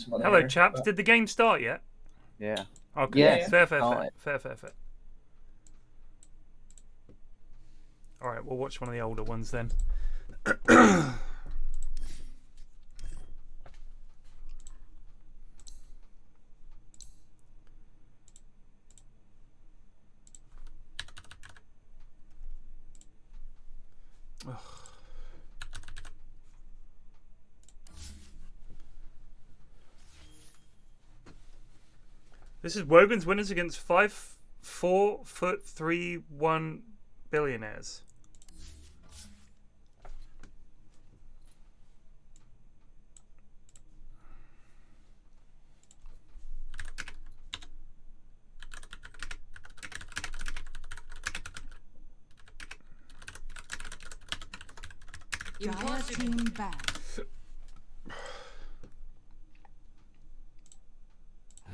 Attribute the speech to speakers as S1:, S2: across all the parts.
S1: one
S2: Hello,
S1: here,
S2: chaps.
S1: but...
S2: Did the game start yet?
S3: Yeah.
S2: Okay.
S3: Yeah.
S2: Fair. All right, we'll watch one of the older ones then. This is Wogan's winners against 4'3" billionaires.
S4: Dire team back.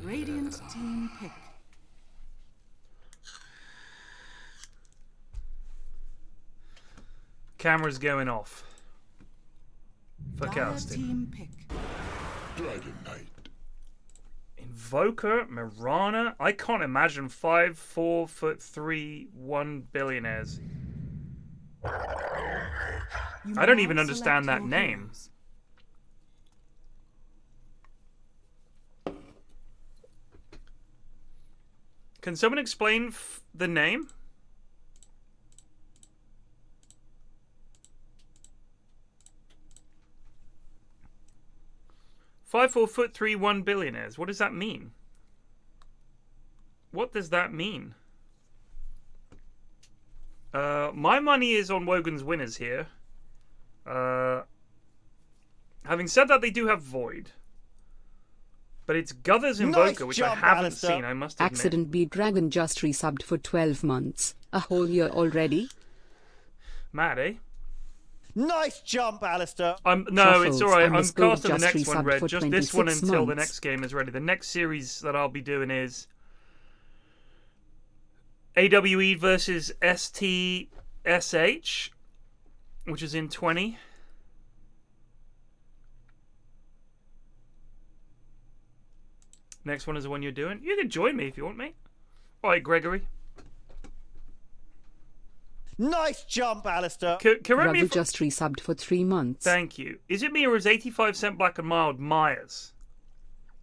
S4: Radiant team pick.
S2: Camera's going off. For
S4: Dire
S2: casting.
S4: team pick.
S5: Dragon Knight.
S2: Invoker, Mirana. I can't imagine 4'3" billionaires.
S4: You
S2: I don't
S4: now
S2: even understand
S4: select
S2: that
S4: your
S2: name.
S4: heroes.
S2: Can someone explain the name? $4'3" billionaires. What does that mean? What does that mean? My money is on Wogan's winners here. Having said that, they do have Void. But it's Guthers Invoker, which I haven't seen, I must admit.
S6: Accident B Dragon just resubbed for 12 months. A whole year already?
S2: Mad, eh?
S7: Nice jump, Alistair.
S2: No, it's alright. I'm
S6: Underscore
S2: casting the
S6: just
S2: next one,
S6: resubbed
S2: Red.
S6: for
S2: Just this one
S6: 26
S2: until the
S6: months.
S2: next game is ready. The next series that I'll be doing is AWE versus STSH, which is in 20. Next one is the one you're doing. You can join me if you want, mate. Alright, Gregory.
S7: Nice jump, Alistair.
S2: Correct me
S6: Raghu
S2: if...
S6: just resubbed for 3 months.
S2: Thank you. Is it me or is 85 Cent Black and Mild Myers?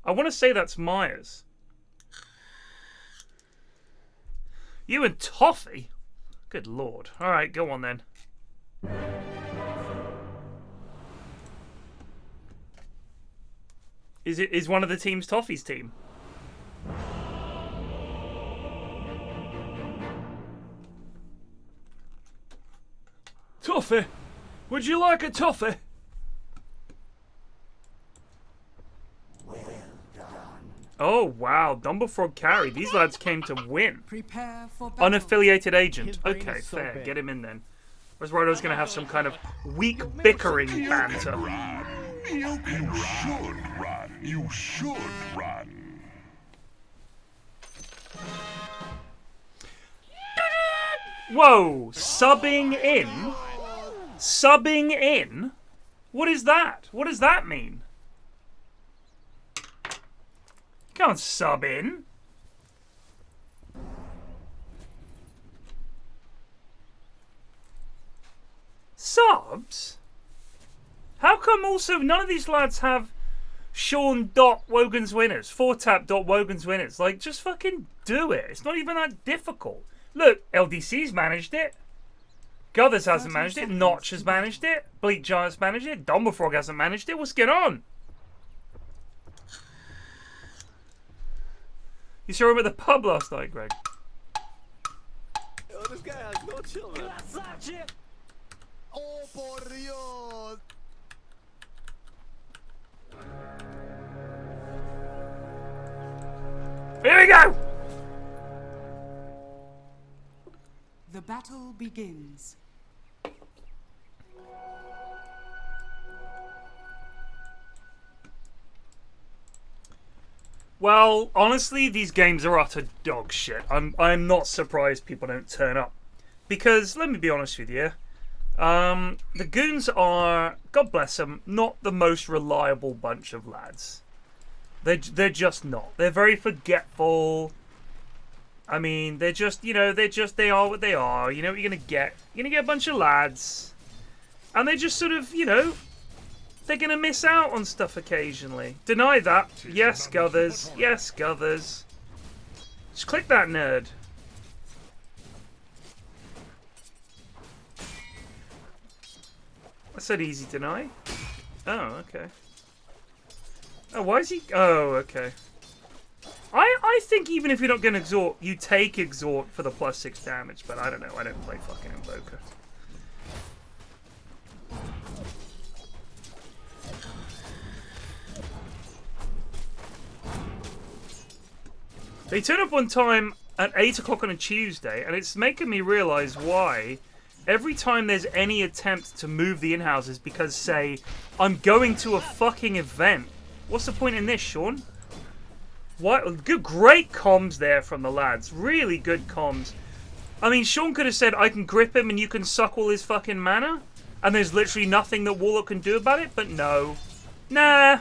S2: I want to say that's Myers. You and Toffee? Good lord. Alright, go on then. Is one of the teams Toffee's team? Toffee? Would you like a toffee? Oh wow, Dumblefrog carry. These lads came to win.
S4: Prepare for battle.
S2: Unaffiliated agent.
S7: His brain
S2: Okay,
S7: is so
S2: fair.
S7: big.
S2: Get him in then. Whereas Rhodo's going to have some kind of weak bickering banter.
S5: You should run. You should run.
S2: Whoa! Subbing in? Subbing in? What is that? What does that mean? You can't sub in. Subs? How come also none of these lads have Sean.Wogan's winners? 4tap.Wogan's winners? Like, just fucking do it. It's not even that difficult. Look, LDC's managed it. Guthers hasn't managed it. Notch has managed it. BleakGiant's managed it. Dumblefrog hasn't managed it. What's going on? You saw him at the pub last night, Greg.
S7: Oh, this guy has no chill, man. Oh, por Dios.
S2: Here we go!
S4: The battle begins.
S2: Well, honestly, these games are utter dog shit. I'm not surprised people don't turn up. Because, let me be honest with you, the Goons are, God bless them, not the most reliable bunch of lads. They're just not. They're very forgetful. I mean, they're just, you know, they are what they are. You know what you're gonna get? You're gonna get a bunch of lads, and they just sort of, you know, they're gonna miss out on stuff occasionally. Deny that. Yes, Guthers. Yes, Guthers. Just click that nerd. I said easy deny. Oh, okay. Oh, why is he... Oh, okay. I think even if you're not going to exhort, you take exhort for the +6 damage, but I don't know. I don't play fucking Invoker. They turn up one time at 8 o'clock on a Tuesday, and it's making me realise why every time there's any attempt to move the in-houses because, say, I'm going to a fucking event. What's the point in this, Sean? What? Good, great comms there from the lads. Really good comms. I mean, Sean could have said, I can grip him and you can suck all his fucking mana, and there's literally nothing that Warlock can do about it, but no. Nah.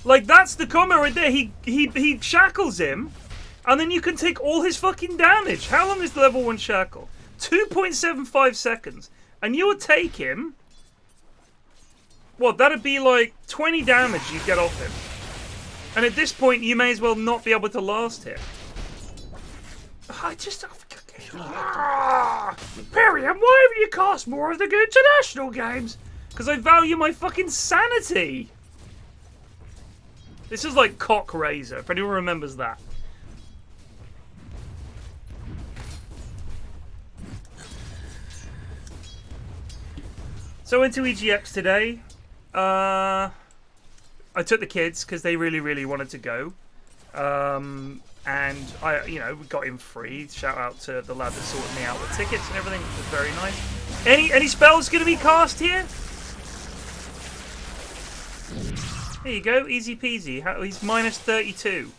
S2: Like, that's the comment right there. He shackles him, and then you can take all his fucking damage. How long is the level 1 shackle? 2.75 seconds. And you would take him... What, that'd be like 20 damage you get off him. And at this point, you may as well not be able to last here. Perry, and why haven't you cast more of the good international games? Because I value my fucking sanity. This is like Cock Razor, if anyone remembers that. So I went to EGX today. I took the kids because they really, really wanted to go. And I, you know, we got in free. Shout out to the lad that sorted me out with tickets and everything, which was very nice. Any spells going to be cast here? There you go, easy peasy. He's minus 32.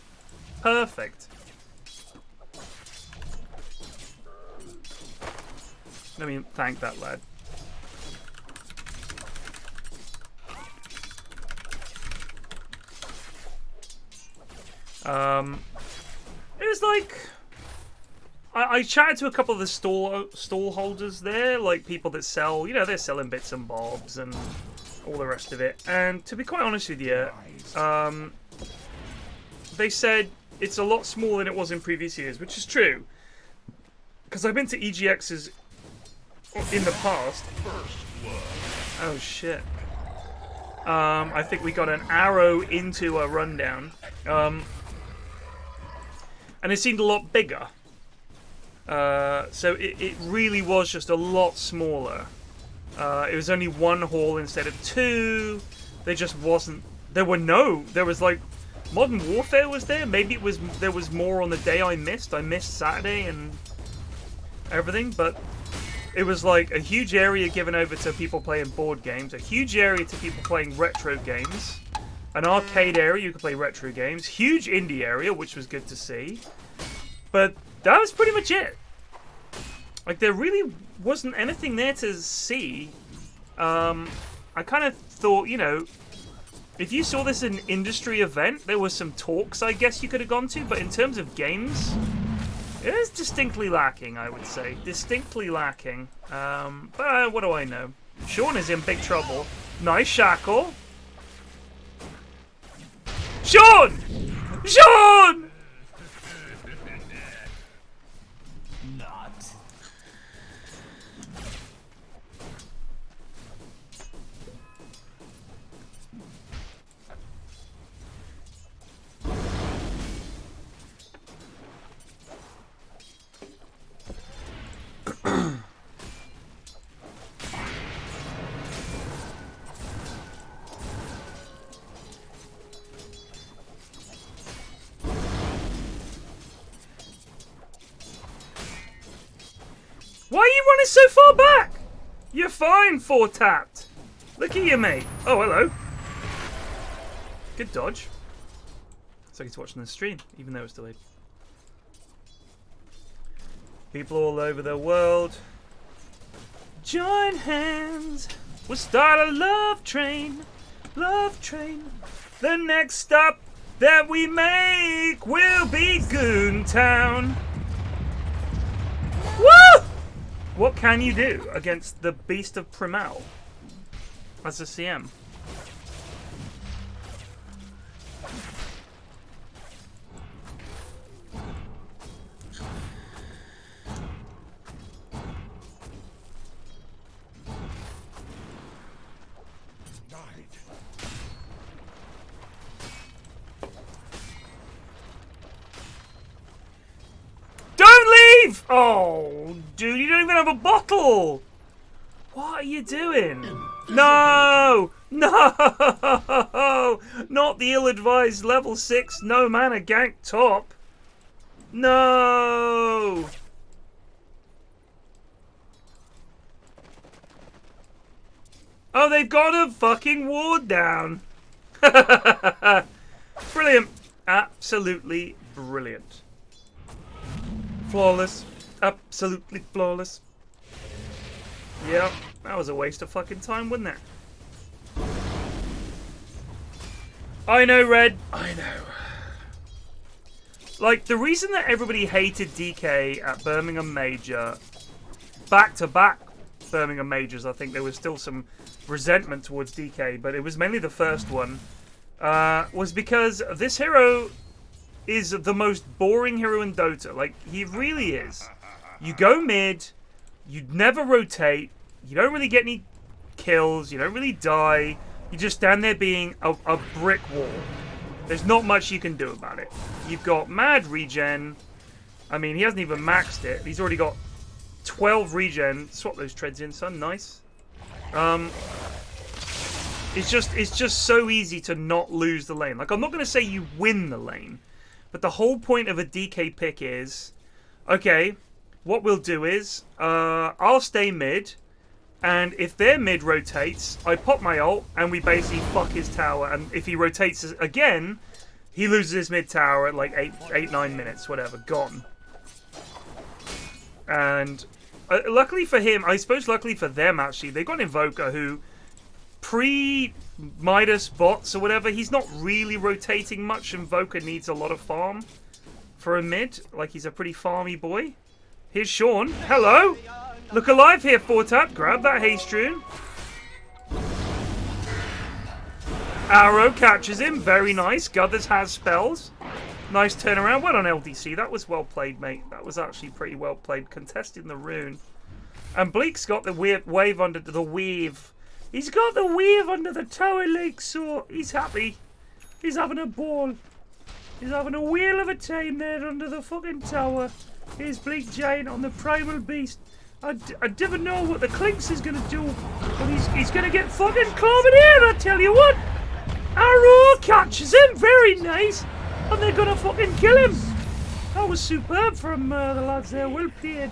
S2: Perfect. Let me thank that lad. It was like... I chatted to a couple of the stall holders there, like people that sell, you know, they're selling bits and bobs and all the rest of it. And to be quite honest with you, they said it's a lot smaller than it was in previous years, which is true. Because I've been to EGXs in the past. Oh shit. I think we got an arrow into a rundown. And it seemed a lot bigger. So it really was just a lot smaller. It was only one hall instead of two. There just wasn't... There was like... Modern Warfare was there. Maybe there was more on the day I missed. I missed Saturday and everything, but it was like a huge area given over to people playing board games, a huge area to people playing retro games, an arcade area you could play retro games, huge indie area, which was good to see, but that was pretty much it. Like, there really wasn't anything there to see. I kind of thought, you know, if you saw this in an industry event, there was some talks I guess you could have gone to, but in terms of games, it is distinctly lacking, I would say. Distinctly lacking. But what do I know? Sean is in big trouble. Nice shackle. Sean! Sean! Why are you running so far back? You're fine, 4-tapped. Look at you, mate. Oh, hello. Good dodge. So he's watching the stream, even though it's delayed. People all over the world, join hands. We'll start a love train, love train. The next stop that we make will be Goontown. Woo! What can you do against the Beast of Primal as a CM? Don't leave! Oh, dude, you don't even have a bottle! What are you doing? No! No! Not the ill-advised level 6 no mana gank top. No! Oh, they've got a fucking ward down. Brilliant. Absolutely brilliant. Flawless. Absolutely flawless. Yep, that was a waste of fucking time, wasn't it? I know, Red. I know. Like, the reason that everybody hated DK at Birmingham Major, back-to-back Birmingham Majors, I think there was still some resentment towards DK, but it was mainly the first one, was because this hero is the most boring hero in Dota. Like, he really is. You go mid, you never rotate, you don't really get any kills, you don't really die, you just stand there being a brick wall. There's not much you can do about it. You've got mad regen. I mean, he hasn't even maxed it. He's already got 12 regen. Swap those treads in, son. Nice. It's just so easy to not lose the lane. Like, I'm not going to say you win the lane, but the whole point of a DK pick is, okay, what we'll do is, I'll stay mid, and if their mid rotates, I pop my ult, and we basically fuck his tower, and if he rotates again, he loses his mid tower at like 9 minutes, whatever, gone. And luckily for him, I suppose luckily for them actually, they got an Invoker who, pre-Midas bots or whatever, he's not really rotating much. Invoker needs a lot of farm for a mid. Like, he's a pretty farmy boy. Here's Sean. Hello! Look alive here, 4-tap. Grab that haste rune. Arrow catches him. Very nice. Guthers has spells. Nice turnaround. Well on LDC. That was well played, mate. That was actually pretty well played. Contesting the rune. And Bleak's got the wave under the weave. He's got the wave under the tower lake, so he's happy. He's having a ball. He's having a whale of a time there under the fucking tower. Here's BleakGiant on the primal beast. I didn't know what the Clinks is going to do, but he's going to get fucking clobbered here, I tell you what. Arrow catches him, very nice. And they're going to fucking kill him. That was superb from the lads there, well played.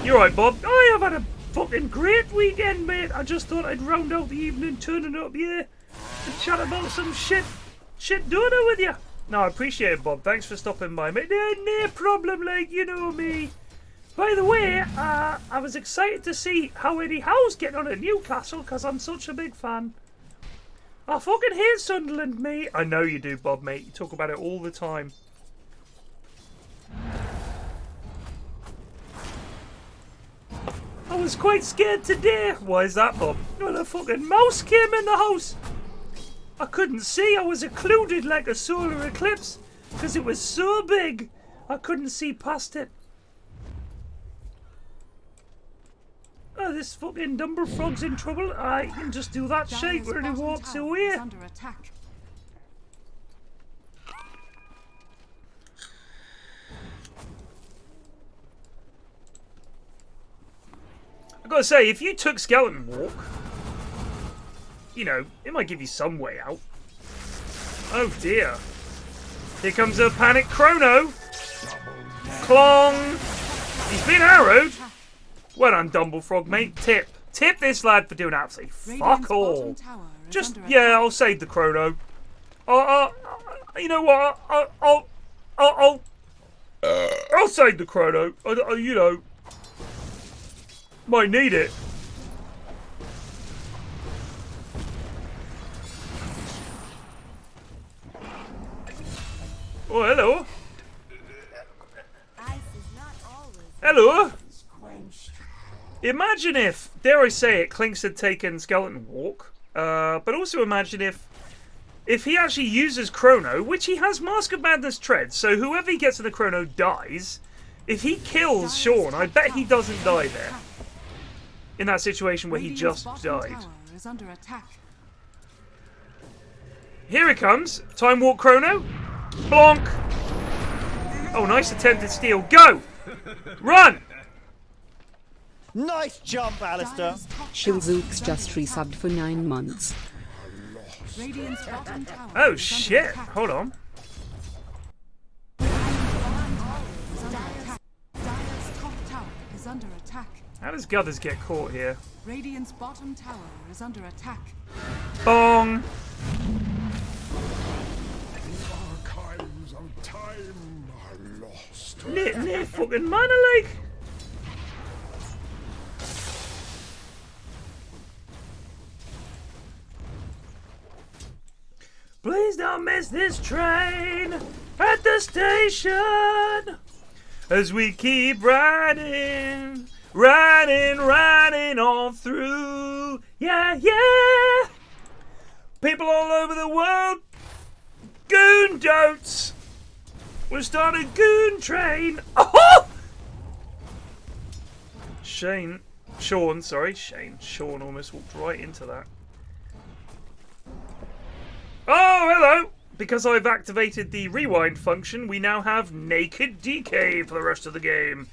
S2: You're right, Bob. I have had a fucking great weekend, mate. I just thought I'd round out the evening turning up here and chat about some shit Dota with you. No, I appreciate it, Bob. Thanks for stopping by, mate. No problem, like, you know me. By the way, I was excited to see how Eddie Howe's getting on at Newcastle, because I'm such a big fan. I fucking hate Sunderland, mate. I know you do, Bob, mate. You talk about it all the time. I was quite scared today. Why is that, Bob? Well, a fucking mouse came in the house. I couldn't see. I was occluded like a solar eclipse because it was so big. I couldn't see past it. Oh, this fucking Dumblefrog's in trouble. I can just do that shake where he walks away.
S4: Under attack.
S2: I gotta say, if you took Skeleton Walk, you know, it might give you some way out. Oh dear. Here comes a panic Chrono. Clong. He's been arrowed. Well done, Dumblefrog, mate. Tip this lad for doing absolutely fuck all. Just, yeah, I'll save the Chrono. You know what? I'll save the chrono. You know, might need it. Oh, hello. Hello. Imagine if, dare I say it, Clinks had taken Skeleton Walk. But also imagine if he actually uses Chrono, which he has Mask of Madness Tread, so whoever he gets in the Chrono dies. If he kills Sean, I bet he doesn't die there. In that situation where he just died. Here it comes. Time Walk Chrono. Blonk. Oh, nice attempted steal. Go! Run!
S7: Nice jump, Alistair.
S6: Shilzooks just resubbed for 9 months.
S2: Oh shit! Hold on. How does Guthers get caught here?
S4: Radiant's bottom tower is under attack.
S2: Bong!
S5: Archives of time are lost.
S2: Near fucking mana lake! Please don't miss this train at the station as we keep riding, riding on through. Yeah, yeah. People all over the world, goon dotes. We'll start a goon train. Oh! Sean almost walked right into that. Oh, hello! Because I've activated the rewind function, we now have Naked DK for the rest of the game.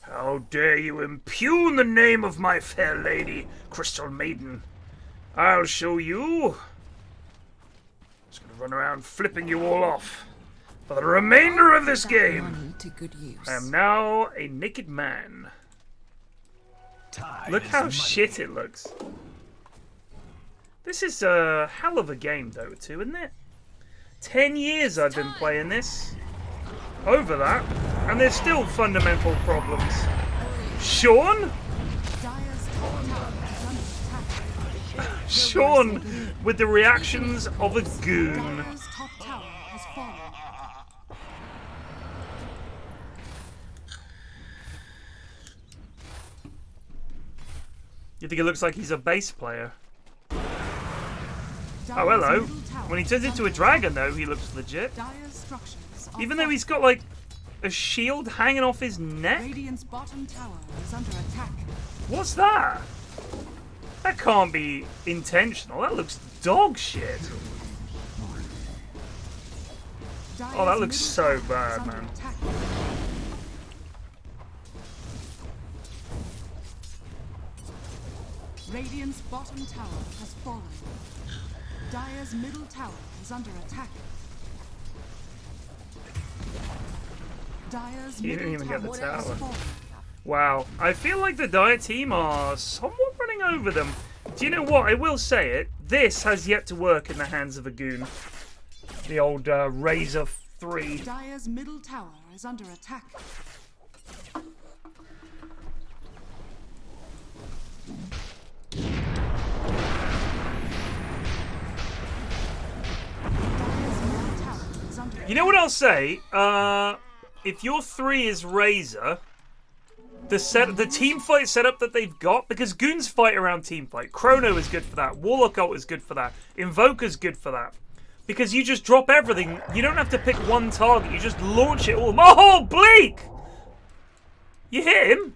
S2: How dare you impugn the name of my fair lady, Crystal Maiden. I'll show you. Just gonna run around flipping you all off for the remainder of this game. I am now a naked man. Look how shit it looks. This is a hell of a game, Dota 2, isn't it? 10 years I've been playing this. Over that. And there's still fundamental problems. Sean? Sean with the reactions of a goon. You think it looks like he's a bass player? Oh, hello. When he turns into a dragon, though, he looks legit. Even though he's got, like, a shield hanging off his neck? What's that? That can't be intentional. That looks dog shit. Oh, that looks so bad, man.
S4: Radiant's bottom tower has fallen. Dire's middle tower is under attack. Dire's
S2: He didn't even get the
S4: has
S2: tower.
S4: fallen.
S2: Wow. I feel like the Dire team are somewhat running over them. Do you know what? I will say it. This has yet to work in the hands of a goon. The old Razor 3.
S4: Dire's middle tower is under attack.
S2: You know what I'll say? If your 3 is Razor, the team fight setup that they've got, because goons fight around team fight. Chrono is good for that. Warlock ult is good for that. Invoker's good for that. Because you just drop everything. You don't have to pick one target. You just launch it all. Oh, Bleak! You hit him?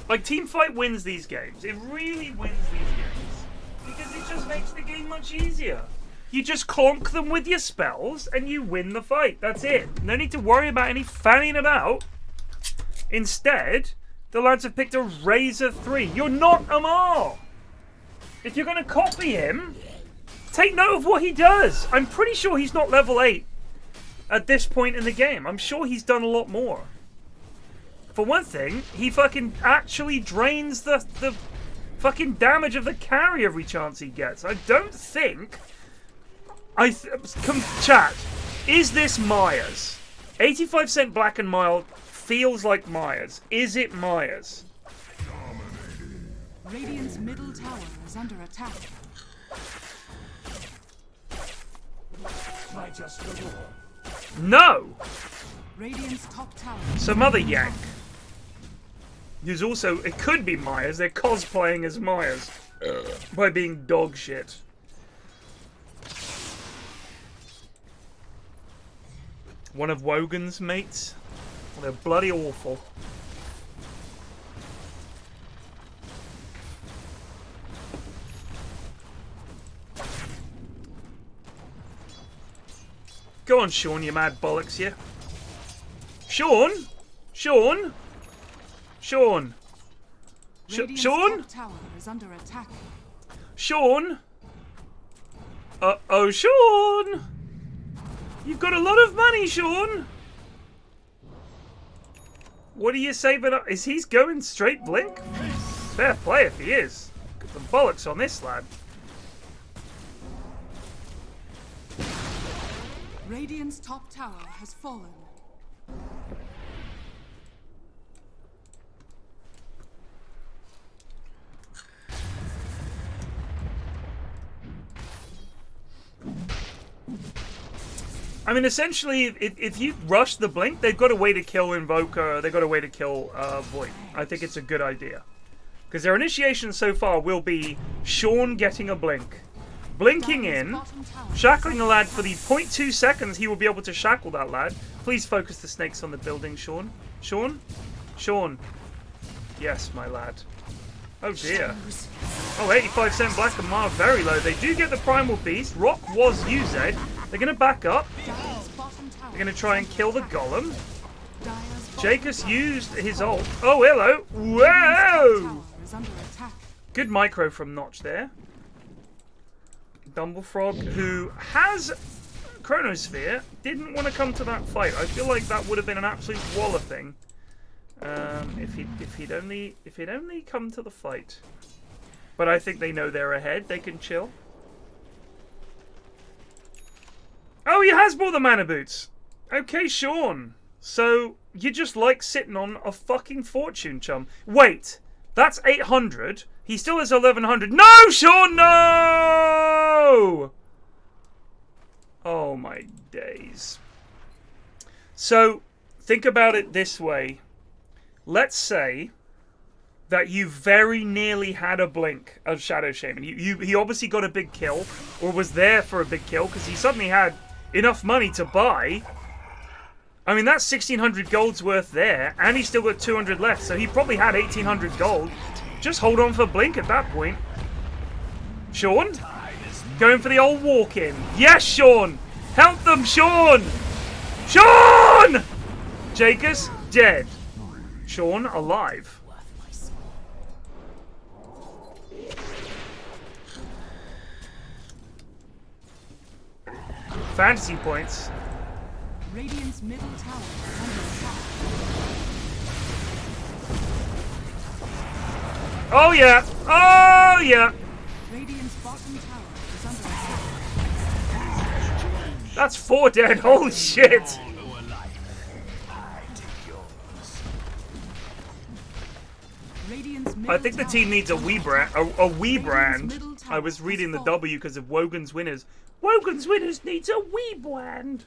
S2: Like, team fight wins these games. It really wins these games. Because it just makes the game much easier. You just clonk them with your spells and you win the fight. That's it. No need to worry about any fanning about. Instead, the lads have picked a Razor 3. You're not Amar. If you're going to copy him, take note of what he does. I'm pretty sure he's not level 8 at this point in the game. I'm sure he's done a lot more. For one thing, he fucking actually drains the fucking damage of the carry every chance he gets. I don't think... Chat, is this Myers? 85% black and mild feels like Myers. Is it Myers?
S4: Radiant's middle tower is under attack.
S2: No!
S4: Radiant's top tower.
S2: Some other yank. Who's also... It could be Myers. They're cosplaying as Myers. By being dog shit. One of Wogan's mates. They're bloody awful. Go on, Sean, you mad bollocks, you. Sean? Sean? Sean?
S4: Radiant's
S2: Sean?
S4: top tower is under attack.
S2: Sean? Uh-oh, Sean! You've got a lot of money, Sean! What do you say, but is he going straight blink? Fair play if he is. Got the bollocks on this lad.
S4: Radiant's top tower has fallen.
S2: I mean, essentially, if you rush the blink, they've got a way to kill Invoker. They've got a way to kill Void. I think it's a good idea. Because their initiation so far will be Sean getting a blink. Blinking in, shackling a lad for the 0.2 seconds he will be able to shackle that lad. Please focus the snakes on the building, Sean. Sean? Sean. Yes, my lad. Oh dear. Oh, 85% black and mild, very low. They do get the Primal Beast. Rock was UZ. They're going to back up. They're going to try and kill the Golem. Gakeus used his ult. Oh, hello. Whoa! Good micro from Notch there. Dumblefrog, who has Chronosphere, didn't want to come to that fight. I feel like that would have been an absolute walloping. If he'd only come to the fight. But I think they know they're ahead. They can chill. Oh, he has bought the mana boots. Okay, Sean. So you just like sitting on a fucking fortune, chum. Wait, that's 800. He still has 1100. No, Sean, no! Oh my days. So think about it this way. Let's say that you very nearly had a blink of Shadow Shaman. He obviously got a big kill, or was there for a big kill, because he suddenly had enough money to buy. I mean, that's 1,600 gold's worth there, and he's still got 200 left, so he probably had 1,800 gold. Just hold on for blink at that point. Sean? Going for the old walk-in. Yes, Sean! Help them, Sean! Sean! Gakeus, dead. Sean, alive. Fantasy points.
S4: Radiant's middle tower is under attack.
S2: Oh yeah! Oh yeah!
S4: Radiant's bottom tower is under attack.
S2: That's 4 dead. Holy shit!
S4: Radiant's middle
S2: I think the team needs a wee brand. A wee brand.
S4: middle tower
S2: I was reading the
S4: has
S2: W because of Wogan's Winners. Wogan's Winners needs a wee brand.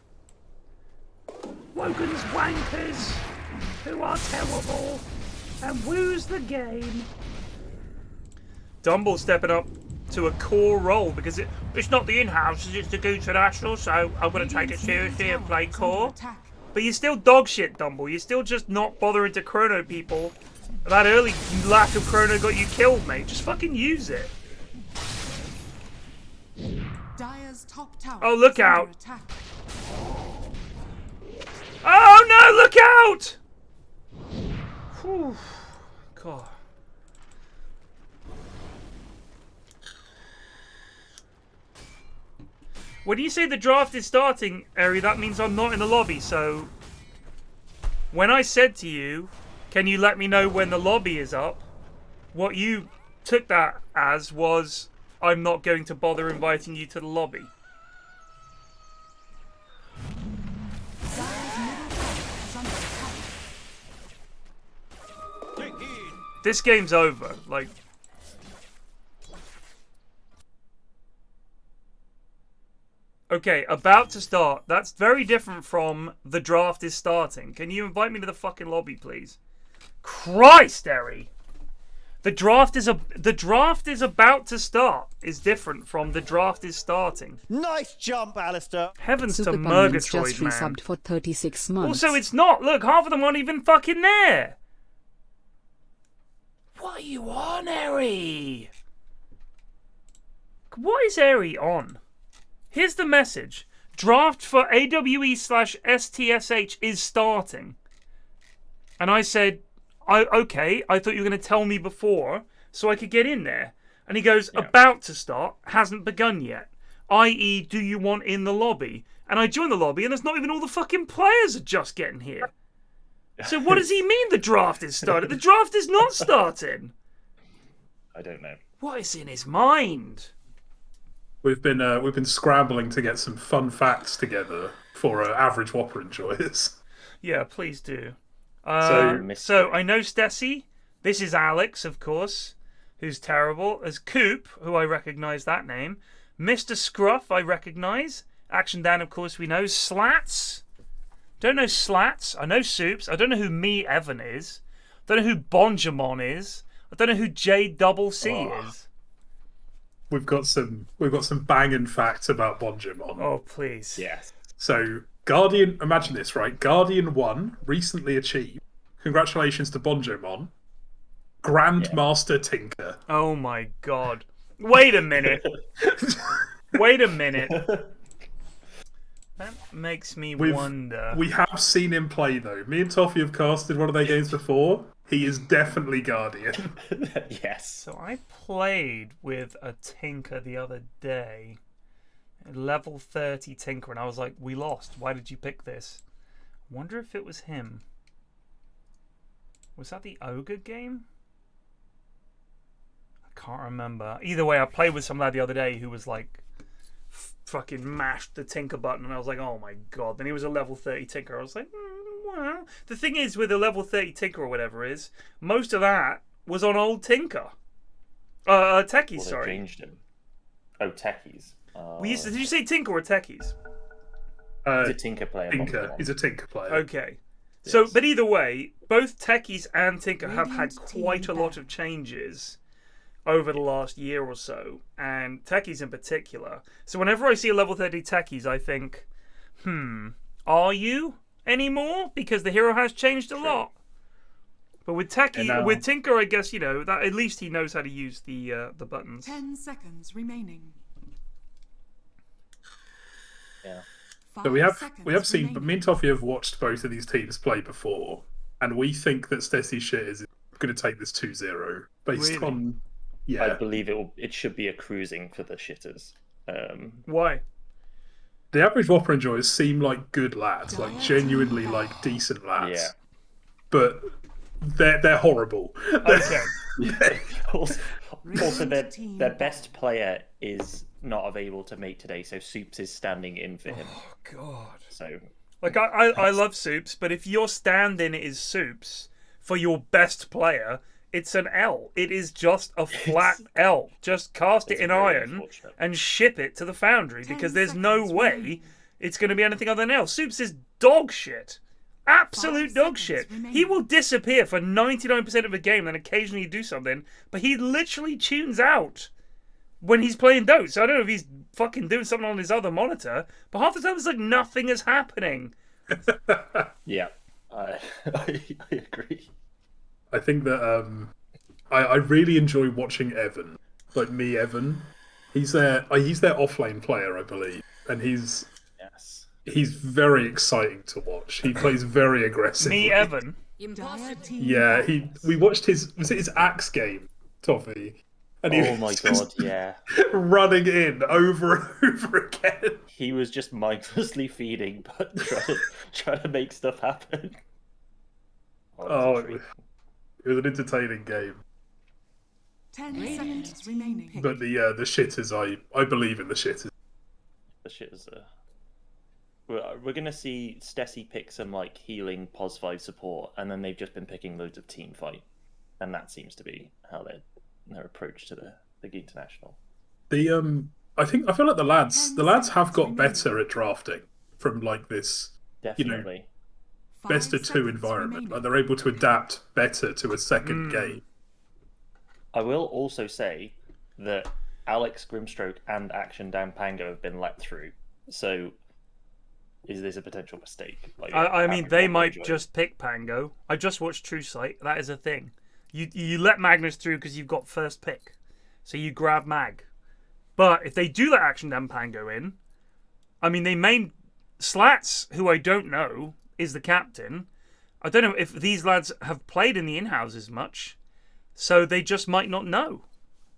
S2: Wogan's wankers, who are terrible and lose the game. Dumble stepping up to a core role because it's not the in-house, it's the GOONTI International, so I'm going to take it seriously and play core. But you're still dog shit, Dumble. You're still just not bothering to chrono people. That early lack of chrono got you killed, mate. Just fucking use it.
S4: Dire's top tower
S2: Oh, look
S4: is under
S2: out.
S4: attack.
S2: Oh no, look out! Whew. God. When you say the draft is starting, Eri, that means I'm not in the lobby, so... When I said to you, can you let me know when the lobby is up? What you took that as was, I'm not going to bother inviting you to the lobby.
S4: Dire's middle tower is under attack.
S2: This game's over. Like, okay, about to start. That's very different from the draft is starting. Can you invite me to the fucking lobby, please? Christ, Eri! The draft is about to start is different from the draft is starting.
S7: Nice jump, Alistair.
S2: Heavens
S6: Super
S2: to
S6: Bunions
S2: Murgatroyd,
S6: just
S2: man.
S6: resubbed for 36 months.
S2: Also, it's not. Look, half of them aren't even fucking there. What are you on, Eri? What is Eri on? Here's the message. Draft for AWE/STSH is starting. And I said, okay, I thought you were going to tell me before so I could get in there. And he goes, about to start, hasn't begun yet. I.e., do you want in the lobby? And I join the lobby and there's not even all the fucking players are just getting here. So what does he mean the draft is started? The draft is not starting.
S1: I don't know.
S2: What is in his mind?
S3: We've been scrambling to get some fun facts together for average Whopper Enjoyers.
S2: Yeah, please do.
S1: So
S2: I know Stesi. This is Alex, of course, who's terrible. As Coop, who I recognise that name. Mr. Scruff, I recognise. Action Dan, of course, we know. Slats. Don't know Slats. I know Soups. I don't know who Me Evan is. I don't know who bonjomon is. I don't know who JDubbleC is.
S3: We've got some banging facts about bonjomon.
S2: Oh, please.
S1: yes.
S3: So Guardian, imagine this, right? Guardian 1 recently achieved. Congratulations to bonjomon. Grandmaster Tinker.
S2: Oh my god. Wait a minute. Wait a minute. That makes me wonder.
S3: We have seen him play though. Me and Toffee have casted one of their games before. He is definitely Guardian.
S1: Yes.
S2: So I played with a Tinker the other day. Level 30 Tinker, and I was like, we lost. Why did you pick this? I wonder if it was him. Was that the Ogre game? I can't remember. Either way, I played with some lad the other day who was like, fucking mashed the Tinker button, and I was like, oh my god. Then he was a level 30 Tinker. I was like, well. The thing is, with a level 30 Tinker or whatever it is, most of that was on old Tinker. Techies,
S1: Well, they
S2: sorry.
S1: changed him. Oh, techies.
S2: Did you say Tinker or Techies?
S1: He's a Tinker player.
S3: Tinker.
S1: bonjomon.
S3: He's a Tinker player.
S2: Okay. So,
S1: Yes.
S2: but either way, both Techies and Tinker have had
S4: Radiant team
S2: quite a lot
S4: back.
S2: of changes over the last year or so, and Techies in particular. So whenever I see a level 30 Techies, I think, are you anymore? Because the hero has changed a lot. But with with Tinker, I guess, that at least he knows how to use the buttons.
S4: 10 seconds remaining.
S1: Yeah.
S3: So we
S4: 5
S3: have
S4: seconds
S3: seen,
S4: remaining.
S3: me and Toffee have watched both of these teams play before, and we think that Stesi shit is going to take this 2-0 based
S2: Really?
S3: on
S1: I believe it should be a cruising for the shitters.
S2: Why?
S3: The average Whopper Enjoyers seem like good lads, like genuinely like decent lads.
S1: Yeah.
S3: But they're horrible.
S2: Okay.
S1: Also, their best player is not available to make today, so Soups is standing in for him.
S2: Oh, God.
S1: So
S2: Like, I love Soups, but if your stand-in is Soups for your best player, it's an L. It is just a flat L. Just cast it
S1: It's
S2: in
S1: very
S2: iron
S1: unfortunate.
S2: and ship it to the foundry,
S4: 10
S2: because there's no
S4: seconds
S2: way
S4: remaining.
S2: it's going to be anything other than L. Soups is dog shit. Absolute
S4: 5
S2: dog
S4: seconds
S2: shit. He
S4: remaining.
S2: will disappear for 99% of the game, then occasionally do something, but he literally tunes out when he's playing Dota. So I don't know if he's fucking doing something on his other monitor, but half the time it's like nothing is happening.
S1: yeah, I agree.
S3: I think that I really enjoy watching Evan, like Me Evan. He's their offlane player, I believe, and he's very exciting to watch. He plays very aggressively.
S2: Me, Evan.
S4: Dire team
S3: Yeah,
S4: back.
S3: we watched was it his Axe game, Toffee? And he
S1: Oh my
S3: was
S1: god,
S3: just
S1: yeah.
S3: running in over and over again.
S1: He was just mindlessly feeding, but trying to make stuff happen.
S3: Oh,
S1: it's a treat.
S3: it was an entertaining game.
S4: 10 seconds remaining.
S3: But the shitters, I believe in the shitters.
S1: The shit is we're gonna see Stesi pick some like healing pos 5 support, and then they've just been picking loads of team fight, and that seems to be how their approach to the international.
S3: I feel like the lads have got better at drafting from like this,
S1: Definitely.
S3: best of 2 environment. Like they're able to adapt better to a second game.
S1: I will also say that Alex Grimstroke and Action Dan Pango have been let through. So, is this a potential mistake? Like,
S2: I mean, they might just pick Pango. I just watched True Sight. That is a thing. You let Magnus through because you've got first pick. So you grab Mag. But if they do let Action Dan Pango in, I mean, they may... Slats, who I don't know, is the captain. I don't know if these lads have played in the in-houses much. So they just might not know.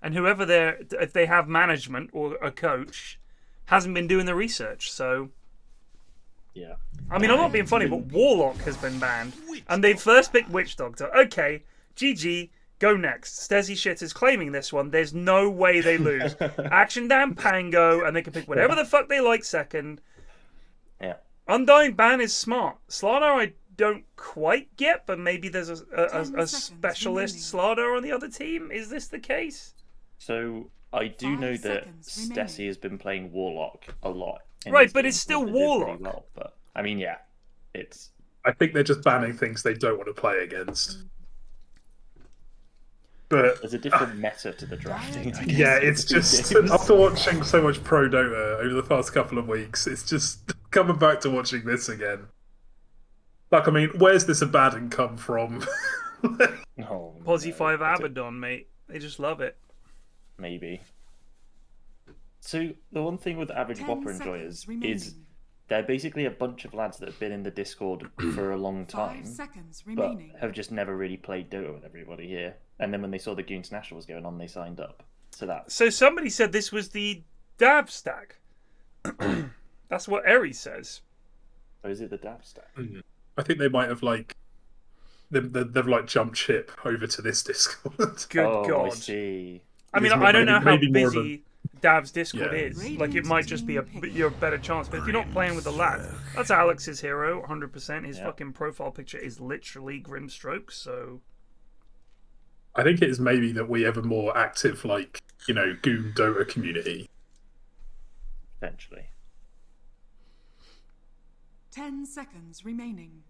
S2: And whoever if they have management or a coach, hasn't been doing the research. So,
S1: yeah.
S2: I mean, I'm not being funny, but Warlock has been banned. And they first picked Witch Doctor. Okay, GG, go next. Stesi shit is claiming this one. There's no way they lose. Action Dan Pango, and they can pick whatever the fuck they like second.
S1: Yeah.
S2: Undying ban is smart. Slardar I don't quite get, but maybe there's a specialist Slardar on the other team. Is this the case?
S1: So I do know that Stesi has been playing Warlock a lot.
S2: Right, but it's still Warlock.
S1: Well, but I mean, yeah, it's.
S3: I think they're just banning things they don't want to play against. But
S1: there's a different meta to the drafting. I guess.
S3: Yeah, it's just after watching so much Pro Dota over the past couple of weeks, it's just coming back to watching this again. Like, I mean, where's this Abaddon come from?
S1: Oh,
S2: Posy 5 Abaddon, mate. They just love it.
S1: Maybe. So the one thing with average Whopper Enjoyers is they're basically a bunch of lads that have been in the Discord for a long time, but have just never really played Dota with everybody here. And then when they saw the GOONTI National was going on, they signed up. So
S2: somebody said this was the Dab stack. That's what Eri says.
S1: Or is it the Dab stack?
S3: Mm-hmm. I think they might have they've like jumped ship over to this Discord.
S2: Good God!
S1: I see.
S2: I mean, I don't know how busy Dav's Discord is. Like, it might just be your better chance. But if you're not playing with the lad, that's Alex's hero, 100%. His fucking profile picture is literally Grimstroke. So
S3: I think it is maybe that we have a more active, like, Goon Dota community.
S1: Eventually.
S4: 10 seconds remaining.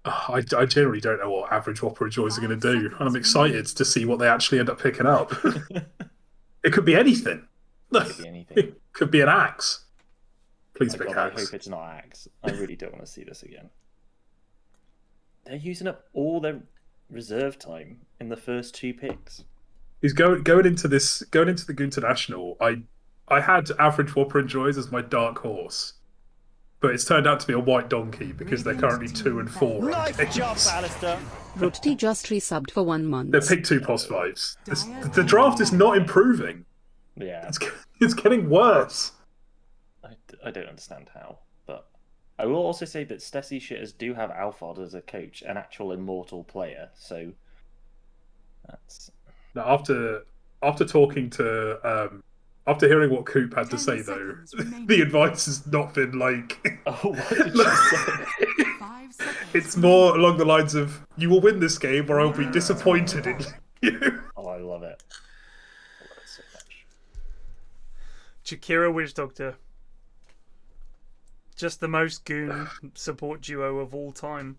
S3: I generally don't know what average Whopper Enjoyers are going to do, and I'm excited to see what they actually end up picking up. It could be anything.
S1: It could be anything.
S3: It could be an axe. Please pick axe.
S1: I hope it's not axe. I really don't want to see this again. They're using up all their reserve time in the first 2 picks.
S3: He's going into the GOONTI National. I had average Whopper Enjoyers as my dark horse. But it's turned out to be a white donkey because they're currently 2 and 4.
S7: Nice job, Alistair.
S6: Rotty just resubbed for 1 month.
S3: They're pick 2 pos 5s. The draft is not improving.
S1: Yeah.
S3: It's getting worse.
S1: I don't understand how. But I will also say that Stesi shitters do have Alphard as a coach, an actual immortal player. So that's...
S3: Now, after talking to... After hearing what Coop had to say, though, the advice has not been like...
S1: Oh, what did you say?
S3: It's more along the lines of, you will win this game or I'll be disappointed in you.
S1: Oh, I love it. I love it so much.
S2: Chikira Witch Doctor. Just the most goon support duo of all time.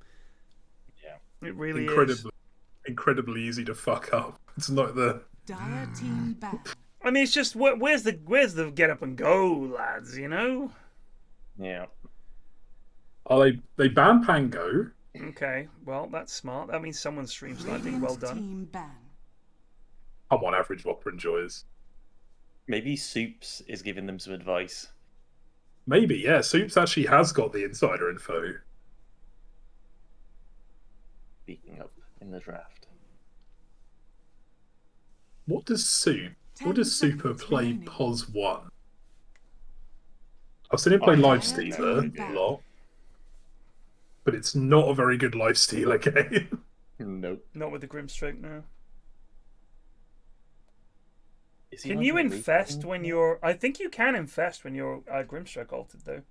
S1: Yeah.
S2: It really is.
S3: Incredibly easy to fuck up. It's not the...
S4: Dire team battle.
S2: I mean, it's just where's the get up and go, lads?
S1: Yeah.
S3: Oh, they banned Pango.
S2: Okay, well that's smart. That means someone's stream sniping. Well done.
S3: Come on, average Whopper Enjoyers.
S1: Maybe Soups is giving them some advice.
S3: Maybe, yeah. Soups actually has got the insider info.
S1: Speaking up in the draft.
S3: What does Super play POS 1? I've seen him play Lifestealer a lot, but it's not a very good Lifestealer game.
S1: Nope.
S2: Not with the Grimstroke now. Can you infest when you're... I think you can infest when you're Grimstroke ulted, though.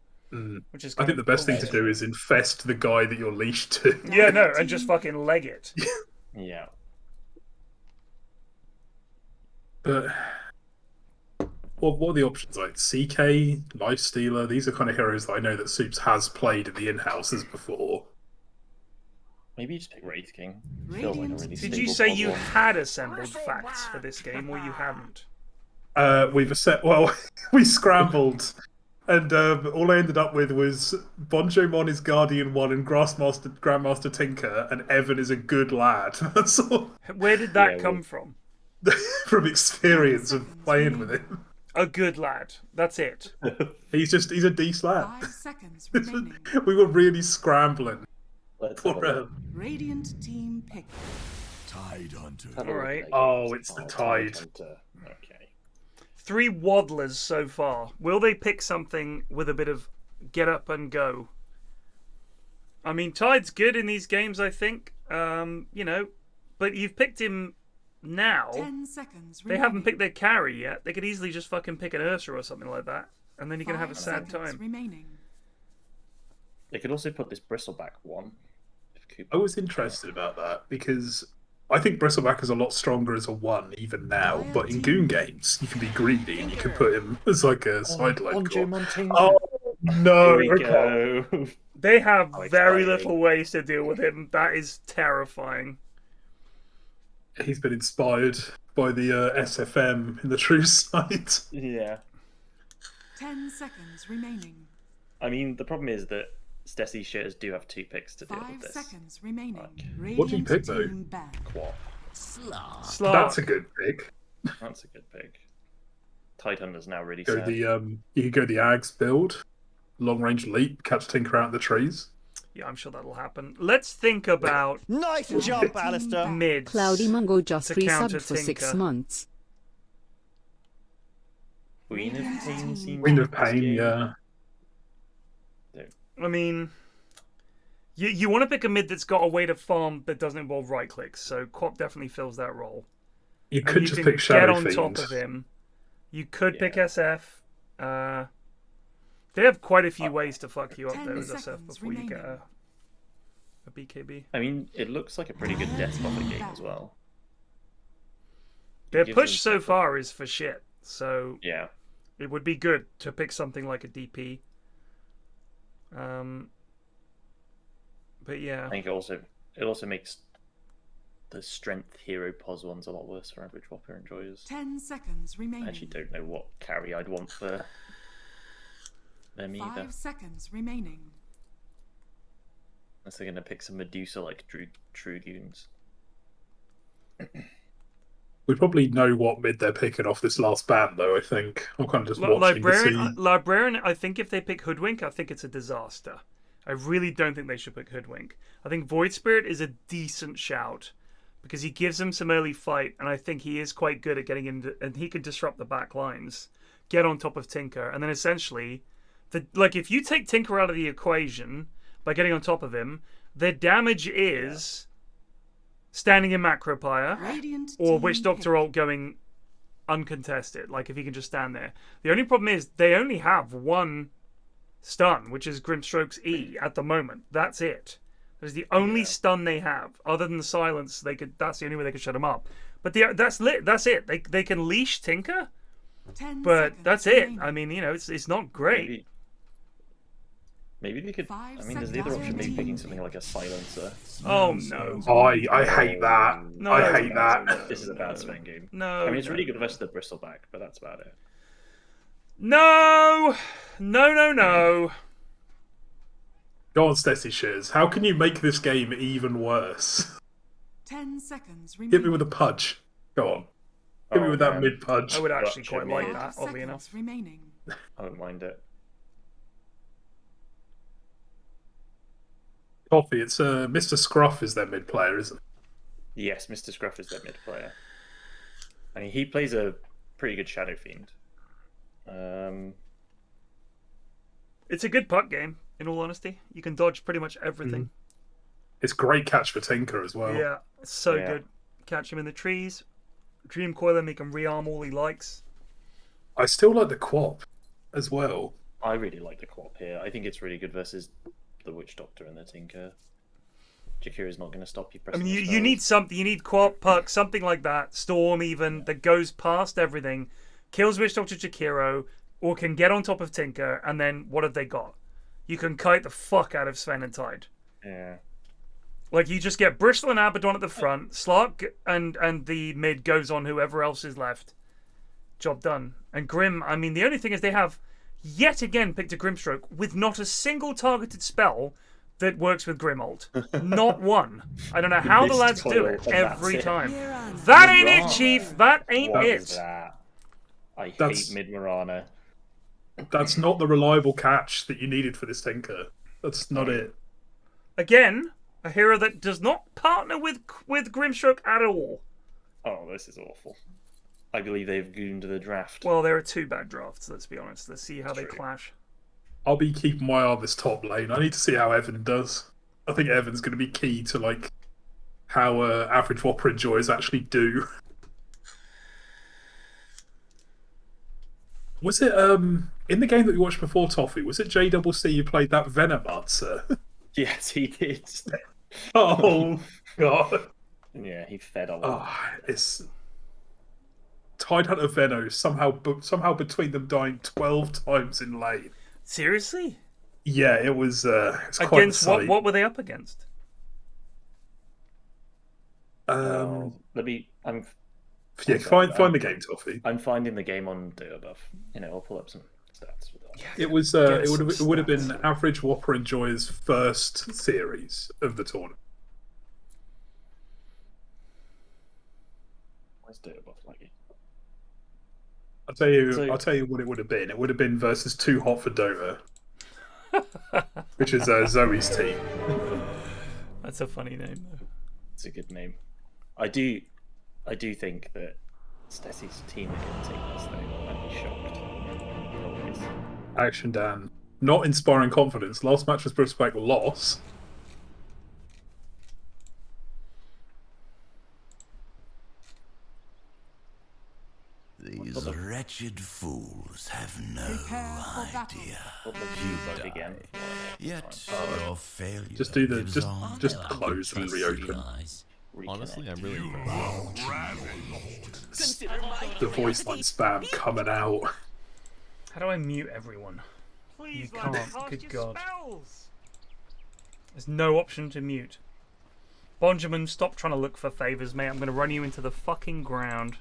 S2: Which is
S3: I think the best thing to do is infest the guy that you're leashed to.
S2: Yeah, no, and just fucking leg it.
S1: Yeah.
S3: But what are the options like? CK, Lifestealer, these are kind of heroes that I know that Soups has played in the in-houses before.
S1: Maybe you just pick Wraith King. Feels like a really
S2: Did you say you had assembled facts for this game, or you hadn't?
S3: We scrambled, and all I ended up with was bonjomon is Guardian 1 and Grandmaster Tinker, and Evan is a good lad. That's all.
S2: Where did that come from?
S3: From experience of playing with him.
S2: A good lad. That's it.
S3: He's a decent lad.
S4: 5 seconds remaining.
S3: We were really scrambling.
S4: Radiant team pick.
S5: Tide Hunter.
S2: All right.
S3: Oh, it's the Tide.
S1: Okay.
S2: 3 waddlers so far. Will they pick something with a bit of get up and go? I mean, Tide's good in these games, I think. You know, but you've picked him now.
S4: 10 seconds
S2: they haven't picked their carry yet. They could easily just fucking pick an Ursa or something like that, and then you're gonna have a sad time.
S4: Remaining.
S1: They could also put this Bristleback one.
S3: I was interested about that because I think Bristleback is a lot stronger as a 1 even now, but in Goon games you can be greedy and you can put him as like a sideline. Oh no!
S1: Here we go.
S2: They have very little ways to deal with him. That is terrifying.
S3: He's been inspired by the SFM in the true side.
S1: Yeah.
S4: 10 seconds remaining.
S1: I mean, the problem is that Stesi shares do have 2 picks to deal
S4: 5
S1: with this.
S4: seconds remaining.
S3: What do you pick though?
S1: Quap.
S2: Slats.
S3: That's a good pick.
S1: That's a good pick. Tide Hunter's now really
S3: Go
S1: sad.
S3: you could go the Ags build, long range leap, catch Tinker out of the trees.
S2: Yeah, I'm sure that'll happen. Let's think about
S7: Nice jump, Alistair.
S2: mids.
S6: Cloudy Mungo just
S2: to
S6: resubbed
S2: counter
S6: for 6
S2: Tinker.
S6: months.
S1: Queen of Pain seems
S3: Queen of
S1: like this
S3: Pain,
S1: game.
S3: yeah.
S2: I mean, you want to pick a mid that's got a way to farm that doesn't involve right clicks. So Quap definitely fills that role.
S3: You
S2: And
S3: could
S2: you
S3: just
S2: can
S3: pick
S2: get
S3: Shadow
S2: on
S3: Fiend.
S2: top of him. You could pick SF. They have quite a few ways to fuck you up
S4: 10
S2: there with SF
S4: seconds
S2: before you get
S4: remaining.
S2: a BKB.
S1: I mean, it looks like a pretty good Death Buffer game as well.
S2: Their
S1: gives
S2: push
S1: them
S2: so
S1: something.
S2: far is for shit. So
S1: Yeah.
S2: it would be good to pick something like a DP. But yeah.
S1: I think it also makes the strength hero pos ones a lot worse for average Whopper Enjoyers.
S4: 10 seconds remaining.
S1: I actually don't know what carry I'd want for them either.
S4: 5 seconds remaining.
S1: Unless they're going to pick some Medusa like True Goons.
S3: We probably know what mid they're picking off this last ban, though, I think. I'm kind of just watching to see.
S2: Librarian, I think if they pick Hoodwink, I think it's a disaster. I really don't think they should pick Hoodwink. I think Void Spirit is a decent shout because he gives them some early fight, and I think he is quite good at getting into, and he can disrupt the back lines, get on top of Tinker, and then essentially, if you take Tinker out of the equation by getting on top of him, their damage is standing in Macropire or Witch Doctor ult going uncontested, like if he can just stand there. The only problem is they only have one stun, which is Grimstroke's E at the moment. That's it. That's the only stun they have. Other than the silence, that's the only way they can shut him up. But that's it. They can leash Tinker, but that's it. I mean, it's not great.
S1: Maybe they could. I mean, there's the other option, maybe picking something like a silencer.
S2: Oh no!
S3: I hate that.
S2: No,
S3: I hate that.
S1: This is a bad Sven game.
S2: No,
S1: I mean, it's really good versus the Bristleback, but that's about it.
S2: No.
S3: Go on, Stesichors. How can you make this game even worse?
S4: 10 seconds remaining.
S3: Hit me with a pudge. Go on. Hit me with that mid pudge.
S2: I would actually
S1: Gotcha,
S2: quite like
S1: mid.
S2: that, oddly enough.
S4: Remaining.
S1: I don't mind it.
S3: Coffee, it's Mr. Scruff is their mid player, isn't it?
S1: Yes, Mr. Scruff is their mid player. I mean, he plays a pretty good Shadow Fiend.
S2: It's a good puck game, in all honesty. You can dodge pretty much everything.
S3: It's great catch for Tinker as well.
S2: Yeah, it's so good. Catch him in the trees. Dream Coil him, he can rearm all he likes.
S3: I still like the Quap as well.
S1: I really like the Quap here. I think it's really good versus the Witch Doctor and the Tinker. Jakira's not going to stop you
S2: I
S1: pressing.
S2: mean, you need something. You need Quap, Puck, something like that. Storm, even that goes past everything, kills Witch Doctor Jakiro, or can get on top of Tinker. And then what have they got? You can kite the fuck out of Sven and Tide.
S1: Yeah.
S2: Like you just get Bristle and Abaddon at the front, Slark and the mid goes on whoever else is left. Job done. And Grim. I mean, the only thing is they have yet again picked a Grimstroke with not a single targeted spell that works with Grimult. Not one. I don't know how the lads do it every time. That ain't it, Chief. That ain't
S1: What
S2: it.
S1: is that? I
S3: That's-
S1: hate Mid Marana.
S3: That's not the reliable catch that you needed for this Tinker. That's not it.
S2: Again, a hero that does not partner with Grimstroke at all.
S1: Oh, this is awful. I believe they've gooned the draft.
S2: Well, there are two bad drafts, let's be honest. Let's see how they
S1: True.
S2: clash.
S3: I'll be keeping my eye on this top lane. I need to see how Evan does. I think Evan's going to be key to like how average Whopper Enjoyers actually do. Was it in the game that we watched before, Toffee? Was it JDubbleC you played that Venom answer?
S1: Yes, he did.
S3: Oh god!
S1: Yeah, he fed a lot.
S3: Oh, it's Tidehunter Venom somehow between them dying 12 times in lane.
S2: Seriously?
S3: Yeah, it was. It's quite
S2: Against
S3: silly.
S2: what were they up against?
S1: Let me.
S3: Yeah, find the game, Toffee.
S1: I'm finding the game on Dota Buff. I'll pull up some stats for that.
S3: It was. It would have been average Whopper Enjoyers' first series of the tournament.
S1: Where's Dota Buff laggy?
S3: I'll tell you what it would have been. It would have been versus Too Hot for Dota, which is Zoe's team.
S2: That's a funny name, though.
S1: It's a good name. I do think that Stesi's team are going to take this though. I'd be shocked. Always.
S3: Action Dan, not inspiring confidence. Last match was Brisbane loss.
S5: These wretched fools have no
S4: Prepare for battle.
S5: idea.
S1: You die again.
S5: Yet your failure
S3: Just do the
S5: lives on.
S3: just close and reopen.
S8: Honestly, I'm really
S3: The voice line spam coming out.
S2: How do I mute everyone? Please,
S8: You
S2: lad,
S8: can't.
S2: cast
S8: Good
S2: your
S8: God.
S2: spells. There's no option to mute. Bonjomon, stop trying to look for favors, mate. I'm going to run you into the fucking ground.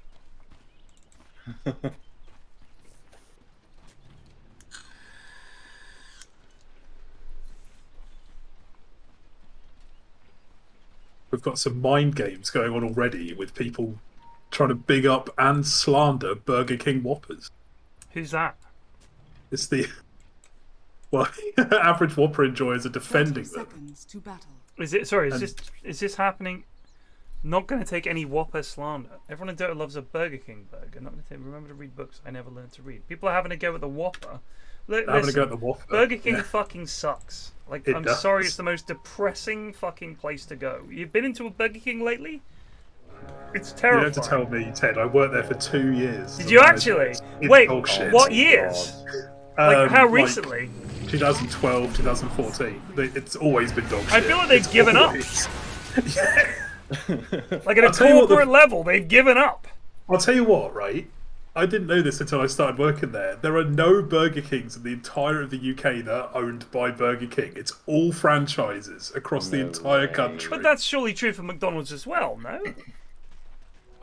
S3: We've got some mind games going on already with people trying to big up and slander Burger King Whoppers.
S2: Who's that?
S3: It's the average Whopper Enjoyers are
S4: 30
S3: defending them.
S4: seconds to battle.
S2: Is it? Sorry, is this happening? Not going to take any Whopper slander. Everyone in Dota loves a Burger King burger. Not going to remember to read books I never learned to read. People are having a go at the Whopper.
S3: Having a go at the Whopper.
S2: Burger King
S3: Yeah.
S2: fucking sucks. Like,
S3: It
S2: I'm
S3: does.
S2: sorry, it's the most depressing fucking place to go. You've been into a Burger King lately? It's
S3: You
S2: terrifying.
S3: don't have to tell me, Ted. I worked there for 2 years.
S2: Did you actually?
S3: It's
S2: Wait,
S3: dog shit.
S2: what years? Like, how
S3: Like,
S2: recently?
S3: 2012, 2014. It's always been dog shit.
S2: I feel like they've
S3: It's
S2: given up.
S3: always- Yeah.
S2: Like, at a
S3: I'll tell you what
S2: corporate level, they've given up.
S3: I'll tell you what, right? I didn't know this until I started working there. There are no Burger Kings in the entire of the UK that are owned by Burger King. It's all franchises across the
S1: No
S3: entire
S1: way.
S3: country.
S2: But that's surely true for McDonald's as well, no?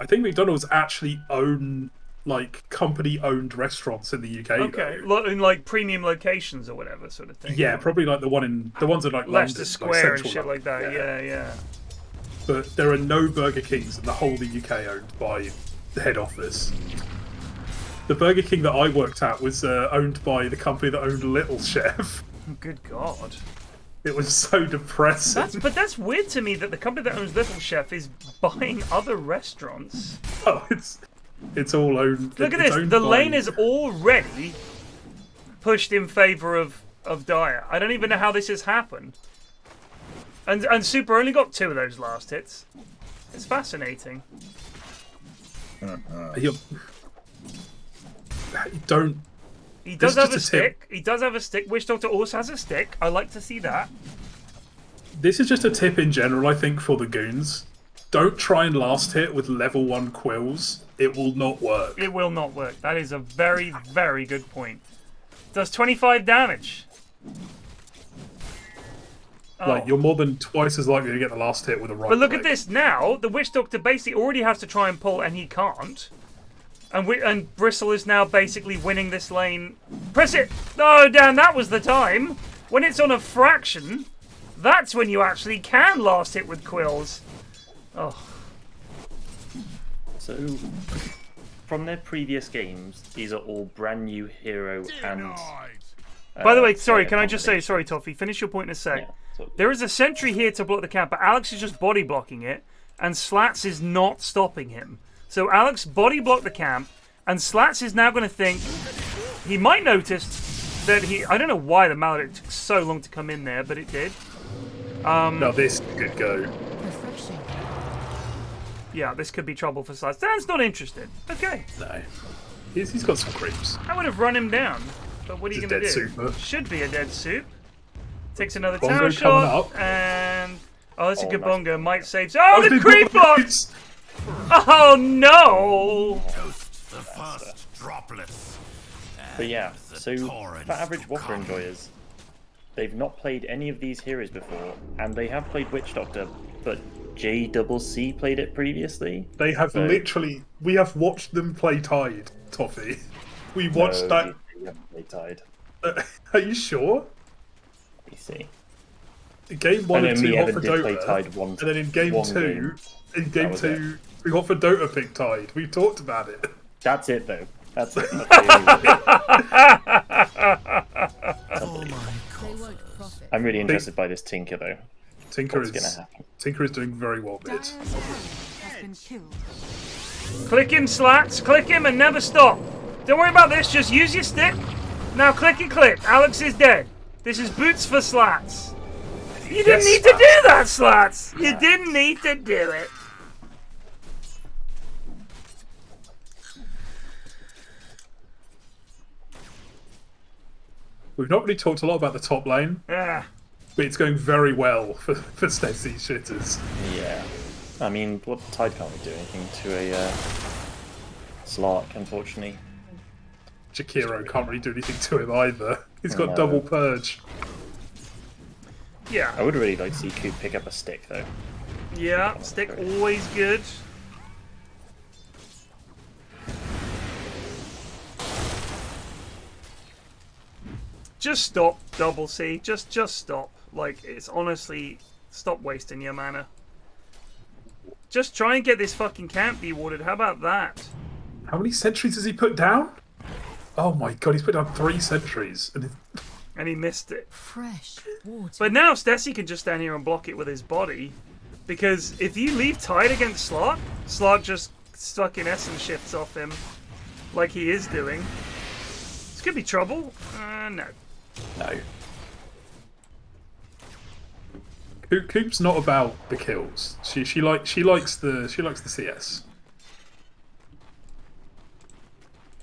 S3: I think McDonald's actually own like company-owned restaurants in the UK.
S2: Okay,
S3: though.
S2: in like premium locations or whatever sort of thing.
S3: Yeah, probably like the ones in like
S2: Leicester
S3: London,
S2: Square
S3: like
S2: and
S3: Central
S2: shit like
S3: London.
S2: that. Yeah.
S3: But there are no Burger Kings in the whole of the UK owned by the head office. The Burger King that I worked at was owned by the company that owned Little Chef.
S2: Good God.
S3: It was so depressing.
S2: But that's weird to me that the company that owns Little Chef is buying other restaurants.
S3: Oh, it's all owned.
S2: Look at
S3: it's
S2: this.
S3: owned
S2: The
S3: by-
S2: lane is already pushed in favour of Dyer. I don't even know how this has happened. And Super only got 2 of those last hits. It's fascinating.
S3: You don't.
S2: He does
S3: This is
S2: have a
S3: just a tip.
S2: stick. He does have a stick. Witch Doctor also has a stick. I like to see that.
S3: This is just a tip in general, I think, for the goons. Don't try and last hit with level 1 quills. It will not work.
S2: It will not work. That is a very, very good point. Does 25 damage.
S3: Like, you're more than twice as likely to get the last hit with a right
S2: But look
S3: click.
S2: at this now. The Witch Doctor basically already has to try and pull, and he can't. And Bristle is now basically winning this lane. Press it! Oh, damn, that was the time. When it's on a fraction, that's when you actually can last hit with quills. Oh.
S1: So, from their previous games, these are all brand new hero and...
S2: By the way, sorry, can I just say, sorry, Toffee, finish your point in a sec.
S1: Yeah,
S2: there is a sentry here to block the camp, but Alex is just body blocking it, and Slats is not stopping him. So Alex body blocked the camp, and Slats is now going to think... He might notice that he... I don't know why the Mallet took so long to come in there, but it did.
S3: Now this could go.
S2: Yeah, this could be trouble for Slats. Dan's not interested. Okay.
S3: No. He's got some creeps.
S2: I would have run him down. But what are you
S3: He's a
S2: going to do?
S3: dead super.
S2: Should be a dead soup. Takes another
S3: Bongo
S2: tower
S3: coming
S2: shot.
S3: up.
S2: And... Oh, that's a good
S1: nice.
S2: bongo. Might save... Oh, the creep blocks! Oh, no!
S5: The first droplets.
S1: But yeah, so for average Whopper enjoyers, they've not played any of these heroes before, and they have played Witch Doctor, but JDubbleC played it previously.
S3: They have literally... We have watched them play Tide, Toffee. We watched that...
S1: They haven't played Tide.
S3: Are you sure?
S1: You see.
S3: Game 1 and 2
S1: me,
S3: hot
S1: Evan
S3: for
S1: did play
S3: Dota,
S1: Tide one,
S3: and then in game
S1: one
S3: 2,
S1: game.
S3: in game
S1: was
S3: 2, we hot for Dota picked Tide. We talked about it.
S1: That's it, though. That's it. That's the only way. I'm really interested by this Tinker, though.
S3: Tinker
S1: What's gonna happen?
S3: Tinker is doing very well mid.
S4: Dyer's turret has been killed.
S2: Click him, Slats. Click him and never stop. Don't worry about this. Just use your stick. Now click and click. Alex is dead. This is boots for Slats. You didn't need to do that, Slats. You didn't need to do it.
S3: We've not really talked a lot about the top lane,
S2: Yeah.
S3: but it's going very well for Stesi shitters.
S1: Yeah. I mean, what Tide can't really do anything to a Slark, unfortunately.
S3: Jakiro can't really do anything to him either. He's got
S1: No.
S3: double purge.
S2: Yeah.
S1: I would really like to see Coop pick up a stick, though.
S2: Yeah. Stick always good. Just stop, Double C. Just stop. Like, it's honestly, stop wasting your mana. Just try and get this fucking camp dewarded. How about that?
S3: How many sentries has he put down? Oh my god, he's put down 3 sentries.
S2: And he missed it.
S4: Fresh water.
S2: But now Stesi can just stand here and block it with his body. Because if you leave Tide against Slark, Slark just stuck in essence shifts off him. Like he is doing. This could be trouble. No.
S1: No.
S3: Coop's not about the kills. She likes the CS.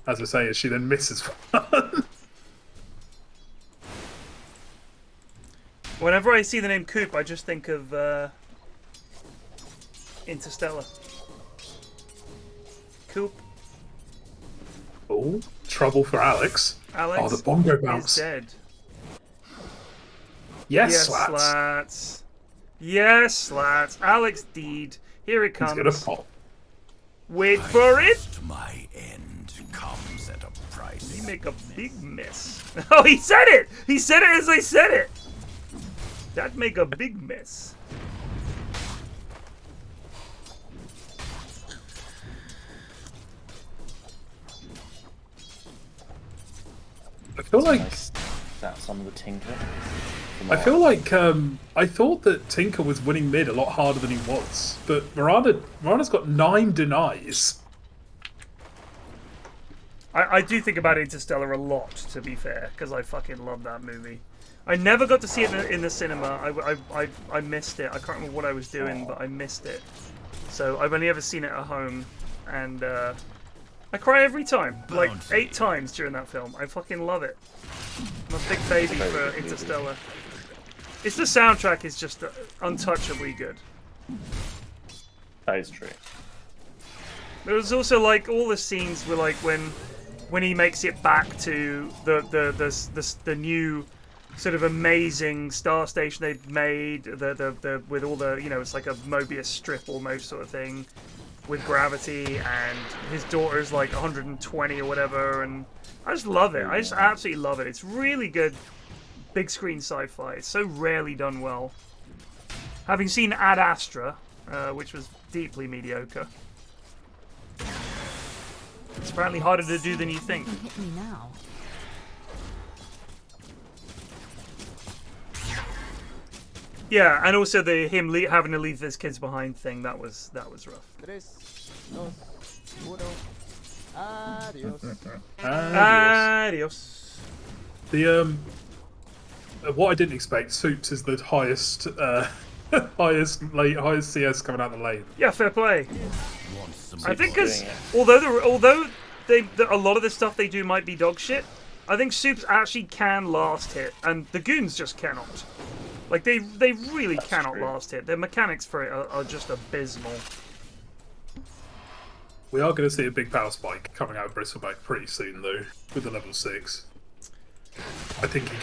S3: As I say, as she then misses one.
S2: Whenever I see the name Coop, I just think of Interstellar. Coop.
S3: Oh, trouble for Alex.
S2: Alex
S3: Oh, the bongo
S2: is
S3: bounce.
S2: dead.
S3: Yes,
S2: Yes,
S3: Slats.
S2: Slats. Yes, Slats. Alex deed. Here it
S3: He's
S2: comes.
S3: gonna pop.
S2: Wait for it.
S5: My end comes at a price.
S2: He make a big mess. Oh, he said it! He said it as I said it! That make a big mess.
S3: I feel like
S1: Nice. That's some of the Tinker.
S3: I feel like I thought that Tinker was winning mid a lot harder than he was, but Mirana's got 9 denies.
S2: I do think about Interstellar a lot, to be fair, because I fucking love that movie. I never got to see it in the cinema. I missed it. I can't remember what I was doing, but I missed it. So I've only ever seen it at home. and I cry every time, like 8 times during that film. I fucking love it. I'm a big baby for Interstellar. It's the soundtrack is just untouchably good.
S1: That is true.
S2: There was also like all the scenes were like when he makes it back to the new sort of amazing star station they've made, the with all the, you know, it's like a Mobius strip almost sort of thing with gravity, and his daughter's like 120 or whatever, and I just love it. I just absolutely love it. It's really good big screen sci-fi. It's so rarely done well. Having seen Ad Astra, which was deeply mediocre. It's apparently harder to do than you think.
S4: Hit me now.
S2: Yeah, and also the him having to leave his kids behind thing, that was rough. Adios.
S3: The what I didn't expect, Soups is the highest highest CS coming out the lane.
S2: Yeah, fair play. I think because although a lot of the stuff they do might be dog shit, I think Soups actually can last hit, and the goons just cannot. Like they really cannot last hit. Their mechanics for it are just abysmal.
S3: We are going to see a big power spike coming out of Bristleback pretty soon, though, with the level 6. I think he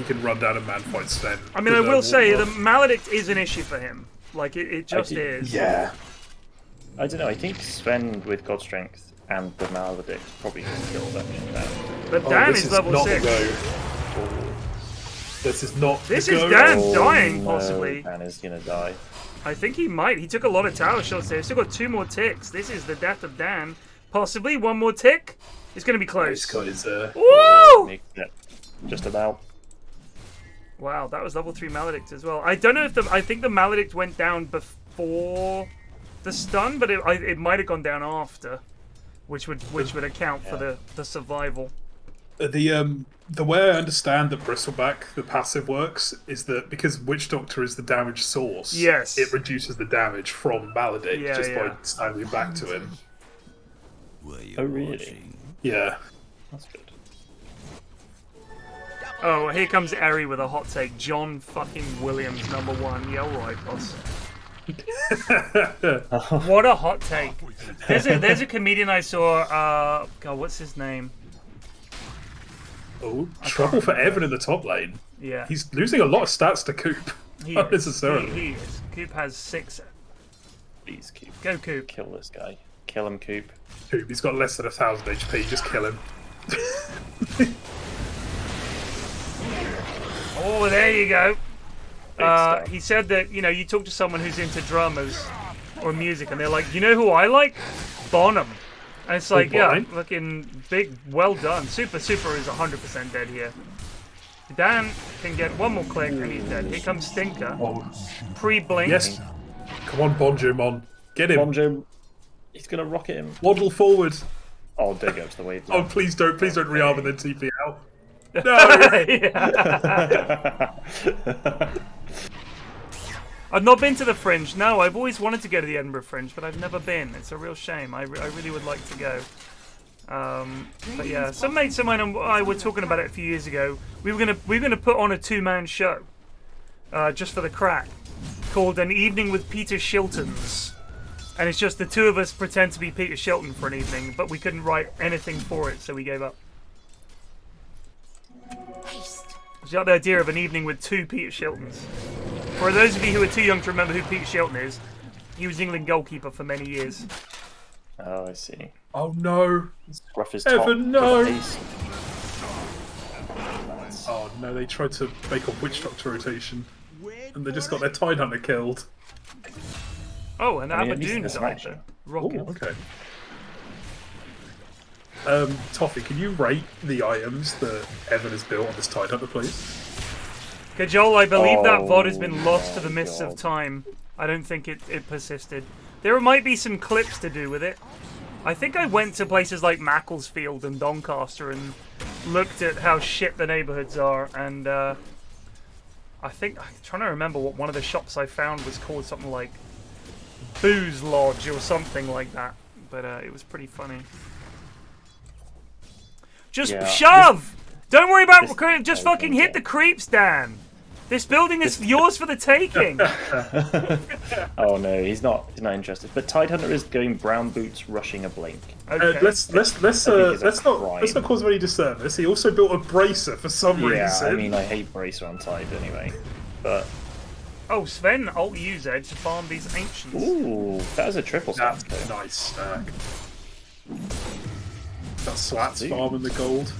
S3: can run down and man fight Sven.
S2: I mean, I will say the Maledict is an issue for him. Like it just is.
S1: Yeah. I don't know. I think Sven with God Strength and the Maledict probably just kill that shit down.
S2: But Dan is level 6.
S3: This is not.
S2: This is Dan dying, possibly.
S1: Dan is gonna die.
S2: I think he might. He took a lot of tower shots there. He's still got 2 more ticks. This is the death of Dan. Possibly 1 more tick. It's going to be close. Woo!
S1: Just about.
S2: Wow, that was level 3 Maledict as well. I don't know if I think the Maledict went down before the stun, but it might have gone down after, which would account for the survival.
S3: The way I understand that Bristleback, the passive works, is that because Witch Doctor is the damage source,
S2: yes,
S3: it reduces the damage from Maledict by standing back to him.
S1: Oh, really?
S3: Yeah.
S1: That's good.
S2: Oh, here comes Eri with a hot take. John fucking Williams, #1. Yeah, alright, boss. What a hot take. There's a comedian I saw, God, what's his name?
S3: Oh, trouble for Evan in the top lane.
S2: Yeah.
S3: He's losing a lot of stats to Coop. Not necessarily.
S2: He is. Coop has 6.
S1: Please, Coop.
S2: Go, Coop.
S1: Kill this guy. Kill him, Coop.
S3: Coop, he's got less than 1,000 HP. Just kill him.
S2: Oh, there you go. He said that, you know, you talk to someone who's into drummers or music, and they're like, you know who I like? Bonham. And it's like, yeah, looking big, well done. Super is 100% dead here. Dan can get 1 more click and he's dead. Here comes Stinker. Pre-blink.
S3: Yes. Come on, Bonjomon. Get him.
S1: Bonjom. He's going to rocket him.
S3: Waddle forward.
S1: Oh, there goes the wave.
S3: Oh, please don't rearm and then TP out. No!
S2: I've not been to the Fringe. No, I've always wanted to go to the Edinburgh Fringe, but I've never been. It's a real shame. I really would like to go. But yeah, some mates of mine and I were talking about it a few years ago. We were gonna put on a 2-man show, just for the crack, called An Evening with Peter Shiltons. And it's just the 2 of us pretend to be Peter Shilton for an evening, but we couldn't write anything for it, so we gave up. It's got the idea of an evening with 2 Peter Shiltons. For those of you who are too young to remember who Peter Shilton is, he was England goalkeeper for many years.
S1: Oh, I see.
S3: Oh no!
S1: Scruff is
S3: Evan, no!
S1: Nice.
S3: Oh no, they tried to make a Witch Doctor rotation. And they just got their Tidehunter killed.
S2: Oh, and
S1: I mean,
S2: Abadoon died there. Rocket.
S3: Ooh, okay. Toffee, can you rate the items that Evan has built on this Tidehunter, please?
S2: Kajol, I believe that VOD has been lost to the mists of time. I don't think it persisted. There might be some clips to do with it. I think I went to places like Macclesfield and Doncaster and looked at how shit the neighbourhoods are, and I think, I'm trying to remember what one of the shops I found was called, something like Booze Lodge or something like that. but it was pretty funny. Just
S1: Yeah,
S2: shove! Don't worry about just
S1: oh,
S2: fucking hit the creeps, Dan. This building is yours for the taking.
S1: Oh no, he's not interested. But Tidehunter is going brown boots, rushing a blink.
S2: Okay.
S3: Let's not cause him any disservice. He also built a bracer for some reason.
S1: Yeah, I mean I hate bracer on Tide anyway. But
S2: oh, Sven ult use edge to farm these ancients.
S1: ooh, that was a triple stack.
S3: That's nice stack. That Slats farming the gold.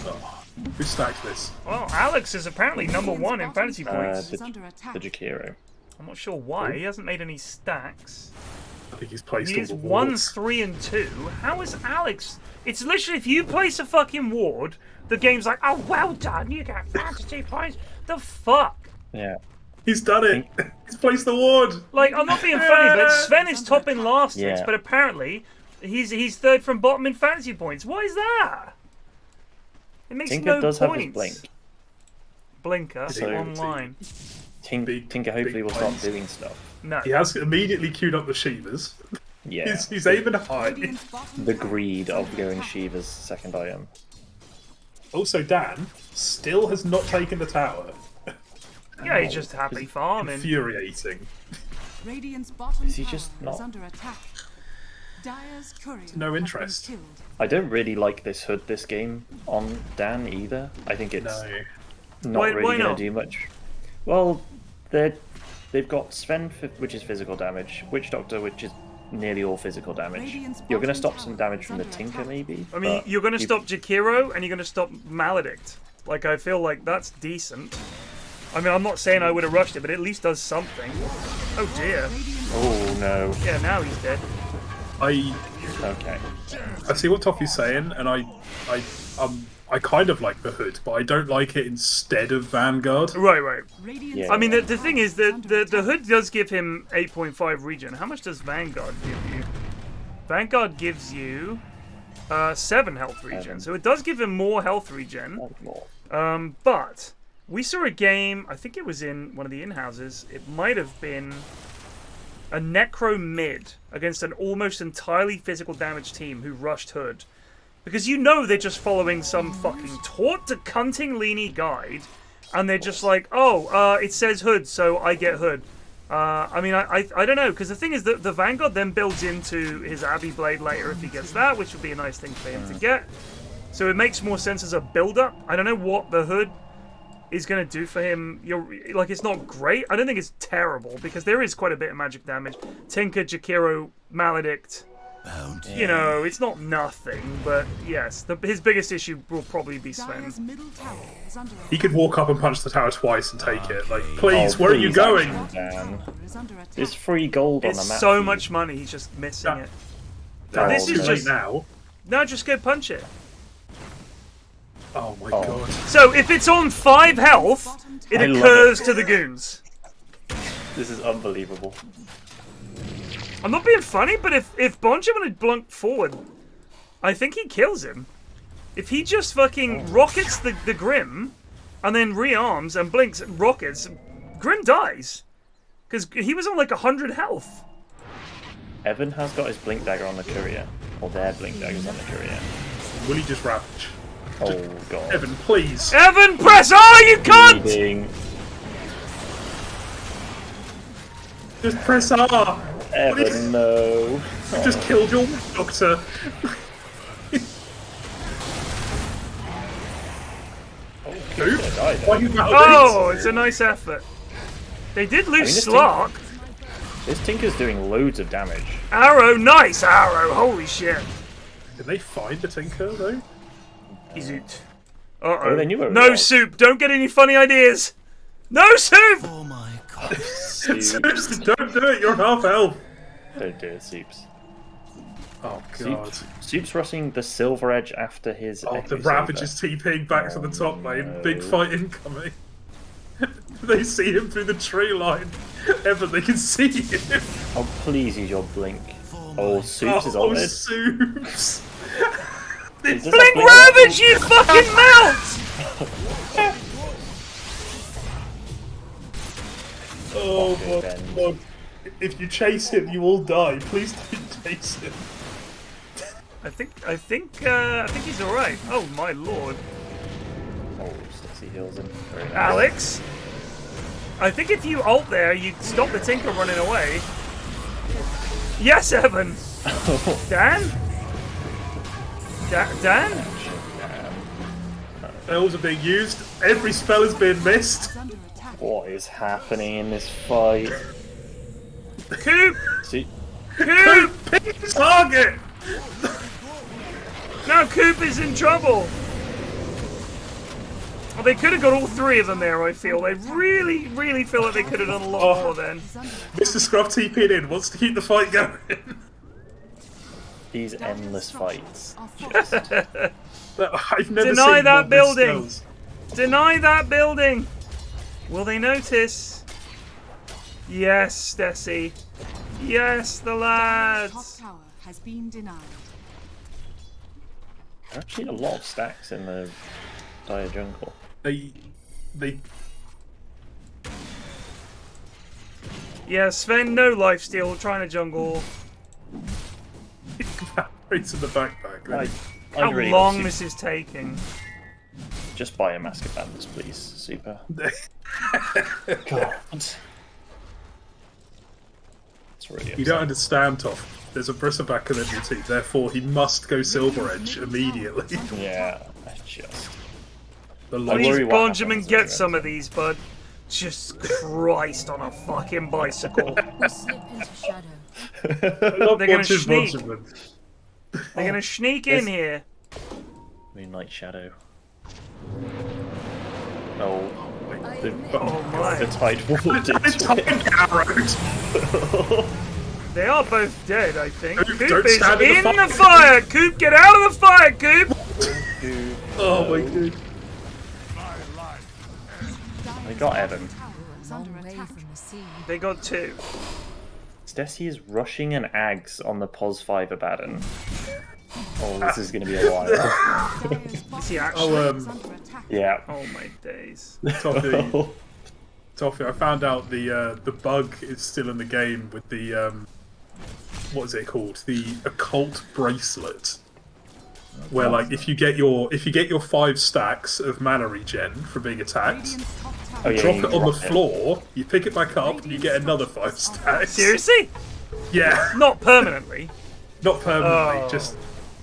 S3: Oh, who stacked this?
S2: Well, Alex is apparently #1 in fantasy points.
S1: The Jakiro.
S2: I'm not sure why. He hasn't made any stacks.
S3: I think he's placed
S2: He
S3: all
S2: is
S3: the
S2: 1,
S3: wards.
S2: 3, and 2. How is Alex? It's literally if you place a fucking ward, the game's like, oh, well done, you get fantasy points. The fuck?
S1: Yeah.
S3: He's done it. He's placed the ward.
S2: Like, I'm not being funny, but Sven is top in last hits,
S1: Yeah.
S2: but apparently he's third from bottom in fantasy points. Why is that? It makes
S1: Tinker
S2: no
S1: does
S2: points.
S1: have his blink.
S2: Blinker
S1: So-
S2: online.
S1: Tinker hopefully will start doing stuff.
S2: No.
S3: He has immediately queued up the Shivas.
S1: Yeah.
S3: He's aiming high.
S1: The greed of going Shiva's second item.
S3: Also, Dan still has not taken the tower.
S2: Yeah, he's just happy farming.
S3: Infuriating.
S4: Radiant's bottom
S1: Is he
S4: tower
S1: just not-
S4: is under attack. Dire's courier
S3: No
S4: has been
S3: interest.
S4: killed.
S1: I don't really like this hood this game on Dan either. I think it's not
S2: Why
S1: really going
S2: not?
S1: to do much. Well, they've got Sven, which is physical damage, Witch Doctor, which is nearly all physical damage.
S4: Radiant's
S1: You're going to
S4: bottom
S1: stop some
S4: tower
S1: damage
S4: is
S1: from the
S4: under
S1: Tinker,
S4: attack.
S1: maybe.
S2: I mean,
S1: but
S2: you're going to
S1: you-
S2: stop Jakiro and you're going to stop Maledict. Like, I feel like that's decent. I mean, I'm not saying I would have rushed it, but it at least does something. Oh dear.
S1: Oh no.
S2: Yeah, now he's dead.
S1: Okay.
S3: I see what Toffee's saying, and I kind of like the hood, but I don't like it instead of Vanguard.
S2: Right.
S4: Radiant's
S1: Yeah.
S2: I mean, the thing is that the hood does give him 8.5 regen. How much does Vanguard give you? Vanguard gives you 7 health regen, so it does give him more health regen.
S1: More.
S2: But we saw a game, I think it was in one of the in-houses, it might have been a Necro mid against an almost entirely physical damage team who rushed Hood. Because you know they're just following some fucking taught to cunting leany guide, and they're just like, oh, it says Hood, so I get Hood. I mean, I don't know, because the thing is that the Vanguard then builds into his Abbey Blade later if he gets that, which would be a nice thing for him to get. So it makes more sense as a build-up. I don't know what the Hood is going to do for him. Like, it's not great. I don't think it's terrible, because there is quite a bit of magic damage. Tinker, Jakiro, Maledict. You know, it's not nothing, but yes, his biggest issue will probably be Sven.
S4: Dire's middle tower is under
S3: He could walk up and punch the tower twice and take it. Like, please,
S1: Oh,
S3: where are you
S1: please,
S3: going?
S1: action, Dan.
S4: is under attack.
S1: There's free gold on
S2: It's
S1: the map.
S2: so
S1: feed.
S2: much money, he's just missing
S3: Yeah.
S2: it.
S3: Oh,
S2: this is
S3: too
S2: just-
S3: late now.
S2: No, just go punch it.
S3: Oh my god.
S2: So if it's on 5 health, it
S1: I love
S2: occurs to the goons.
S1: This is unbelievable.
S2: I'm not being funny, but if bonjomon had blunked forward, I think he kills him. If he just fucking rockets the Grim, and then rearms and blinks and rockets, Grim dies. Because he was on like 100 health.
S1: Evan has got his blink dagger on the courier, or their blink daggers on the courier.
S3: Will he just ravage?
S1: Oh god.
S3: Evan, please.
S2: Evan, press R, you cunt!
S1: Bleeding.
S3: Just press R.
S1: Evan, no.
S3: You just killed your doctor. Coop? Why you
S2: Oh, it's a nice effort. They did lose
S1: this
S2: Slark.
S1: This Tinker's doing loads of damage.
S2: Arrow, nice arrow, holy shit.
S3: Did they find the Tinker though?
S2: Is it? Uh-oh.
S1: Oh, they knew where it
S2: No
S1: was.
S2: soup, don't get any funny ideas. No soup!
S5: Oh my god.
S1: Soups.
S3: Don't do it, you're half health.
S1: Don't do it, Soups.
S3: Oh god.
S1: Soups rushing the Silver Edge after his.
S3: Oh, the
S1: Echo
S3: Ravage
S1: Saber.
S3: is TPing back to the top lane.
S1: no.
S3: Big fight incoming. They see him through the tree line. Evan, they can see him.
S1: Oh, please use your blink. Oh, Soups is on it.
S3: Soups.
S1: Is this a
S2: Blink Ravage, you fucking melt!
S3: Oh
S1: Okay,
S3: my
S1: Ben.
S3: god. If you chase him, you will die. Please Mason.
S2: I think he's all right. Oh my lord.
S1: Oh, Stesi heals him. Very nice.
S2: Alex, I think if you ult there, you stop the Tinker running away. Yes, Evan. Dan? Dan?
S3: Spells are being used. Every spell is being missed.
S1: What is happening in this fight?
S2: Coop!
S1: See?
S2: Coop!
S3: Pick the target!
S2: Now Coop is in trouble. Well, they could have got all three of them there, I feel. They really, really feel like they could have done a lot more then.
S3: Mr. Scruff TP'd in, wants to keep the fight going.
S1: These endless fights.
S3: I've never
S2: Deny
S3: seen
S2: that
S3: more
S2: building!
S3: misspells.
S2: Deny that building! Will they notice? Yes, Stesi. Yes, the
S4: Top
S2: lads.
S4: tower has been denied.
S1: There are actually a lot of stacks in the dire jungle.
S3: They
S2: Yeah, Sven, no lifesteal, trying to jungle.
S3: evaporates in the backpack.
S2: How
S1: I'd really
S2: long
S1: love
S2: this is taking.
S1: Just buy a Mask of Madness, please. Super. God. It's really
S3: You
S1: upsetting.
S3: don't understand, Toff. There's a Bristleback in the new team, therefore he must go Silver Edge immediately.
S1: Yeah, I just...
S3: The
S1: I
S2: Please,
S1: worry what
S2: Bonjomon,
S1: happens
S2: get
S1: when
S2: some of these, bud. Just Christ on a fucking bicycle.
S9: We'll slip into shadow.
S3: I love
S2: They're gonna
S3: watching
S2: sneak.
S3: Bonjomon.
S2: They're gonna sneak in here.
S1: Moonlight Shadow. Oh, the,
S2: Oh my.
S1: the Tide walked into it.
S2: They are both dead, I think.
S3: Coop,
S2: Coop
S3: don't
S2: is
S3: stand in the
S2: in the
S3: fire.
S2: fire! Coop, get out of the fire, Coop!
S3: Oh my god.
S1: They got Evan.
S9: Long way from the sea.
S2: They got two.
S1: Stesi is rushing an Ags on the POS 5 Abaddon. Oh, this is going to be a while.
S2: Is he actually?
S1: Yeah.
S2: Oh my days.
S3: Toffee, Toffee, I found out the bug is still in the game with the what is it called? The occult bracelet. Where like if you get your 5 stacks of mana regen from being attacked,
S1: Oh, yeah,
S3: drop
S1: you
S3: it on the
S1: drop it.
S3: floor, you pick it back up, and you get another 5 stacks.
S2: Seriously?
S3: Yeah,
S2: Not permanently.
S3: not permanently,
S2: Oh.
S3: just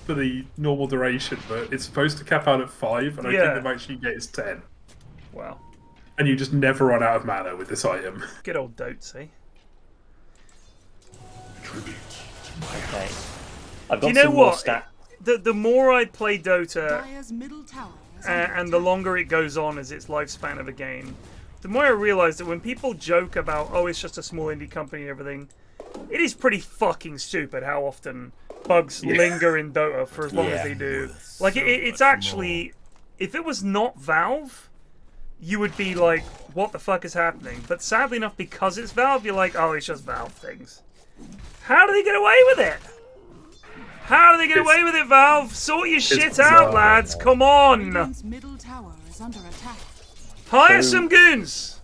S3: for the normal duration. But it's supposed to cap out at 5, and I
S2: Yeah.
S3: think the max you get is 10.
S2: Wow.
S3: And you just never run out of mana with this item.
S2: Good old Dota.
S1: Okay. I've got
S2: Do you know
S1: some more
S2: what?
S1: stats.
S2: The more I play Dota,
S4: Dire's middle tower is
S2: and the longer it goes on as its lifespan of a game, the more I realize that when people joke about, oh, it's just a small indie company and everything, it is pretty fucking stupid how often bugs linger in Dota for as long as they do. Like, it's actually, if it was not Valve, you would be like, what the fuck is happening? But sadly enough, because it's Valve, you're like, oh, it's just Valve things. How do they get away with it? How do they get away with it, Valve? Sort your shit
S3: bizarre.
S2: out, lads. Come on.
S4: Radiant's middle tower is under attack.
S2: Hire
S1: So-
S2: some goons.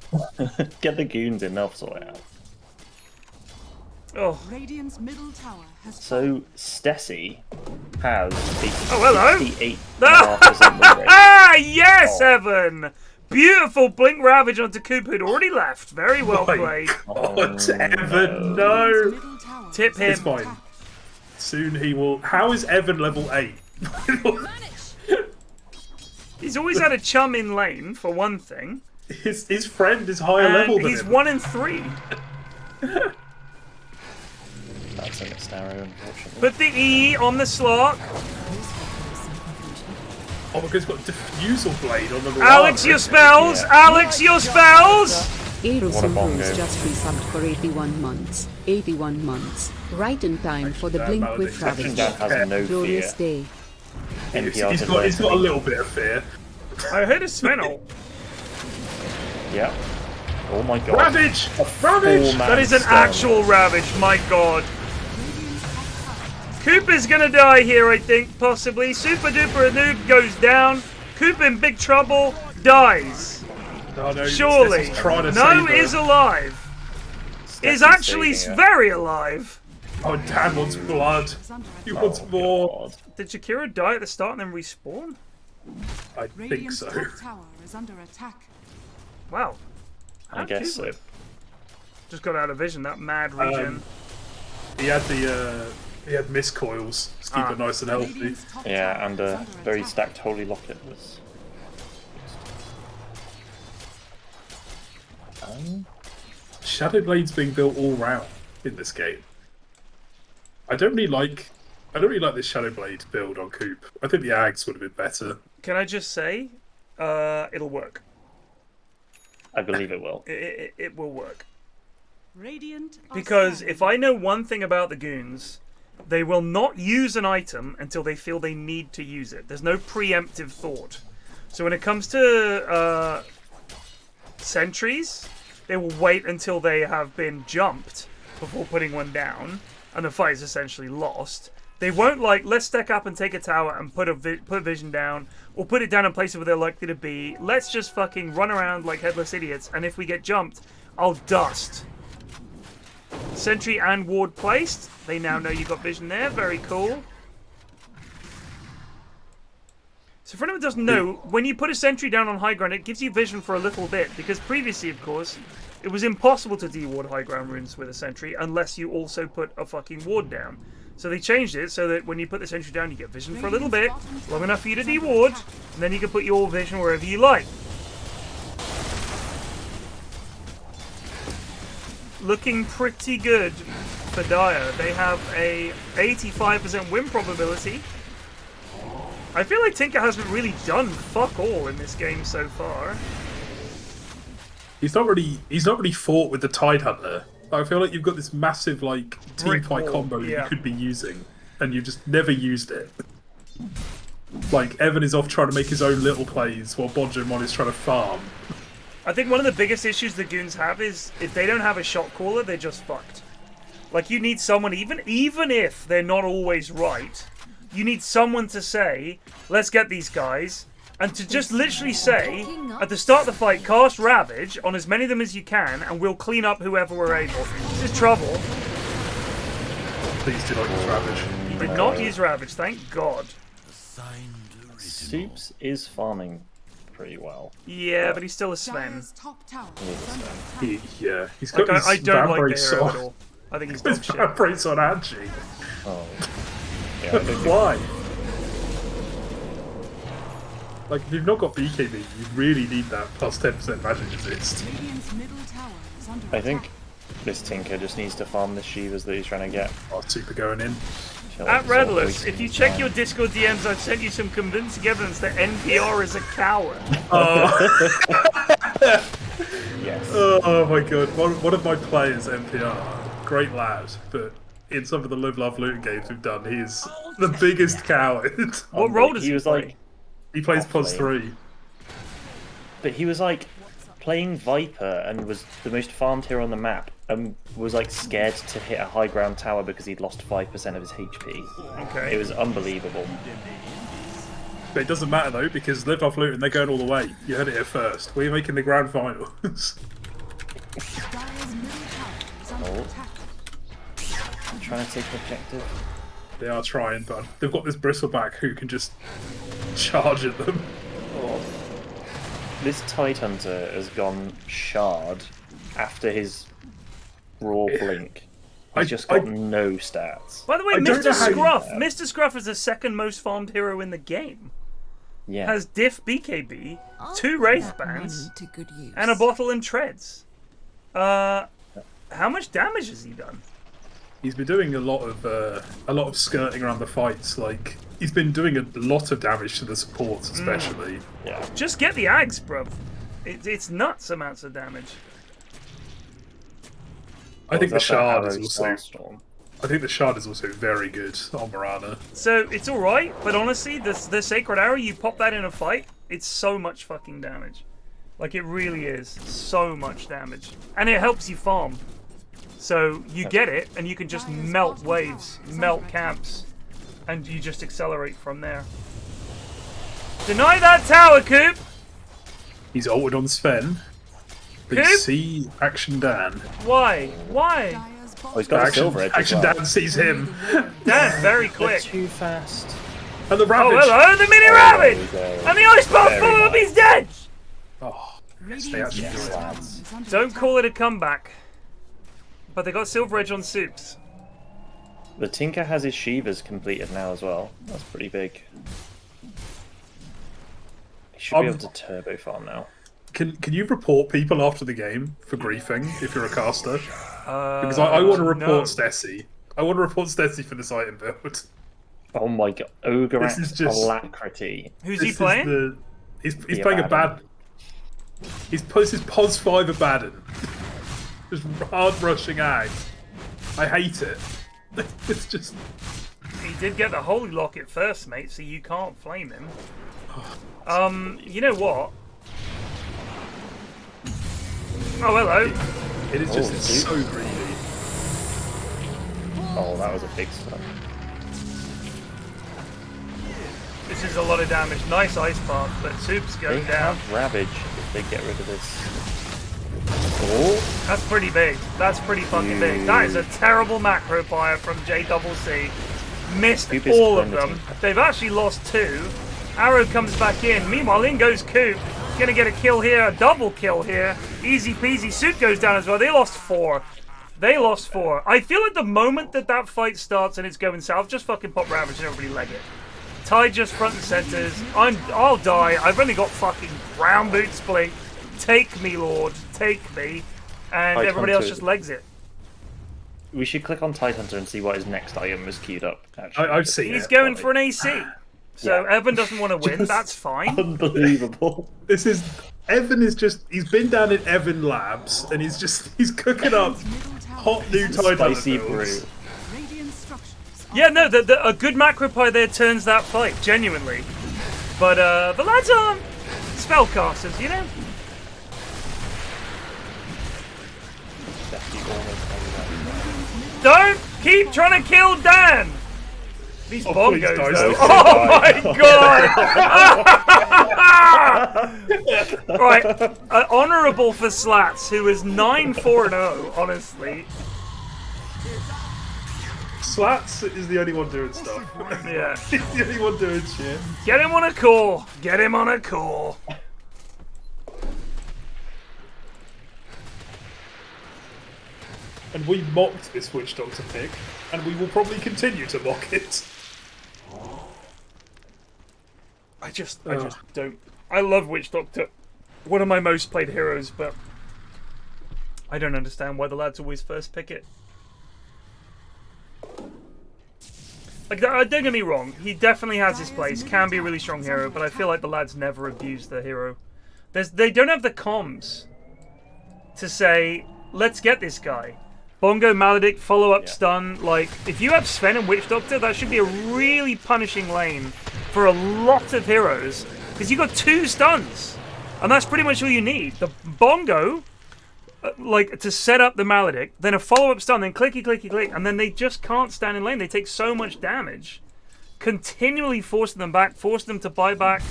S1: Get the goons in, they'll sort it out.
S2: Oh,
S4: Radiant's middle tower has
S1: So, Stesi has a
S2: hello.
S1: 68.5% win rate.
S2: Ah, yes,
S1: Oh.
S2: Evan. Beautiful blink ravage onto Coop, who'd already left. Very well
S3: My
S2: played.
S3: God, Evan, no!
S4: middle tower.
S2: Tip
S3: It's
S2: him.
S3: fine. Soon he will. How is Evan level 8?
S2: He's always had a chum in lane, for one thing.
S3: his friend is higher level
S2: And
S3: than
S2: he's
S3: him.
S2: 1 in 3.
S1: That's a missed arrow, unfortunately.
S2: Put the E on the slot.
S3: Oh, because he's got Diffusal Blade on the right.
S2: Alex, your spells.
S1: Yeah.
S2: Alex, your spells.
S6: Eros
S1: What a
S6: Rose
S1: bongo.
S6: just resubbed for 81 months. 81 months. Right in time for the blink with
S1: Section
S6: Ravage.
S1: Dan has no
S6: Glorious
S1: fear.
S6: day.
S1: NPR
S3: He's
S1: could
S3: got,
S1: learn
S3: he's got a
S1: something.
S3: little bit of fear.
S2: I heard a Svenel.
S1: Yeah. Oh my god.
S3: Ravage! Ravage!
S1: Full
S2: That is an
S1: stun.
S2: actual ravage, my god. Coop is gonna die here, I think, possibly. Super duper noob goes down. Coop in big trouble, dies.
S3: No, no,
S2: Surely.
S3: Stesi's trying to
S2: No,
S3: save her.
S2: is alive. Is
S1: Stesi's
S2: actually
S1: saving her.
S2: very alive.
S3: Oh, Dan wants blood. He wants more.
S1: God.
S2: Did Shakira die at the start and then respawn?
S3: I think
S4: Radiant's
S3: so.
S4: top tower is under attack.
S2: Wow.
S1: I guess so.
S2: Just got out of vision, that mad regen.
S3: He had he had miscoils to keep it nice and healthy.
S4: Radiant's top
S1: Yeah,
S4: tower
S1: and
S4: is
S1: a
S4: under
S1: very
S4: attack.
S1: stacked Holy Locket was.
S3: Shadowblade's being built all round in this game. I don't really like this Shadowblade build on Coop. I think the Ags would have been better.
S2: Can I just say, it'll work.
S1: I believe it will.
S2: It will work.
S4: Radiant are
S2: Because
S4: scanning.
S2: if I know one thing about the goons, they will not use an item until they feel they need to use it. There's no preemptive thought. So when it comes to sentries, they will wait until they have been jumped before putting one down, and the fight is essentially lost. They won't like, let's stack up and take a tower and put vision down, or put it down in places where they're likely to be. Let's just fucking run around like headless idiots, and if we get jumped, I'll dust. Sentry and ward placed. They now know you got vision there. Very cool. So for anyone who doesn't know, when you put a sentry down on high ground, it gives you vision for a little bit, because previously, of course, it was impossible to de-ward high ground runes with a sentry unless you also put a fucking ward down. So they changed it so that when you put the sentry down, you get vision for a little bit, long enough for you to de-ward, and then you can put your vision wherever you like. Looking pretty good for Dire. They have a 85% win probability. I feel like Tinker hasn't really done fuck all in this game so far.
S3: He's not really fought with the Tidehunter. I feel like you've got this massive like team
S2: Brick
S3: fight
S2: wall,
S3: combo that
S2: yeah.
S3: you could be using, and you've just never used it. Like Evan is off trying to make his own little plays while bonjomon is trying to farm.
S2: I think one of the biggest issues the goons have is if they don't have a shot caller, they're just fucked. Like you need someone, even if they're not always right, you need someone to say, let's get these guys, and to just literally say, at the start of the fight, cast Ravage on as many of them as you can, and we'll clean up whoever we're able. This is trouble.
S3: Please do not use Ravage.
S2: He did not use Ravage, thank God.
S1: Soups is farming pretty well.
S2: Yeah, but he's still a Sven.
S4: Dire's top tower is under attack.
S3: Yeah, he's got
S2: Like,
S3: his
S2: I don't like the
S3: Vambrace
S2: hero
S3: on.
S2: at all. I think he's
S3: His
S2: dog shit.
S3: Vambrace on Angie.
S1: Oh. Yeah, I don't think-
S3: Why? Like, if you've not got BKB, you really need that plus 10% magic resist.
S4: Radiant's middle tower is under
S1: I think
S4: attack.
S1: this Tinker just needs to farm the Shivas that he's trying to get.
S3: Oh, super going in.
S2: At Redless, if you check your Discord DMs, I've sent you some convincing evidence that NPR is a coward.
S1: Yes.
S3: Oh my god, one of my players, NPR, great lad, but in some of the Live Love Looting games we've done, he is the biggest coward.
S2: What role does
S1: he
S2: he
S1: was
S2: play?
S1: like,
S3: He plays plus
S1: Awfully.
S3: 3.
S1: but he was like playing Viper and was the most farmed hero on the map and was like scared to hit a high ground tower because he'd lost 5% of his HP.
S2: Okay.
S1: It was unbelievable.
S3: But it doesn't matter though, because Live Love Looting, they're going all the way. You heard it here first. We're making the grand finals.
S4: Dire's middle tower is under
S1: Oh.
S4: attack.
S1: I'm trying to take the objective.
S3: They are trying, but they've got this bristleback who can just charge at them.
S1: This Tidehunter has gone shard after his raw blink. He's just got no stats.
S2: By the way,
S3: I don't
S2: Mr.
S3: know how you-
S2: Scruff. Mr. Scruff is the second most farmed hero in the game.
S1: Yeah.
S2: Has diff BKB, 2 Wraith Bands,
S9: To good use.
S2: and a bottle and treads. How much damage has he done?
S3: He's been doing a lot of skirting around the fights. Like he's been doing a lot of damage to the supports, especially.
S1: Yeah.
S2: Just get the Ags, bruv. It's nuts amounts of damage.
S3: I think the shard is
S1: Arrow
S3: also.
S1: Starstorm.
S3: I think the shard is also very good on Morana.
S2: So it's alright, but honestly, the Sacred Arrow, you pop that in a fight, it's so much fucking damage. Like, it really is. So much damage. And it helps you farm. So you get it, and you can just melt waves, melt camps, and you just accelerate from there. Deny that tower, Coop!
S3: He's ulted on Sven. But
S2: Coop?
S3: you see action Dan.
S2: Why? Why?
S4: Dire's
S1: Oh, he's got a silver edge.
S3: Action
S1: as well.
S3: Dan sees him.
S2: Dan, very
S1: They're
S2: quick.
S1: too fast.
S3: And the
S2: Oh,
S3: Ravage.
S2: hello, the mini Ravage! And the Ice Bar
S1: Very
S2: full up,
S1: nice.
S2: he's dead!
S3: Oh, yes, they actually do it.
S1: Lads.
S2: Don't call it a comeback. But they got silver edge on Soups.
S1: The Tinker has his Shivas completed now as well. That's pretty big. He should be able to turbo farm now.
S3: Can you report people after the game for griefing if you're a caster? Because I want to report
S2: no.
S3: Stesi. I want to report Stesi for this item build.
S1: Oh my god, Ogre
S3: This is just-
S1: Alacrity.
S2: Who's
S3: This
S2: he
S3: is
S2: playing?
S3: He's
S1: The
S3: playing a
S1: Abaddon.
S3: bad. He's posted Pos 5 Abaddon. Just hard rushing ag. I hate it. It's just.
S2: He did get the Holy Locket first, mate, so you can't flame him. You know what? Oh, hello.
S3: It is just
S1: Oh,
S3: it's
S1: dude.
S3: so greedy.
S1: Oh, that was a big stun.
S2: This is a lot of damage. Nice ice path, but Soup's
S1: They
S2: going down.
S1: have Ravage if they get rid of this. Oh,
S2: That's pretty big. That's pretty fucking big. That is a terrible macro fire from JDubbleC. Missed
S1: Coop is
S2: all of
S1: playing the
S2: them.
S1: team.
S2: They've actually lost 2. Arrow comes back in. Meanwhile, in goes Coop. Gonna get a kill here, a double kill here. Easy peasy. Soup goes down as well. They lost 4. They lost 4. I feel like the moment that fight starts and it's going south, just fucking pop Ravage and everybody leg it. Tide just front and centers. I'll die. I've only got fucking brown boots blink. Take me, Lord. Take me. And
S1: Tide
S2: everybody else
S1: Hunter.
S2: just legs it.
S1: we should click on Tidehunter and see what his next item is queued up. Actually,
S3: I've seen
S2: He's
S3: it.
S2: going for an AC. So
S1: Yeah.
S2: Evan doesn't want to win.
S1: Just
S2: That's fine.
S1: Unbelievable.
S3: This is Evan is just he's been down in Evan Labs and he's cooking up hot new Tide
S1: Spicy
S3: Hunter
S1: brew.
S3: builds.
S4: Radiant structures are
S2: Yeah, no, a good macro pie there turns that fight, genuinely. But the lads are spellcasters, you know? Don't keep trying to kill Dan! These
S3: please
S2: bongos,
S3: don't.
S2: though.
S3: Please
S2: Oh my god! Right, honourable for Slats, who is 9-4-0, honestly.
S3: Slats is the only one doing stuff.
S2: Yeah.
S3: He's the only one doing shit.
S2: Get him on a call. Get him on a call.
S3: And we mocked this Witch Doctor pick, and we will probably continue to mock it.
S2: I just don't. I love Witch Doctor. One of my most played heroes, but I don't understand why the lads always first pick it. Like, don't get me wrong, he definitely has his place, can be a really strong hero, but I feel like the lads never abuse the hero. They don't have the comms to say, let's get this guy. Bongo, Maledict, follow-up stun. Like, if you have Sven and Witch Doctor, that should be a really punishing lane for a lot of heroes. Because you got 2 stuns. And that's pretty much all you need. The Bongo, like, to set up the Maledict, then a follow-up stun, then clicky, clicky, click, and then they just can't stand in lane. They take so much damage. Continually forcing them back, forcing them to buy back.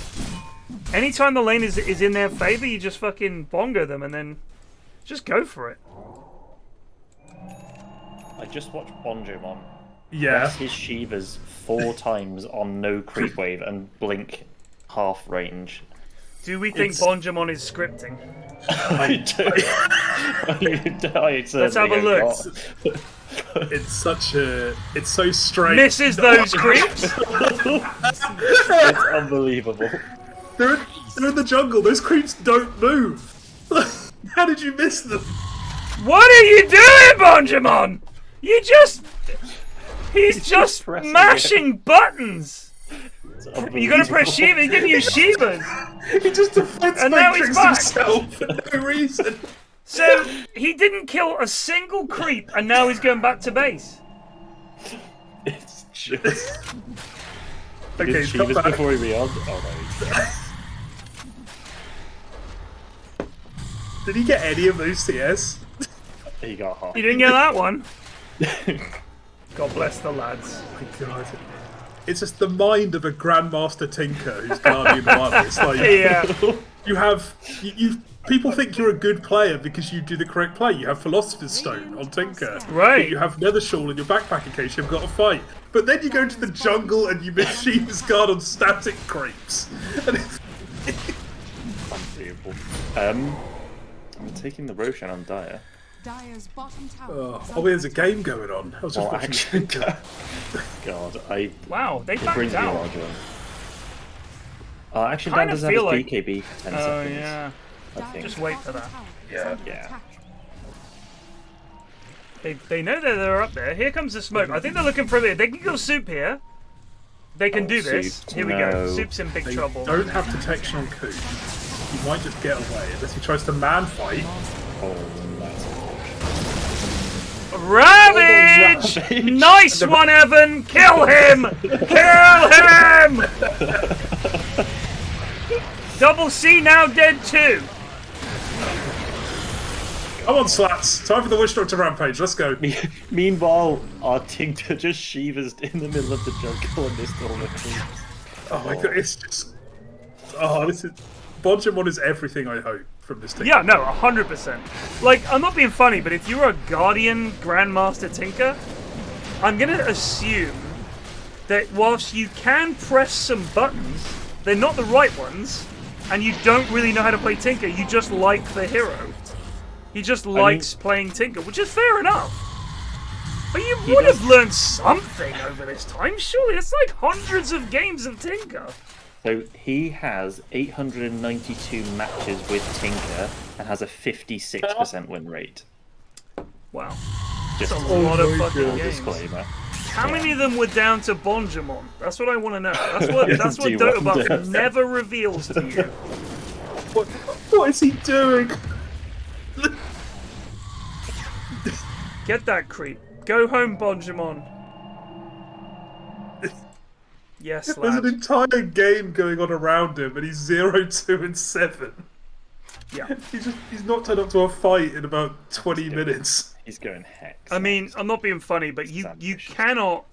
S2: Anytime the lane is in their favor, you just fucking Bongo them and then just go for it.
S1: I just watched bonjomon.
S3: Yeah.
S1: Press his Shivas 4 times on no creep wave and blink half range.
S2: Do we think bonjomon is scripting?
S1: I do. I
S2: Let's have a look.
S3: It's so strange.
S2: Misses those creeps.
S1: It's unbelievable.
S3: They're in the jungle. Those creeps don't move. How did you miss them?
S2: What are you doing, bonjomon? He's just
S1: pressing
S2: mashing buttons. You gotta
S1: Unbelievable.
S2: press Shiva, he didn't use Shivas.
S3: He just defense
S2: And now he's
S3: matrix
S2: back.
S3: himself for no reason.
S2: So, he didn't kill a single creep, and now he's going back to base.
S1: It's just.
S3: Okay,
S1: His
S3: he's come
S1: Shivas
S3: back.
S1: before he beyond. Oh no.
S3: Did he get any of those CS?
S1: He got half.
S2: You didn't get that one. God bless the lads.
S3: Oh my god. It's just the mind of a Grandmaster Tinker who's Guardian 1. It's like,
S2: Yeah.
S3: you have... People think you're a good player because you do the correct play. You have Philosopher's Stone on Tinker.
S2: Right.
S3: You have Nether Shawl in your backpack in case you've got a fight. But then you go into the jungle and you miss Sheep's Guard on static creeps. And it's...
S1: Unbelievable. I'm taking the Roshan on Dire.
S4: Dire's bottom tower.
S3: Oh, there's a game going on. I was just watching
S1: actually, God,
S2: Wow, they
S1: it
S2: backed
S1: brings me
S2: out.
S1: more joy. Actually, Dan
S2: Kinda
S1: doesn't have his
S2: feel like-
S1: BKB for 10
S2: Oh
S1: seconds.
S2: yeah.
S1: I think.
S2: Just wait for that.
S1: Yeah.
S2: They know that they're up there. Here comes the smoke. I think they're looking for it. They can kill Soup here. They can do this.
S1: Soup,
S2: Here we go.
S1: no.
S2: Soup's in big
S3: They
S2: trouble.
S3: don't have detection on Coop. He might just get away unless he tries to man fight.
S1: Oh, that's
S2: Ravage!
S1: Ravage!
S2: Nice one, Evan! Kill him! Kill him! Double C now dead too.
S3: Come on, Slats. Time for the Witch Doctor Rampage. Let's go.
S1: Meanwhile, our Tinker just Shivers in the middle of the jungle and this tournament.
S3: Oh my god, it's just... Oh, this is... bonjomon is everything I hope from this team.
S2: Yeah, no, 100%. Like, I'm not being funny, but if you're a Guardian Grandmaster Tinker, I'm gonna assume that whilst you can press some buttons, they're not the right ones, and you don't really know how to play Tinker, you just like the hero. He just likes playing Tinker, which is fair enough. But you would have learned something over this time, surely. It's like hundreds of games of Tinker.
S1: So he has 892 matches with Tinker and has a 56% win rate.
S2: Wow.
S1: Just
S2: That's a lot of fucking
S1: full
S2: games.
S1: disclaimer.
S2: How many of them were down to bonjomon? That's what I want to know. That's what
S1: Do you
S2: DotaBuff
S1: wonder?
S2: never reveals to you.
S3: What is he doing?
S2: Get that creep. Go home, bonjomon. Yes,
S3: There's
S2: lad.
S3: an entire game going on around him and he's 0, 2 and 7.
S2: Yeah.
S3: He's not turned up to a fight in about 20 minutes.
S1: He's going hex.
S2: I mean, I'm not being funny, but you cannot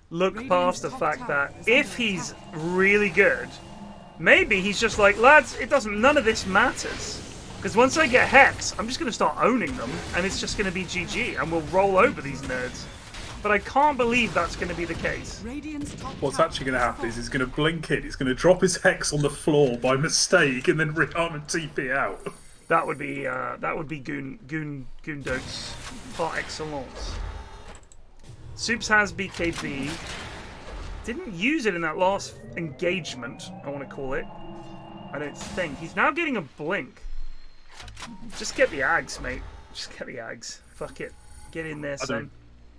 S2: look past the fact that if he's really good, maybe he's just like, lads, none of this matters. Because once I get Hex, I'm just going to start owning them, and it's just going to be GG, and we'll roll over these nerds. But I can't believe that's going to be the case.
S3: What's actually going to happen is he's going to blink in, he's going to drop his Hex on the floor by mistake, and then rearm and TP out.
S2: That would be Goondotes par excellence. Soups has BKB. Didn't use it in that last engagement, I want to call it. I don't think. He's now getting a blink. Just get the Ags, mate. Just get the Ags. Fuck it. Get in there, son.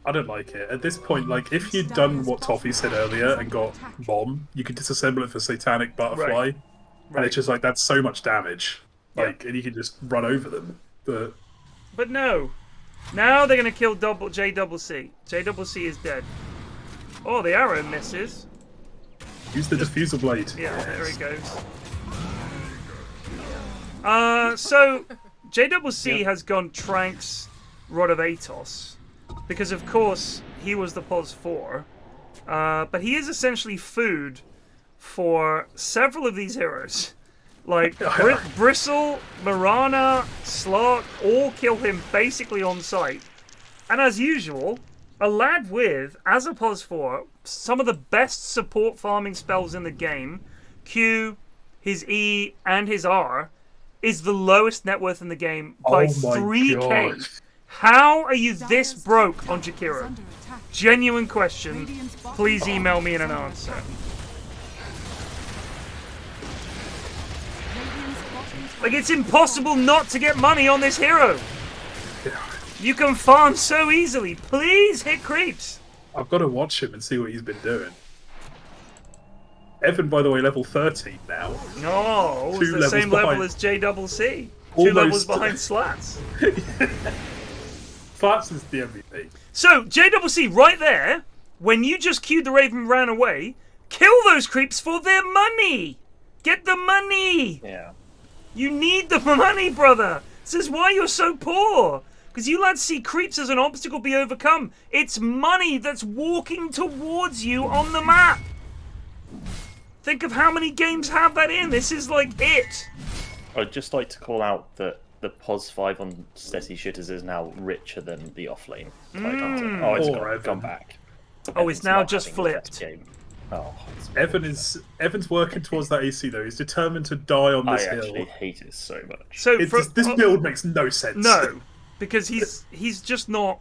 S3: I don't like it. At this point, like, if you'd done what Toffee said earlier and got Bomb, you could disassemble it for Satanic Butterfly.
S2: Right.
S3: And it's just like, that's so much damage. Like, and you can just run over them.
S2: But no. Now they're going to kill JDubbleC. JDubbleC is dead. Oh, the arrow misses.
S3: Use the Diffusal Blade.
S2: Yeah, there he goes. So JDubbleC has gone Tranks Rod of Atos because, of course, he was the POS 4. But he is essentially food for several of these heroes. Like Bristle, Mirana, Slot, all kill him basically on sight. And as usual, a lad with, as a POS 4, some of the best support farming spells in the game, Q, his E, and his R, is the lowest net worth in the game by 3k.
S3: God.
S2: How are you this broke on Jakiro? Genuine question. Please email me in an answer. Like, it's impossible not to get money on this hero. You can farm so easily. Please hit creeps.
S3: I've got to watch him and see what he's been doing. Evan, by the way, level 13 now.
S2: No, it's
S3: Two
S2: the same
S3: levels
S2: level
S3: behind.
S2: as JDubbleC.
S3: Almost.
S2: 2 levels behind Slats.
S3: Flats is the MVP.
S2: So, JDubbleC right there, when you just queued the Raven and ran away, kill those creeps for their money. Get the money.
S1: Yeah.
S2: You need the money, brother. This is why you're so poor. Because you lads see creeps as an obstacle be overcome. It's money that's walking towards you on the map. Think of how many games have that in. This is like it.
S1: I'd just like to call out that the POS 5 on Stesichorus is now richer than the offlane. Oh, it's gone back.
S2: Oh, it's now just flipped.
S1: Oh,
S3: Evan's working towards that AC though. He's determined to die on this hill.
S1: I actually hate it so much.
S2: So
S3: this build makes no sense.
S2: No, because he's just not.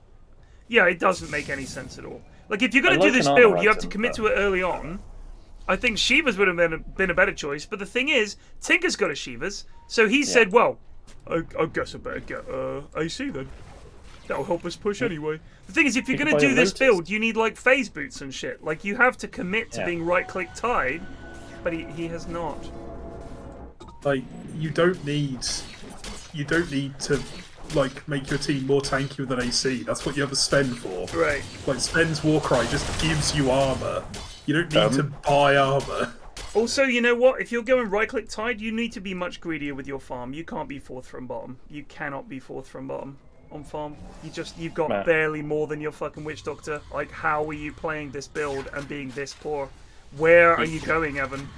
S2: Yeah, it doesn't make any sense at all. Like if you're gonna do this build, you have to commit to it early on. I think Shivas would have been a better choice, but the thing is, Tinker's got a Shivas, so he said, well, I guess I better get AC then. That'll help us push anyway. The thing is, if you're going to do this build, you need, like, phase boots and shit. Like, you have to commit to being right-click tied, but he has not.
S3: Like, you don't need to, like, make your team more tanky with an AC. That's what you have a spend for.
S2: Right.
S3: Like, Spend's Warcry just gives you armor. You don't need to buy armor.
S2: Also, you know what? If you're going right-click tied, you need to be much greedier with your farm. You can't be 4th from bottom. You cannot be 4th from bottom on farm. You've got barely more than your fucking Witch Doctor. Like, how are you playing this build and being this poor? Where are you going, Evan?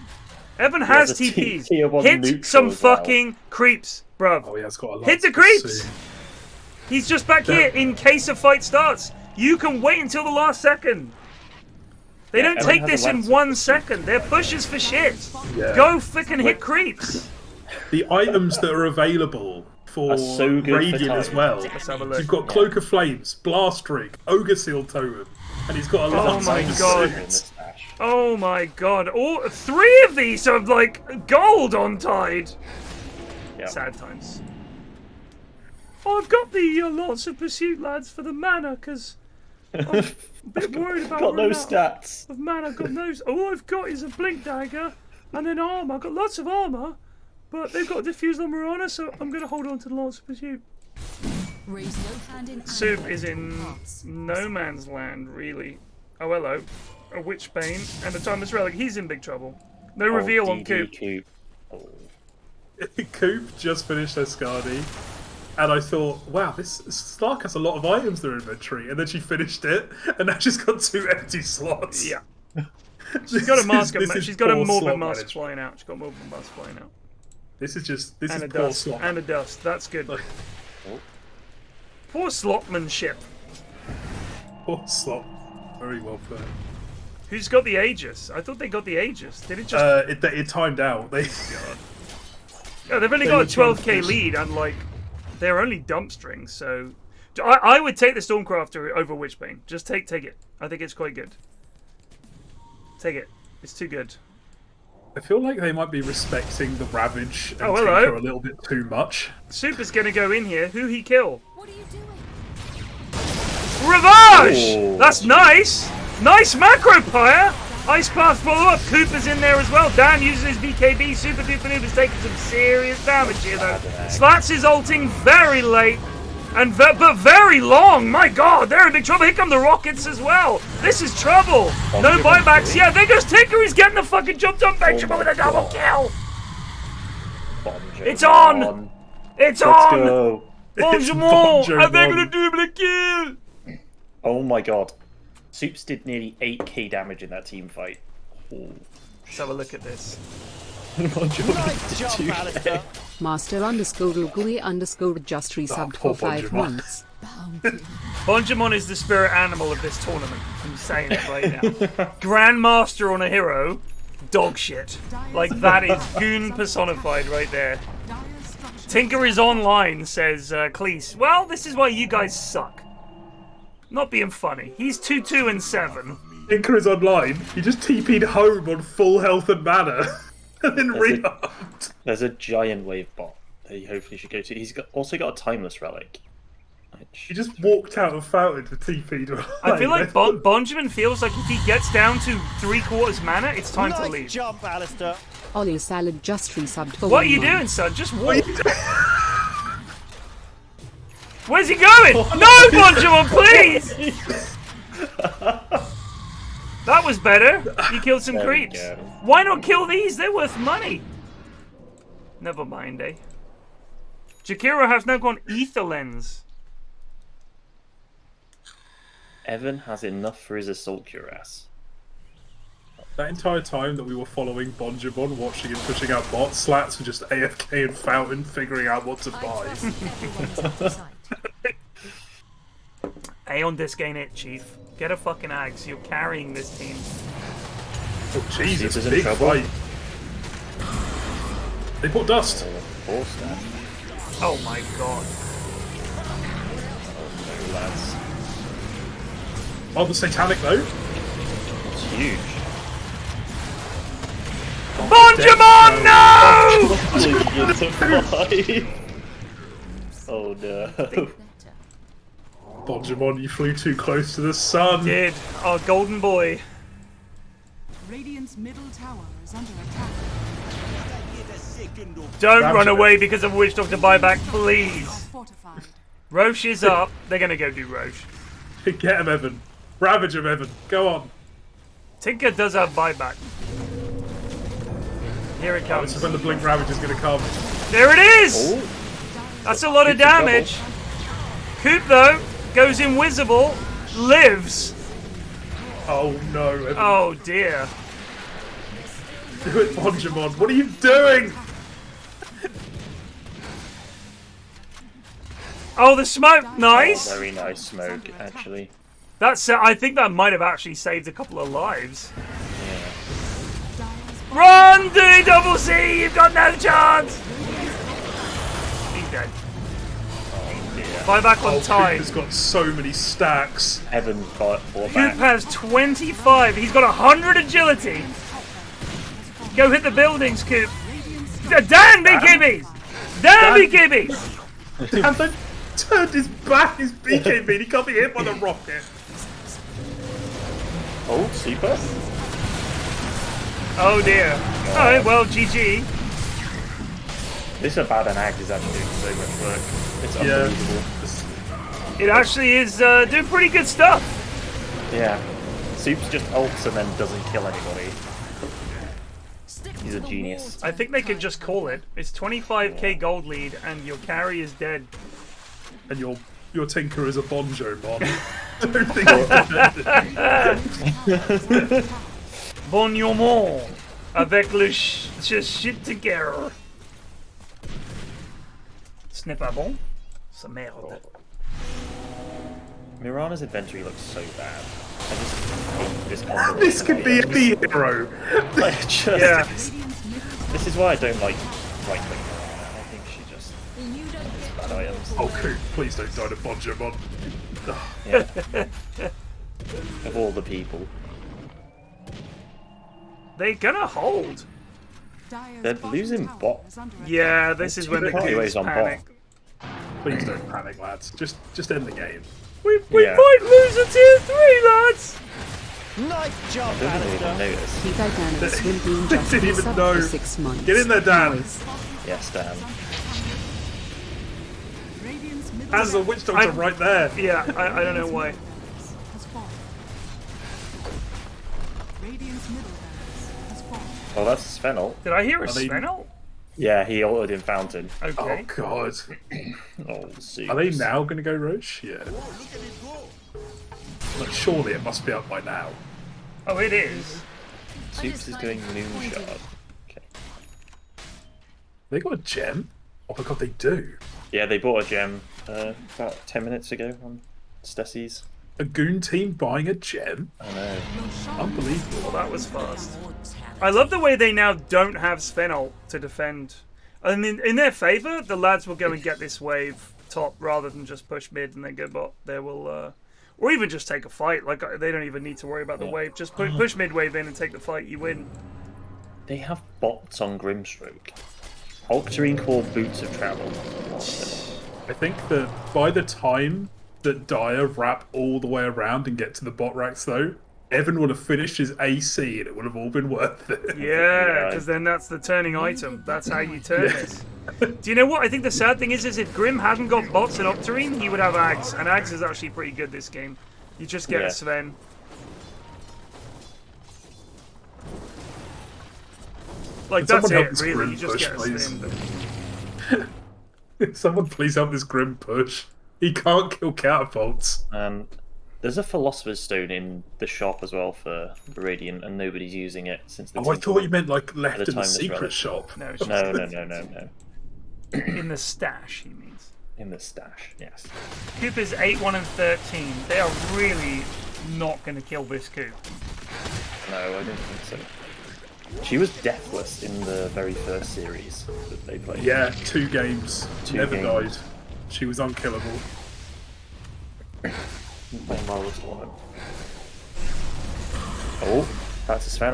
S2: Evan has TPs. Hit some fucking creeps, bruv.
S3: Oh, yeah, it's got a lot.
S2: Hit the creeps! He's just back here in case a fight starts. You can wait until the last second. They don't take this in 1 second. They're pushes for shit. Yeah. Go frickin' hit creeps.
S3: The items that are available for
S1: so good
S3: Radiant as well.
S2: Let's have a look.
S3: You've got Cloak of Flames, Blast Rig, Ogre Seal Totem, and he's got a lot of
S2: god. Oh my god. All 3 of these are like gold on Tide. Yep. Sad times. Oh, I've got the Lance of Pursuit, lads, for the mana, because I'm a bit worried about
S1: got no stats.
S2: Of mana, got no. All I've got is a Blink Dagger and then armor. I've got lots of armor, but they've got Diffused on Marana, so I'm going to hold on to the Lance of Pursuit. Soup is in no man's land, really. Oh, hello. A Witchbane and a Timeless Relic. He's in big trouble. No reveal on Coop.
S3: Coop just finished their Skadi. And I thought, wow, this Stark has a lot of items in their inventory. And then she finished it, and now she's got 2 empty slots.
S2: Yeah. She's got a mask. She's got a Morbid Mask flying out. She's got a Morbid Mask flying out.
S3: This is
S2: poor
S3: dust. Slot.
S2: And a dust. That's good. Poor slotmanship.
S3: Poor slot. Very well played.
S2: Who's got the Aegis? I thought they got the Aegis. Did it just...
S3: It timed out.
S2: Yeah, they've only got a 12k lead, and, like... They're only dump strings, so... I would take the Stormcrafter over Witchbane. Just take it. I think it's quite good. Take it. It's too good.
S3: I feel like they might be respecting the Ravage and Tinker a little bit too much.
S2: Super's gonna go in here. Who he kill? What are you doing? Ravage! Oh. That's nice! Nice macro pyre! Ice Path follow-up. Cooper's in there as well. Dan uses his BKB. Super Duper Noob is taking some serious damage here, though. Slats is ulting very late, and but very long. My god, they're in big trouble. Here come the rockets as well. This is trouble. No buybacks. Yeah, there goes Tinker. He's getting the fucking jumped on Benjamin with a double kill. It's on. It's on. Bonjomon. Avec le double kill.
S1: Oh my god. Soups did nearly 8k damage in that team fight. Ooh.
S2: Let's have a look at this.
S6: Master_Ugui_just resubbed for 5 months.
S2: Bonjomon is the spirit animal of this tournament. I'm saying it right now. Grandmaster on a hero, dog shit. Like, that is goon personified right there. Tinker is online, says Cleese. Well, this is why you guys suck. Not being funny. He's 2-2 and 7.
S3: Tinker is online. He just TP'd home on full health and mana. And then re-upped.
S1: There's a giant wave bot that he hopefully should go to. He's also got a Timeless Relic.
S3: He just walked out of Fountain to TP'd online.
S2: I feel like Bonjamin feels like if he gets down to 3/4 mana, it's time to leave.
S7: Jump, Alistair.
S6: Ollie Salad just resubbed for 1 month.
S2: What are you doing, son? Just walk. Where's he going? No, Bonjomon, please! That was better. You killed some creeps. Why not kill these? They're worth money. Never mind, eh? Jakiro has now gone Ether Lens.
S1: Evan has enough for his Assault Cuirass.
S3: That entire time that we were following bonjomon, watching and pushing out bots, Slats were just AFK and Fountain figuring out what to buy.
S2: A on disc ain't it, Chief. Get a fucking axe. You're carrying this team.
S3: Oh Jesus,
S1: Stesi's in
S3: big
S1: trouble.
S3: fight. They put dust.
S2: Oh my god.
S1: No, lads.
S3: Oh, the satanic though.
S1: It's huge.
S2: bonjomon, no!
S1: Oh no.
S3: bonjomon, you flew too close to the sun.
S2: Did our golden boy.
S4: Radiant's middle tower is under attack.
S2: Don't
S3: Ravage
S2: run
S3: it.
S2: away because of Witch Doctor buyback, please.
S4: Fortified.
S2: Roche is up. They're gonna go do Roche.
S3: Get him, Evan. Ravage him, Evan. Go on.
S2: Tinker does have buyback. Here it
S3: Oh,
S2: comes.
S3: this is when the Blink Ravage is going to come.
S2: There it is!
S1: Oh,
S2: That's a lot of
S1: Coop's in trouble.
S2: damage. Coop, though, goes invisible, lives.
S3: Oh no, Evan.
S2: Oh, dear.
S3: Do it, bonjomon. What are you doing?
S2: Oh, the smoke. Nice.
S1: very nice smoke, actually.
S2: That's. I think that might have actually saved a couple of lives. Run, JDubbleC! You've got no chance! He's dead. Buyback on
S3: Coop
S2: time.
S3: has got so many stacks.
S1: Evan got bought
S2: Coop
S1: back.
S2: has 25. He's got 100 agility. Go hit the buildings, Coop. Dan BKB! Dan BKB!
S3: And then turned his back, his BKB, and he can't be hit by the rocket.
S1: Oh, super.
S2: Oh dear. Alright, well, GG.
S1: This Abaddon Act is actually doing so much work. It's unbelievable.
S2: It actually is doing pretty good stuff.
S1: Yeah. Soup's just ults and then doesn't kill anybody. He's a genius.
S2: I think they can just call it. It's 25k gold lead and your carry is dead.
S3: And your Tinker is a bonjomon. I don't think
S2: Bonjomon. Avec le shit together. Ce n'est pas bon. C'est merde.
S1: Mirana's inventory looks so bad. I just hate this combo.
S3: this could be any hero.
S1: Like, just,
S2: Yeah.
S1: This is why I don't like right-click Mirana. I think she just has bad items.
S3: Oh, Coop, please don't die to bonjomon.
S1: Yeah. Of all the people.
S2: They're gonna hold.
S1: They're losing bot.
S2: Yeah, this is when the
S1: Anyways,
S2: goons
S1: on
S2: panic.
S3: Please don't panic, lads. Just end the game.
S2: We
S1: Yeah.
S2: might lose a tier 3, lads!
S7: Nice job,
S1: I don't even
S7: Alistair.
S1: notice.
S6: Titanics will be in
S3: They
S6: just
S3: didn't even
S6: sub
S3: know.
S6: for 6 months.
S3: Get in there, Dan.
S1: Yes, Dan.
S3: As a witch doctor right there.
S2: Yeah, I don't know why.
S1: Oh, that's Svenel.
S2: Did I hear a
S3: they-
S2: Svenel?
S1: Yeah, he ulted in Fountain.
S3: Oh
S2: Okay.
S3: god.
S1: Oh, Soups.
S3: Are they now going to go Roche? Yeah. Like, surely it must be up by now.
S2: Oh, it is.
S1: Soups is doing Moonshot. Okay.
S3: They got a gem? Oh my god, they do.
S1: Yeah, they bought a gem about 10 minutes ago on Stesi's.
S3: A goon team buying a gem?
S1: I know.
S3: Unbelievable.
S2: Well, that was fast. I love the way they now don't have Svenel to defend. I mean, in their favour, the lads will go and get this wave top rather than just push mid and then go bot. They will, or even just take a fight. Like, they don't even need to worry about the wave. Just push mid wave in and take the fight. You win.
S1: They have bots on Grimstroke. Wk3 core boots of travel.
S3: I think that by the time that Dire wrap all the way around and get to the bot racks, though, Evan would have finished his AC and it would have all been worth it.
S2: Yeah, because then that's the turning item. That's how you turn this. Do you know what? I think the sad thing is if Grim hadn't got bots in Octarine, he would have Ags. And Ags is actually pretty good this game. You just get a Sven. Like, that's
S3: Someone help
S2: it,
S3: this
S2: really.
S3: Grim
S2: You just
S3: push,
S2: get a
S3: please.
S2: Sven.
S3: Someone please help this Grim push. He can't kill catapults.
S1: There's a Philosopher's Stone in the shop as well for Radiant, and nobody's using it since the.
S3: Oh, I thought you meant like left in the secret
S1: relic.
S3: shop.
S2: No,
S1: No.
S2: In the stash, he means.
S1: In the stash, yes.
S2: Coop is 8-1 and 13. They are really not going to kill this Coop.
S1: No, I don't think so. She was deathless in the very first series that they played.
S3: Yeah, 2 games. Never
S1: games.
S3: died. She was unkillable.
S1: Playing well this woman. Oh, that's a Sven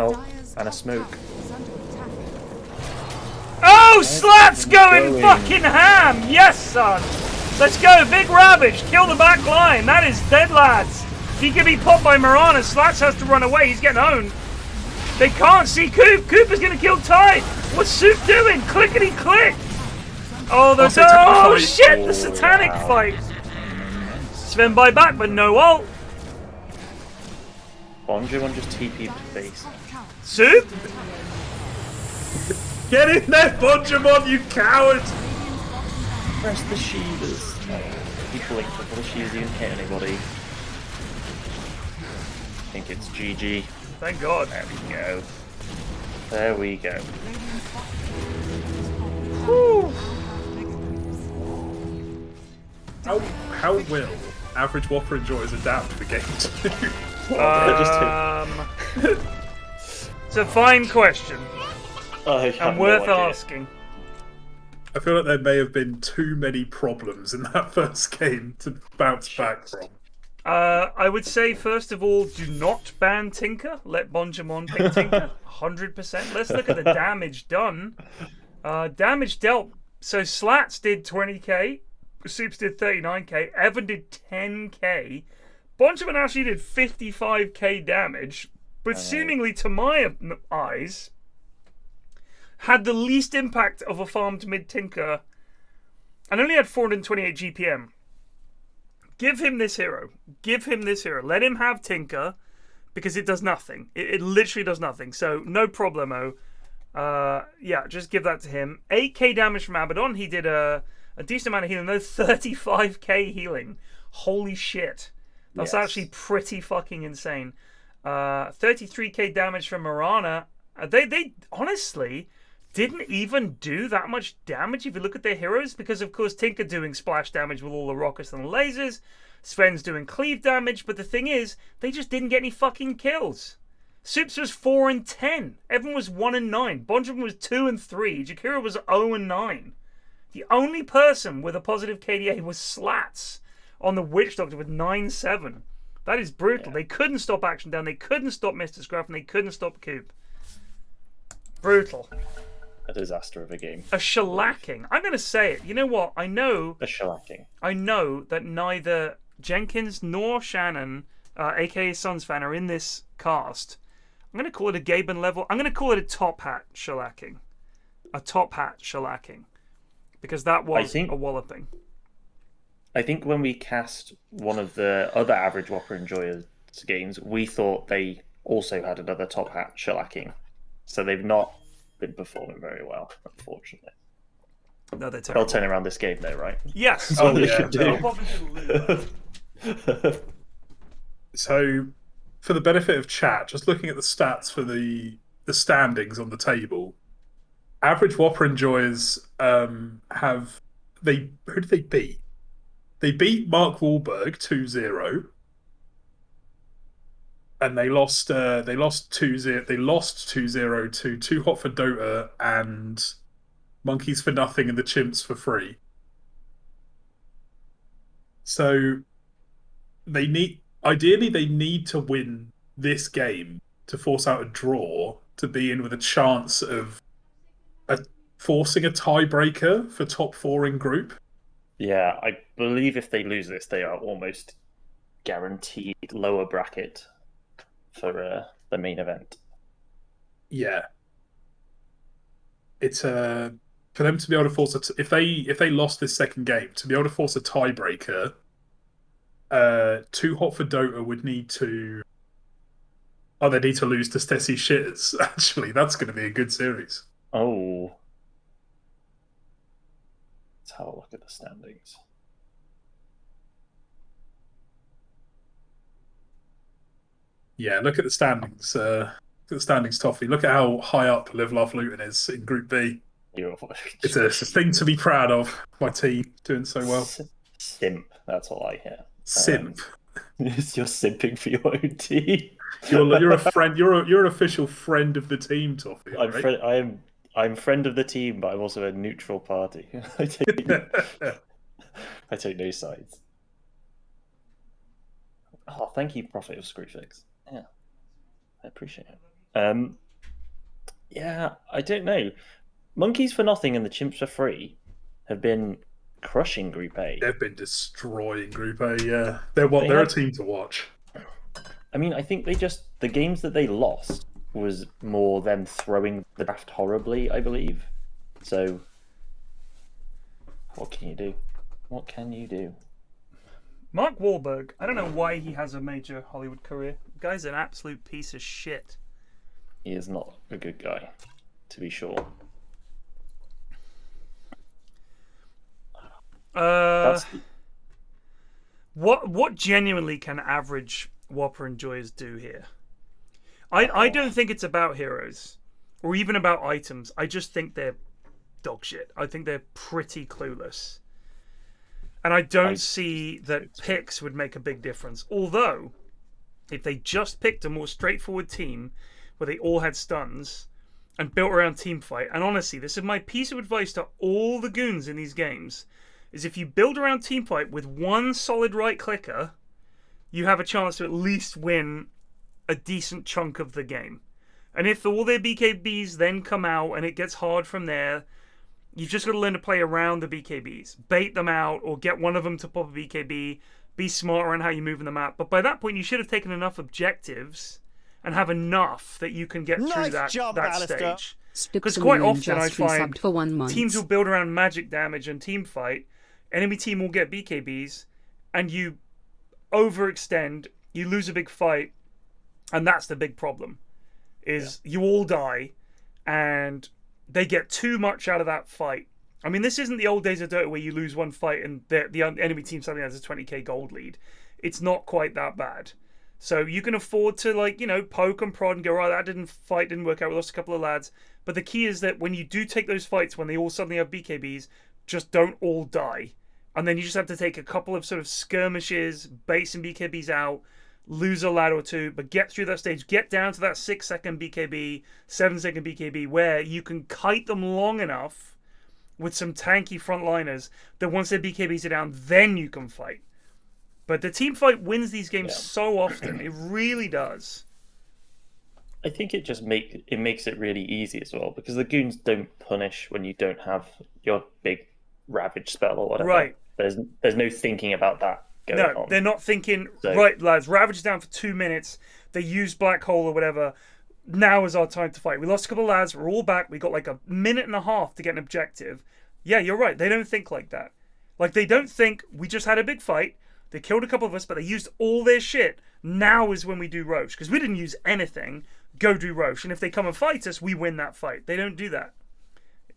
S1: and a smoke.
S2: Oh, Slats going fucking ham! Yes, son! Let's go, big ravage, kill the back line. That is dead, lads. If he can be popped by Mirana, Slats has to run away. He's getting owned. They can't see Coop. Coop is going to kill Tide. What's Soup doing? Clickety click. Oh, the shit! The satanic fight. Sven by back, but no ult.
S1: Bonjomon just TP'd base.
S2: Soup?
S3: Get in there, Bonjomon, you coward!
S1: Press the shielders. He blinked before the shielders even hit anybody. I think it's GG.
S2: Thank God.
S1: There we go. There we go.
S2: Whew.
S3: How will average Whopper Enjoyers adapt for game 2?
S2: It's a fine question. And worth asking.
S3: I feel like there may have been too many problems in that first game to bounce back from.
S2: I would say, first of all, do not ban Tinker. Let Bonjomon pick Tinker. 100%. Let's look at the damage done. Damage dealt. So Slats did 20k. Soups did 39k. Evan did 10k. Bonjomon actually did 55k damage. But seemingly, to my eyes, had the least impact of a farmed mid-Tinker. And only had 428 GPM. Give him this hero. Give him this hero. Let him have Tinker, because it does nothing. It literally does nothing. So, no problemo. Yeah, just give that to him. 8k damage from Abaddon. He did a decent amount of healing, though. 35k healing. Holy shit. That's actually pretty fucking insane. 33k damage from Mirana. They honestly didn't even do that much damage if you look at their heroes, because of course Tinker doing splash damage with all the rockets and the lasers, Sven's doing cleave damage, but the thing is, they just didn't get any fucking kills. Soups was 4 and 10. Evan was 1 and 9. Bonjomon was 2 and 3. Jakira was 0 and 9. The only person with a positive KDA was Slats on the Witch Doctor with 9-7. That is brutal. They couldn't stop Action Down. They couldn't stop Mr. Scruff, and they couldn't stop Coop. Brutal.
S1: A disaster of a game.
S2: A shellacking. I'm going to say it. You know what? I know.
S1: A shellacking.
S2: I know that neither Jenkins nor Shannon, aka Suns fan, are in this cast. I'm going to call it a Gaben level. I'm going to call it a top hat shellacking. A top hat shellacking. Because that was a walloping.
S1: I think when we cast one of the other average Whopper Enjoyers games, we thought they also had another top hat shellacking. So they've not been performing very well, unfortunately.
S2: No, they're terrible.
S1: They'll turn around this game, though, right?
S2: Yes.
S1: That's what they should do.
S3: So, for the benefit of chat, just looking at the stats for the standings on the table, average Whopper Enjoyers who did they beat? They beat Mark Wahlberg 2-0. And they lost 2-0. They lost 2-0 to Too Hot for Dota and Monkeys for Nothing and the Chimps for Free. So they need to win this game to force out a draw to be in with a chance of forcing a tiebreaker for top 4 in group.
S1: Yeah, I believe if they lose this, they are almost guaranteed lower bracket for the main event.
S3: Yeah, it's for them to be able to force if they lost this second game, to be able to force a tiebreaker. Too Hot for Dota would need to. Oh, they need to lose to StesichorusTheWise. Actually, that's going to be a good series.
S1: Oh, let's have a look at the standings.
S3: Yeah, look at the standings. Look at the standings, Toffee. Look at how high up Live, Laugh, Luton is in Group B. It's a thing to be proud of. My team doing so well.
S1: Simp. That's all I hear.
S3: Simp.
S1: You're simping for your own team.
S3: You're a friend. You're an official friend of the team, Toffee. Right?
S1: I'm friend of the team, but I'm also a neutral party. I take no sides. Oh, thank you, Prophet of Screwfix. Yeah, I appreciate it. Yeah, I don't know. Monkeys for Nothing and the Chimps for Free have been crushing Group A.
S3: They've been destroying Group A. Yeah, they're a team to watch.
S1: I mean, I think the games that they lost was more them throwing the draft horribly, I believe. So, what can you do? What can you do?
S2: Mark Wahlberg, I don't know why he has a major Hollywood career. The guy's an absolute piece of shit.
S1: He is not a good guy, to be sure.
S2: What genuinely can average Whopper Enjoyers do here? I don't think it's about heroes or even about items. I just think they're dog shit. I think they're pretty clueless. And I don't see that picks would make a big difference. Although, if they just picked a more straightforward team where they all had stuns and built around teamfight, and honestly, this is my piece of advice to all the goons in these games, is if you build around teamfight with one solid right clicker, you have a chance to at least win a decent chunk of the game. And if all their BKBs then come out and it gets hard from there, you've just got to learn to play around the BKBs. Bait them out or get one of them to pop a BKB. Be smart around how you move in the map. But by that point, you should have taken enough objectives and have enough that you can get through that stage. Because quite often I find teams will build around magic damage and team fight. Enemy team will get BKBs and you overextend. You lose a big fight. And that's the big problem. You all die and they get too much out of that fight. I mean, this isn't the old days of Dota where you lose one fight and the enemy team suddenly has a 20k gold lead. It's not quite that bad. So you can afford to, like, you know, poke and prod and go, right, that didn't work out. We lost a couple of lads. But the key is that when you do take those fights, when they all suddenly have BKBs, just don't all die. And then you just have to take a couple of sort of skirmishes, bait some BKBs out, lose a lad or two, but get through that stage, get down to that 6-second BKB, 7-second BKB, where you can kite them long enough with some tanky frontliners that once their BKBs are down, then you can fight. But the team fight wins these games so often. It really does.
S1: I think it just makes it really easy as well, because the goons don't punish when you don't have your big ravage spell or whatever.
S2: Right.
S1: There's no thinking about that.
S2: No, they're not thinking, right, lads, Ravage is down for 2 minutes. They use Black Hole or whatever. Now is our time to fight. We lost a couple of lads. We're all back. We got like a minute and a half to get an objective. Yeah, you're right. They don't think like that. Like, they don't think, we just had a big fight. They killed a couple of us, but they used all their shit. Now is when we do Roche. Because we didn't use anything. Go do Roche. And if they come and fight us, we win that fight. They don't do that.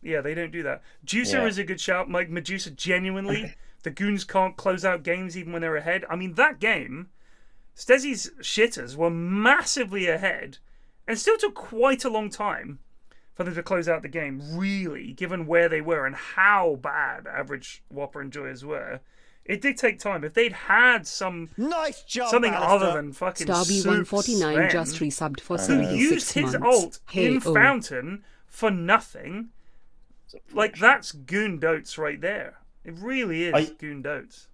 S2: Yeah, they don't do that. Juicer is a good shout. Mike Medusa, genuinely... The goons can't close out games even when they're ahead. I mean, that game, Stesi's shitters were massively ahead and it still took quite a long time for them to close out the game, really, given where they were and how bad average Whopper Enjoyers were. It did take time. If they'd had something other than fucking
S6: Starby149 just resubbed for 76
S2: who used his ult in Fountain for nothing, like, that's goon dotes right there. It really is goon dotes.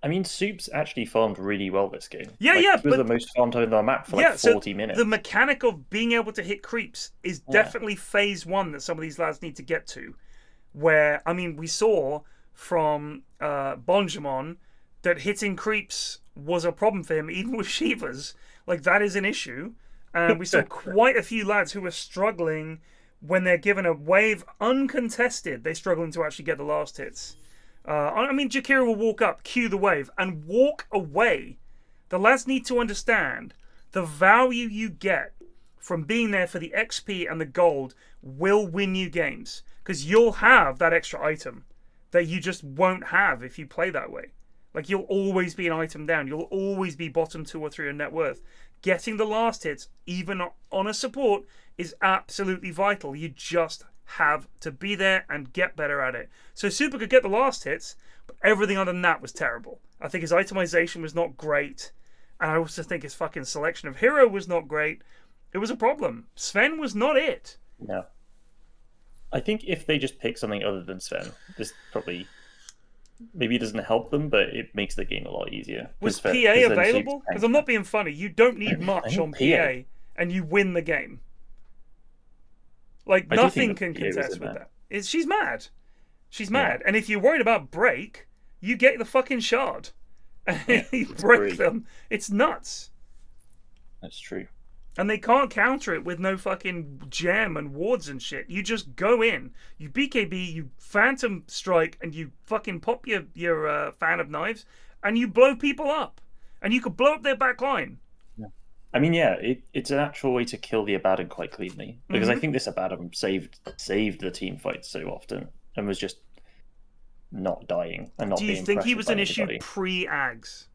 S1: I mean, Soup's actually farmed really well this game.
S2: Yeah,
S1: he was the most farmed time on the map for 40 minutes.
S2: The mechanic of being able to hit creeps is definitely phase 1 that some of these lads need to get to. Where, I mean, we saw from bonjomon that hitting creeps was a problem for him, even with Shivas. Like, that is an issue. And we saw quite a few lads who were struggling when they're given a wave uncontested. They're struggling to actually get the last hits. I mean, Jakira will walk up, cue the wave, and walk away. The lads need to understand the value you get from being there for the XP and the gold will win you games. Because you'll have that extra item that you just won't have if you play that way. Like, you'll always be an item down. You'll always be bottom 2 or 3 on net worth. Getting the last hits, even on a support, is absolutely vital. You just have to be there and get better at it. So Super could get the last hits, but everything other than that was terrible. I think his itemization was not great. And I also think his fucking selection of hero was not great. It was a problem. Sven was not it.
S1: No. I think if they just pick something other than Sven, this probably... Maybe it doesn't help them, but it makes the game a lot easier.
S2: Was PA available? Because I'm not being funny. You don't need much on PA, and you win the game. Like, nothing can contest with that. She's mad. She's mad. And if you're worried about break, you get the fucking shard. And you break them. It's nuts.
S1: That's true.
S2: And they can't counter it with no fucking gem and wards and shit. You just go in, you BKB, you Phantom Strike, and you fucking pop your Fan of Knives, and you blow people up. And you could blow up their back line.
S1: Yeah. I mean, yeah, it's an actual way to kill the Abaddon quite cleanly. Because I think this Abaddon saved the team fight so often and was just not dying and not being
S2: Do you think he was an issue
S1: anybody.
S2: Pre-Ags?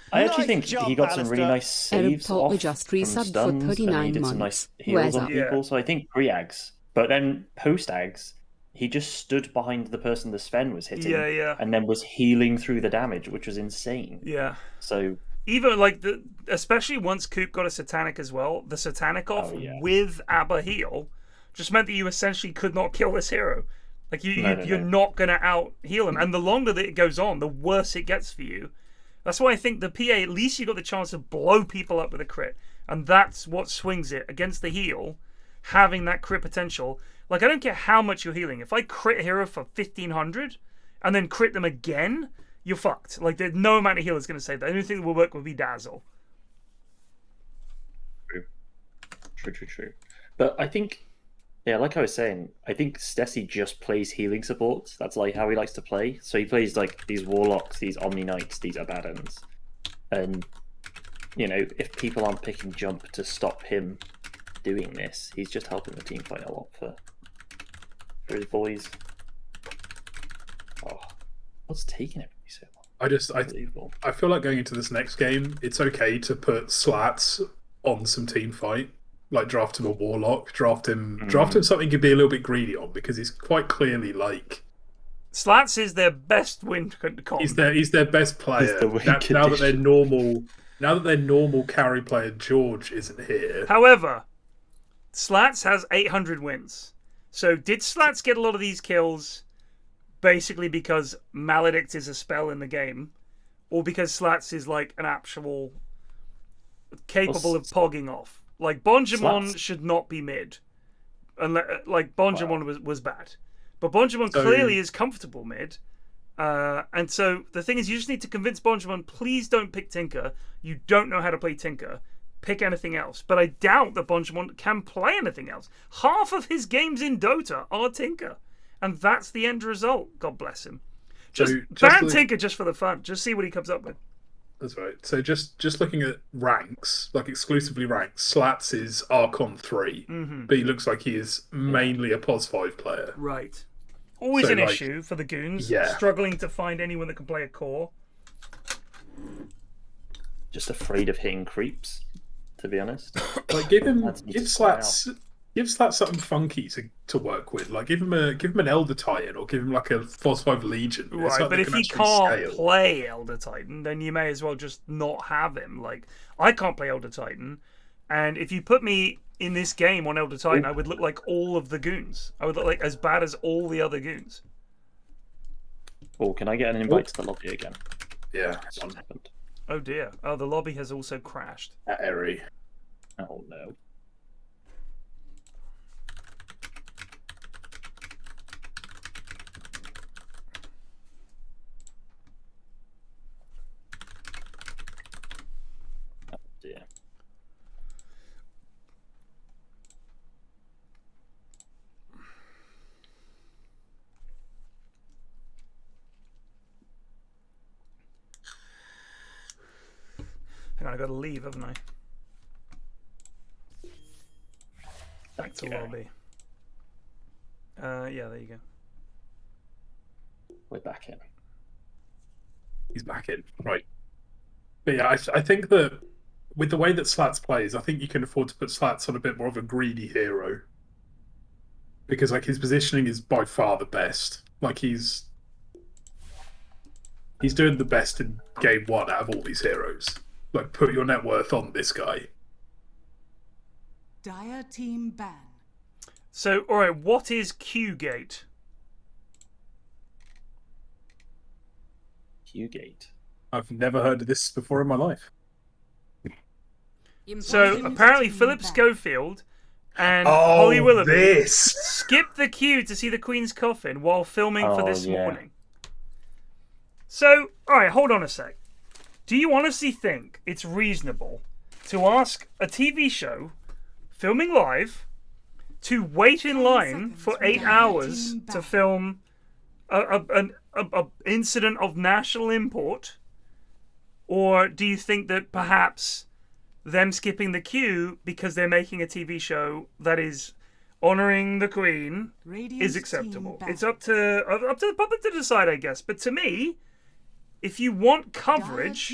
S1: I actually think he got some really nice saves off from stuns, and he did some nice heals on people, so I think pre-Ags. But then post-Ags, he just stood behind the person the Sven was hitting, and then was healing through the damage, which was insane.
S2: Yeah.
S1: So
S2: even like especially once Coop got a Satanic as well, the Satanic off with Abba heal just meant that you essentially could not kill this hero. Like you're not gonna out heal him, and the longer that it goes on, the worse it gets for you. That's why I think the PA, at least you got the chance to blow people up with a crit. And that's what swings it against the heal, having that crit potential. Like, I don't care how much you're healing. If I crit a hero for 1500 and then crit them again, you're fucked. Like, there's no amount of heal is going to save that. The only thing that will work would be Dazzle.
S1: True. But I think, like I was saying, I think Stesi just plays healing supports. That's like how he likes to play. So he plays like these Warlocks, these Omni Knights, these Abaddons. And, if people aren't picking jump to stop him doing this, he's just helping the team fight a lot for his boys. Oh, what's taking everybody so long?
S3: I feel like going into this next game, it's okay to put Slats on some team fight. Like, draft him a Warlock, draft him something you could be a little bit greedy on, because he's quite clearly like...
S2: Slats is their best win con.
S3: He's their best player. Now that their normal carry player George isn't here.
S2: However, Slats has 800 wins. So did Slats get a lot of these kills basically because Maledict is a spell in the game? Or because Slats is like an actual capable of pogging off? Like, bonjomon should not be mid. Like, bonjomon was bad. But bonjomon clearly is comfortable mid. And so the thing is, you just need to convince bonjomon, please don't pick Tinker. You don't know how to play Tinker. Pick anything else. But I doubt that bonjomon can play anything else. Half of his games in Dota are Tinker. And that's the end result. God bless him. Just ban Tinker just for the fun. Just see what he comes up with.
S3: That's right. So just looking at ranks, like exclusively ranks, Slats is Archon 3, but he looks like he is mainly a POS 5 player.
S2: Right. Always an issue for the goons, struggling to find anyone that can play a core.
S1: Just afraid of hitting creeps, to be honest.
S3: Like, give Slats something funky to work with. Like, give him an Elder Titan, or give him like a POS 5 Legion.
S2: Right, but if he can't play Elder Titan, then you may as well just not have him. Like, I can't play Elder Titan, and if you put me in this game on Elder Titan, I would look like all of the goons. I would look like as bad as all the other goons.
S1: Oh, can I get an invite to the lobby again?
S3: Yeah.
S1: What happened?
S2: Oh dear. Oh, the lobby has also crashed.
S3: Eri.
S1: Oh no.
S2: Hang on, I've got to leave, haven't I? Back to lobby. Yeah, there you go.
S1: We're back in.
S3: He's back in. Right. But yeah, I think that with the way that Slats plays, I think you can afford to put Slats on a bit more of a greedy hero. Because like his positioning is by far the best. Like he's doing the best in game 1 out of all these heroes. Like put your net worth on this guy.
S4: Dire team ban.
S2: So, alright, what is Q-Gate?
S1: Q-Gate?
S3: I've never heard of this before in my life.
S2: So, apparently Philip Schofield and Holly Willoughby skipped the queue to see the Queen's coffin while filming for this morning. So, alright, hold on a sec. Do you honestly think it's reasonable to ask a TV show filming live to wait in line for 8 hours to film an incident of national import? Or do you think that perhaps them skipping the queue because they're making a TV show that is honouring the Queen is acceptable? It's up to the public to decide, I guess. But to me, if you want coverage,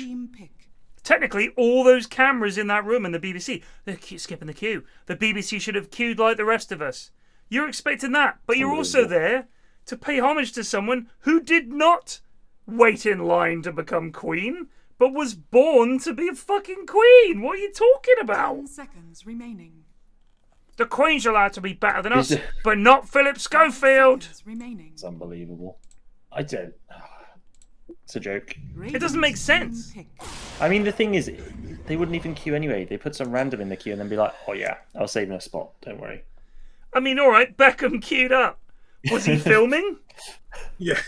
S2: technically all those cameras in that room in the BBC, they're skipping the queue. The BBC should have queued like the rest of us. You're expecting that, but you're also there to pay homage to someone who did not wait in line to become Queen, but was born to be a fucking Queen. What are you talking about?
S4: 10 seconds remaining.
S2: The Queen's allowed to be better than us, but not Philip Schofield.
S1: It's unbelievable. I don't. It's a joke.
S2: It doesn't make sense.
S1: I mean, the thing is, they wouldn't even queue anyway. They put some random in the queue and then be like, oh yeah, I'll save him a spot, don't worry.
S2: I mean, alright, Beckham queued up. Was he filming?
S3: Yeah.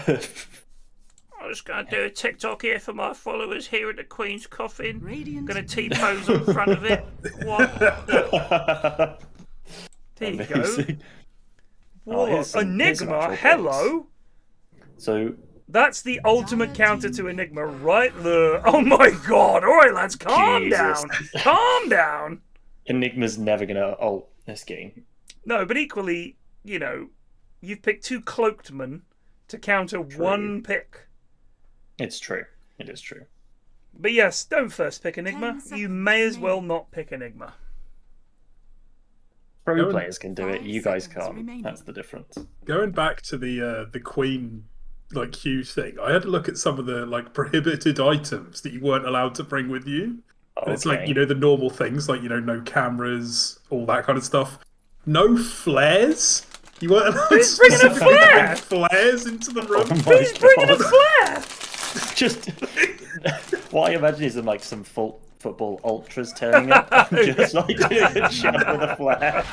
S2: I'm just going to do a TikTok here for my followers here at the Queen's coffin. Going to T-pose on front of it. What? There you go. What? Enigma, hello?
S1: So...
S2: That's the ultimate counter to Enigma right there. Oh my god. Alright, lads, calm down. Calm down.
S1: Enigma's never going to ult this game.
S2: No, but equally, you know, you've picked 2 cloaked men to counter 1 pick.
S1: It's true. It is true.
S2: But yes, don't first pick Enigma. You may as well not pick Enigma.
S1: Pro players can do it. You guys can't. That's the difference.
S3: Going back to the Queen like queue thing, I had to look at some of the like prohibited items that you weren't allowed to bring with you. Okay. It's like, you know, the normal things like, you know, no cameras, all that kind of stuff. No flares. You weren't allowed to
S2: bring a flare.
S3: Flares into the room.
S2: Who's bringing a flare?
S1: Just what I imagine is like some football ultras turning up and just like doing a shot with a flare.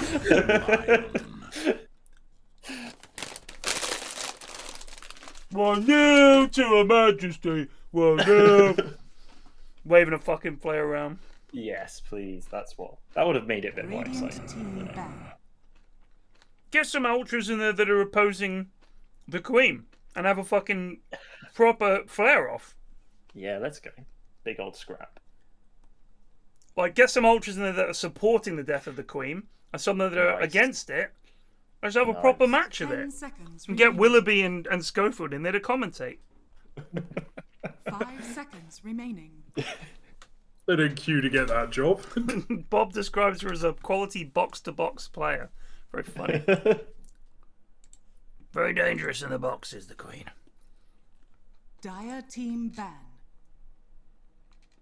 S2: One nil to Her Majesty. 1-0. Waving a fucking flare around.
S1: Yes, please. That would have made it a bit more exciting.
S2: Get some ultras in there that are opposing the Queen and have a fucking proper flare off.
S1: Yeah, let's go. Big old scrap.
S2: Like, get some ultras in there that are supporting the death of the Queen and some that are against it. Let's have a proper match of it. And get Willoughby and Schofield in there to commentate.
S4: 5 seconds remaining.
S3: They didn't queue to get that job.
S2: Bob describes her as a quality box-to-box player. Very funny. Very dangerous in the boxes, the Queen.
S4: Dire team ban.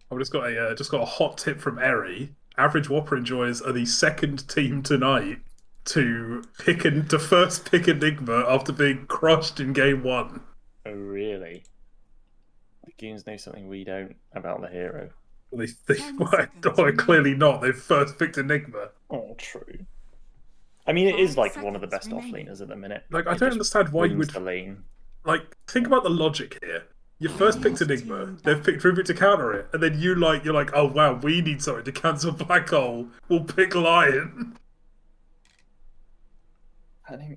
S3: I've just got a hot tip from Eri. Average Whopper Enjoyers are the second team tonight to first pick Enigma after being crushed in game 1.
S1: Oh really? The Goons know something we don't about the hero.
S3: Clearly not. They've first picked Enigma.
S1: Oh, true. I mean, it is like one of the best offlaners at the minute.
S3: Like, I don't understand why you would.
S1: The lane.
S3: Like, think about the logic here. You first picked Enigma, they've picked Ruby to counter it, and then you're like, oh wow, we need something to cancel Black Hole. We'll pick Lion.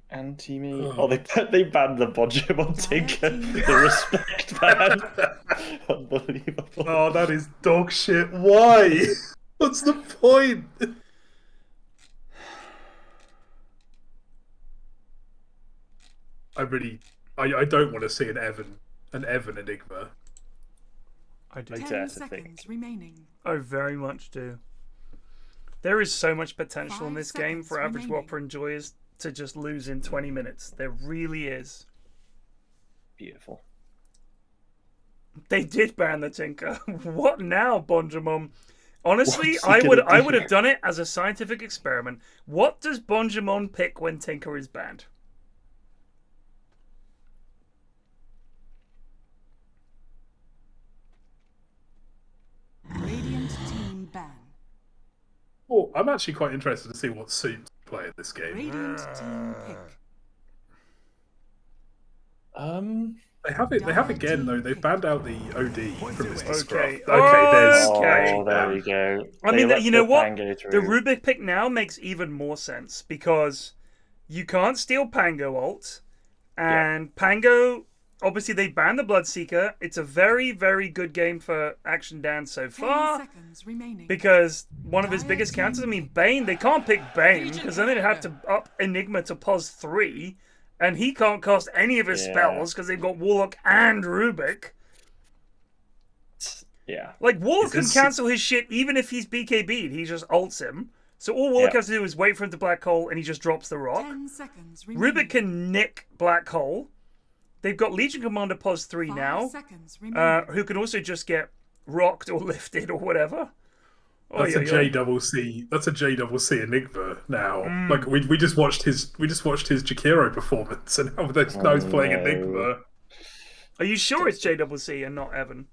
S1: Anti-me. Oh, they banned the bonjomon Tinker. The respect ban. Unbelievable.
S3: Oh, that is dog shit. Why? What's the point? I don't want to see an Evan an Evan Enigma.
S2: I do.
S4: 10 seconds remaining.
S2: I very much do. There is so much potential in
S4: 5
S2: this game for average
S4: seconds
S2: Whopper Enjoyers to just lose in 20 minutes. There really is.
S1: Beautiful.
S2: They did ban the Tinker. What now, bonjomon? Honestly,
S1: What's he
S2: I would
S1: gonna do?
S2: have done it as a scientific experiment. What does bonjomon pick when Tinker is banned?
S4: Radiant team ban.
S3: Oh, I'm actually quite interested to see what Soups play in this game.
S4: Radiant team pick.
S3: They have again though. They've banned out the OD from Mr. Scruff.
S2: Okay.
S3: Okay, there's
S2: Okay.
S1: Oh, there we go.
S2: I mean,
S1: They let
S2: you know
S1: the
S2: what?
S1: Pango
S2: The
S1: through.
S2: Rubik pick now makes even more sense because you can't steal Pango ult, and Pango, obviously they banned the Bloodseeker. It's a very, very good game for Action Dan so
S4: 10
S2: far
S4: seconds remaining.
S2: because one of his biggest counters, I mean, Bane, they can't pick Bane because then they'd have to up Enigma to pos 3, and he can't cast any of his spells because they've got Warlock and Rubik.
S1: Yeah.
S2: Like, Warlock can
S3: this-
S2: cancel his shit even if he's BKB'd. He just ults him. So all Warlock has to do is wait for him to Black Hole and he just drops the rock.
S4: 10 seconds remaining.
S2: Rubik can nick Black Hole. They've got Legion Commander pos 3
S4: 5
S2: now,
S4: seconds remaining.
S2: who can also just get rocked or lifted or whatever.
S3: That's
S2: Oy,
S3: a
S2: oy, oy.
S3: JDubbleC. That's a JDubbleC Enigma now.
S2: Mm.
S3: Like we just watched his Jakiro performance, and now he's playing
S1: no.
S3: Enigma.
S2: Are you sure it's JDubbleC and not Evan?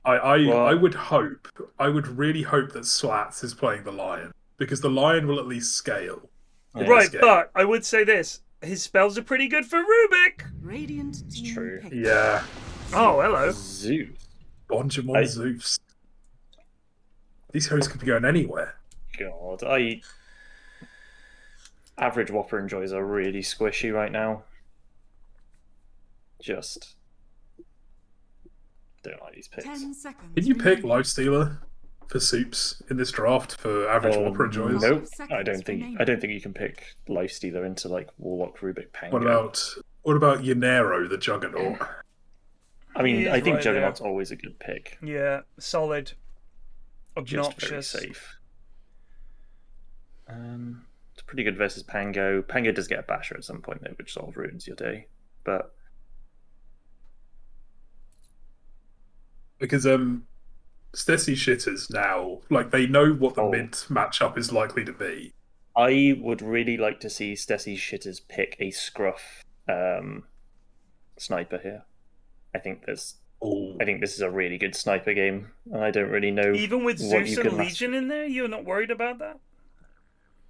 S3: I would really hope that Slats is playing the Lion, because the Lion will at least scale. in
S2: Right,
S3: this game.
S2: but I would say this. His spells are pretty good for Rubik.
S4: Radiant team
S1: true.
S4: pick.
S3: Yeah,
S2: Oh, hello.
S1: Zeus.
S3: bonjomon Zeus. These heroes could be going anywhere.
S1: God, average Whopper Enjoyers are really squishy right now. Just don't like these picks.
S4: 10 seconds.
S3: Did you pick
S4: remaining.
S3: Lifestealer for Soups in this draft for average Whopper Enjoyers?
S1: Nope,
S4: Seconds
S1: I don't think.
S4: remaining.
S1: I don't think you can pick Lifestealer into like Warlock, Rubik, Pango.
S3: What about Yanero, the Juggernaut?
S1: I mean,
S2: He
S1: I
S2: is
S1: think
S2: right
S1: Juggernaut's always a good pick.
S2: Yeah, solid.
S1: Just very
S2: Obnoxious.
S1: safe. It's pretty good versus Pango. Pango does get a basher at some point though, which sort of ruins your day. But
S3: Because Stesi shitters now, like, they know what the
S1: Oh.
S3: mid matchup is likely to be.
S1: I would really like to see Stesi shitters pick a scruff sniper here. I think this is a really good sniper game, and I don't really know.
S2: Even with
S1: what
S2: Zeus
S1: you
S2: and
S1: can
S2: Legion in there, you're not worried about that?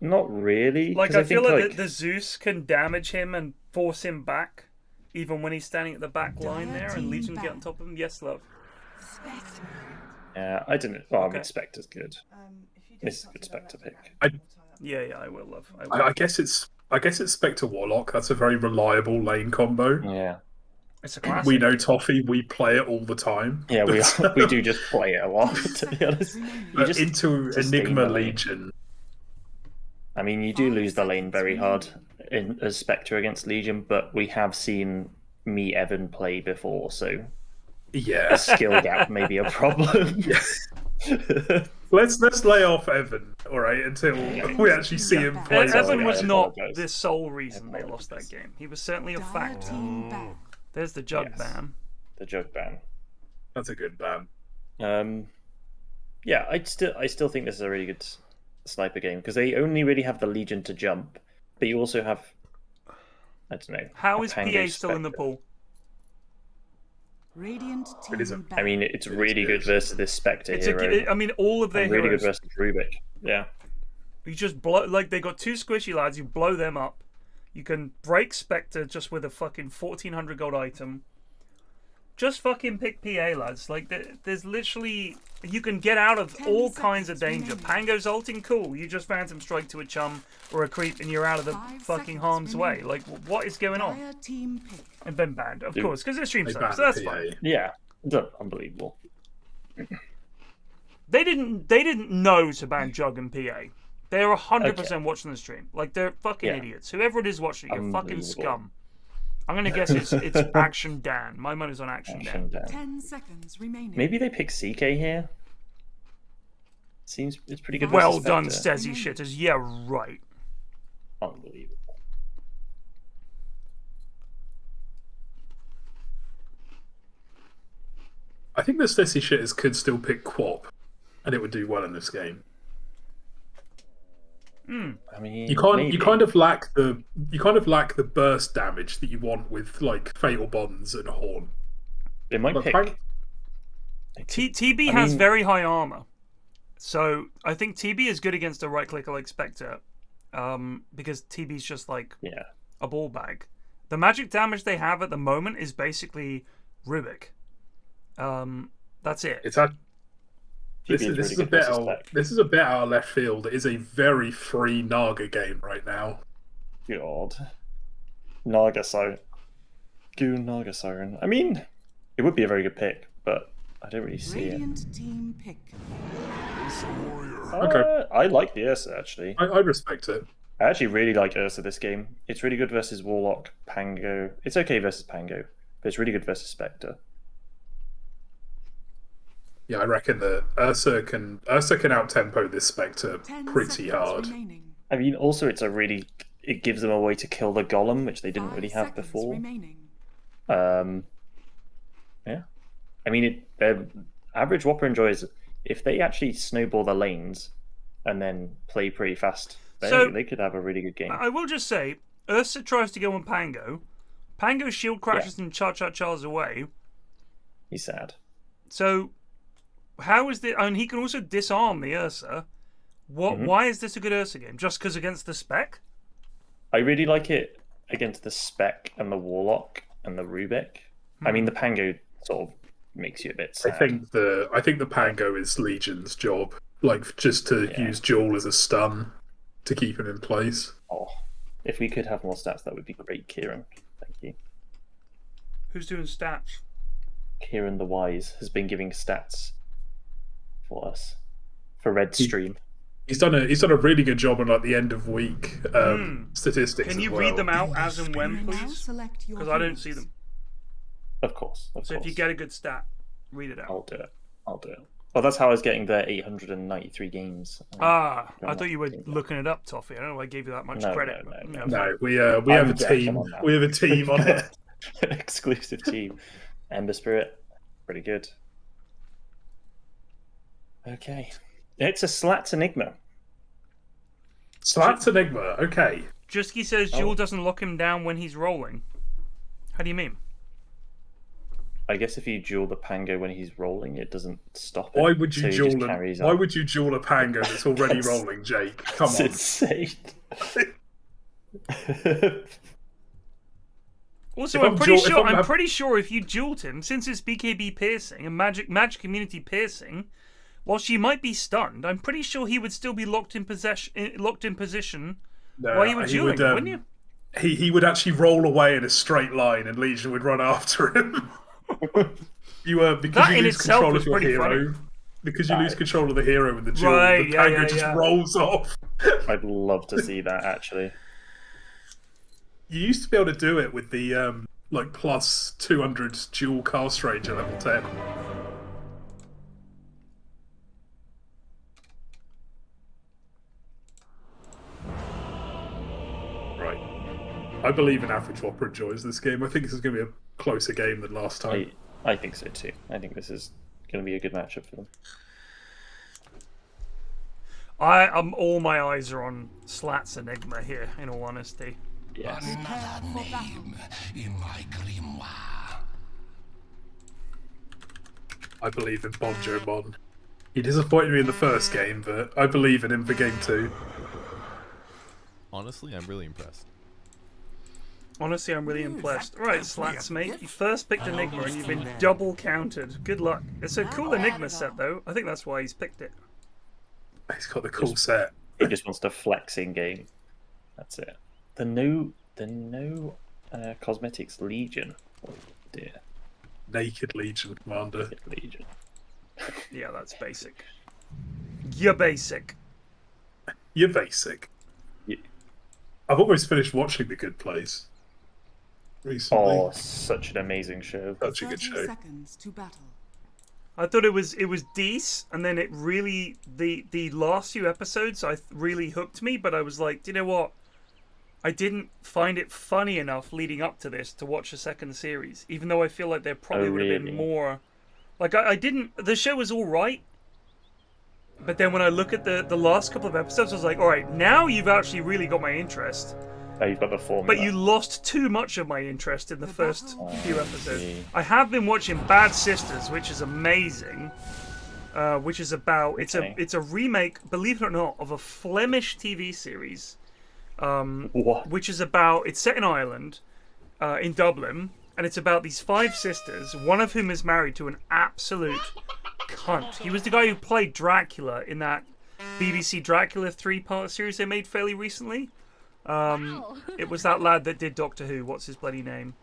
S1: Not really.
S2: Like,
S1: 'cause
S2: I feel
S1: think,
S2: like the Zeus can damage him and force him back, even when he's standing at the back line there, and Legion get on top of him. Yes, love.
S1: Yeah, I don't know. Well, I mean,
S2: Okay.
S1: Spectre's good. This is a good Spectre pick.
S2: Yeah, I will love.
S3: I guess it's Spectre Warlock. That's a very reliable lane combo.
S1: Yeah.
S2: It's a classic.
S3: We know Toffee. We play it all the time.
S1: Yeah, we do just play it a lot, to be honest. You
S3: But
S1: just
S3: into
S1: sustain
S3: Enigma
S1: the lane.
S3: Legion.
S1: I mean, you do lose the lane very hard as Spectre against Legion, but we have seen me Evan play before, so
S3: Yeah.
S1: a skill gap may be a problem.
S3: Let's lay off Evan, all right, until we actually see him play.
S2: Evan
S1: Yeah,
S2: was
S1: I
S2: not
S1: apologise.
S2: the sole reason they lost that game. He was certainly a
S4: Dire
S2: factor.
S4: team ban.
S2: There's the jug
S1: Yes.
S2: ban.
S1: The jug ban.
S3: That's a good ban.
S1: Yeah, I still think this is a really good sniper game because they only really have the Legion to jump, but you also have, I don't know.
S2: How
S1: a
S2: is
S1: Pango
S2: PA still in the
S1: Spectre.
S2: pool?
S4: Radiant
S3: It is
S4: team
S3: a-
S4: ban.
S1: I mean, it's really good versus this Spectre
S2: It's
S1: hero.
S2: I mean, all of their
S1: and really
S2: heroes.
S1: good versus Rubik. Yeah.
S2: You just blow, like, they got two squishy lads, you blow them up. You can break Spectre just with a fucking 1400 gold item. Just fucking pick PA, lads. Like, there's literally, you can get out of
S4: 10
S2: all kinds of
S4: seconds
S2: danger.
S4: remaining.
S2: Pango's ulting, cool. You just Phantom Strike to a chum or a creep and you're out of the
S4: 5
S2: fucking
S4: seconds
S2: harm's way.
S4: remaining.
S2: Like, what is going on?
S4: Dire team pick.
S2: And been banned, of
S1: Dude.
S2: course, because they're stream
S3: They
S2: subs,
S3: banned
S2: so that's
S3: PA.
S2: fine.
S1: Yeah. It's unbelievable.
S2: They didn't know to ban Jug and PA. They're 100% watching the stream. Like, they're fucking
S1: Yeah.
S2: idiots. Whoever it is watching, you're fucking
S1: Unbelievable.
S2: scum. I'm going to guess it's Action Dan. My money's on Action Dan.
S4: 10 seconds remaining.
S1: Maybe they pick CK here. Seems it's pretty good.
S2: Well done, Stesi shitters. Yeah, right.
S1: Unbelievable.
S3: I think the Stesi shitters could still pick Quop, and it would do well in this game.
S1: I mean,
S3: you kind of lack the burst damage that you want with like Fatal Bonds and Horn.
S1: They might pick.
S2: TB has very high armor, so I think TB is good against a right clicker like Spectre, because TB's just like a ball bag. The magic damage they have at the moment is basically Rubik. That's it.
S3: This is a bit out of left field. It is a very free Naga game right now.
S1: God. Naga Siren. Goon Naga Siren. I mean, it would be a very good pick, but I don't really see
S4: Radiant team pick.
S3: Okay.
S1: I like the Ursa, actually.
S3: I respect it.
S1: I actually really like Ursa this game. It's really good versus Warlock, Pango. It's okay versus Pango, but it's really good versus Spectre.
S3: Yeah, I reckon that Ursa can out-tempo this Spectre pretty hard.
S4: Remaining.
S1: I mean, also it gives them a way to kill the Golem, which they didn't really have before.
S4: Remaining.
S1: Yeah. I mean, their average Whopper Enjoyers, if they actually snowball the lanes and then play pretty fast, they could have a really good game.
S2: I will just say, Ursa tries to go on Pango. Pango's shield crashes and Char's away.
S1: He's sad.
S2: So, how is the? And he can also disarm the Ursa. Why is this a good Ursa game? Just because against the Spec?
S1: I really like it against the Spec and the Warlock and the Rubik. I mean, the Pango sort of makes you a bit sad.
S3: I think the Pango is Legion's job, like just to use Jewel as a stun to keep him in place.
S1: Oh, if we could have more stats, that would be great, Kieran. Thank you.
S2: Who's doing stats?
S1: Kieran the Wise has been giving stats for us for Red Stream.
S3: He's done a really good job on like the end of week statistics.
S2: Can you read them out as and when, please? Because I don't see them.
S1: Of course.
S2: So if you get a good stat, read it out.
S1: I'll do it. Well, that's how I was getting the 893 games.
S2: I thought you were looking it up, Toffee. I don't know why I gave you that much credit.
S3: No, we have a team. We have a team on it.
S1: An exclusive team. Ember Spirit, pretty good. Okay, it's a Slats Enigma.
S3: Slats Enigma. Okay.
S2: Jusky says Jewel doesn't lock him down when he's rolling. How do you mean?
S1: I guess if you duel the Pango when he's rolling, it doesn't stop it.
S3: Why would you
S1: Why
S3: would you duel a Pango that's already rolling, Jake? Come on.
S1: Insane.
S2: Also, I'm pretty sure if you dueled him, since it's BKB piercing and magic community piercing, while she might be stunned, I'm pretty sure he would still be locked in position while you were dueling, wouldn't you?
S3: He would actually roll away in a straight line, and Legion would run after him. Because you lose control of your hero. Because you lose control of the hero with the duel, the Pango just rolls off.
S1: I'd love to see that, actually.
S3: You used to be able to do it with the like plus 200 dual cast range at level 10. Right. I believe in average Whopper Enjoyers this game. I think this is going to be a closer game than last time.
S1: I think so too. I think this is going to be a good matchup for them.
S2: All my eyes are on Slats Enigma here, in all honesty.
S1: Yes.
S5: Another name in my grimoire.
S3: I believe in bonjomon. He disappointed me in the first game, but I believe in him for game 2.
S8: Honestly, I'm really impressed.
S2: Honestly, I'm really impressed. Right, Slats, mate. You first picked Enigma and you've been double counted. Good luck. It's a cool Enigma set, though. I think that's why he's picked it.
S3: He's got the cool set.
S1: He just wants to flex in game. That's it. The no cosmetics Legion. Oh dear.
S3: Naked Legion Commander.
S1: Naked Legion.
S2: Yeah, that's basic. You're basic.
S3: You're basic.
S1: Yeah.
S3: I've almost finished watching The Good Place. recently.
S1: Oh, such an amazing show.
S3: Such a good show.
S4: Seconds to battle.
S2: I thought it was decent, and then it really the last few episodes really hooked me. But I was like, do you know what? I didn't find it funny enough leading up to this to watch a second series, even though I feel like there probably would have been more. Like I didn't. The show was all right, but then when I look at the last couple of episodes, I was like, all right, now you've actually really got my interest.
S1: Oh, you've got the formula.
S2: But you lost too much of my interest in the first few episodes. I have been watching Bad Sisters, which is amazing. Which is about it's a remake, believe it or not, of a Flemish TV series. Which is about it's set in Ireland, in Dublin, and it's about these 5 sisters, one of whom is married to an absolute cunt. He was the guy who played Dracula in that BBC Dracula 3-part series they made fairly recently. It was that lad that did Doctor Who. What's his bloody name?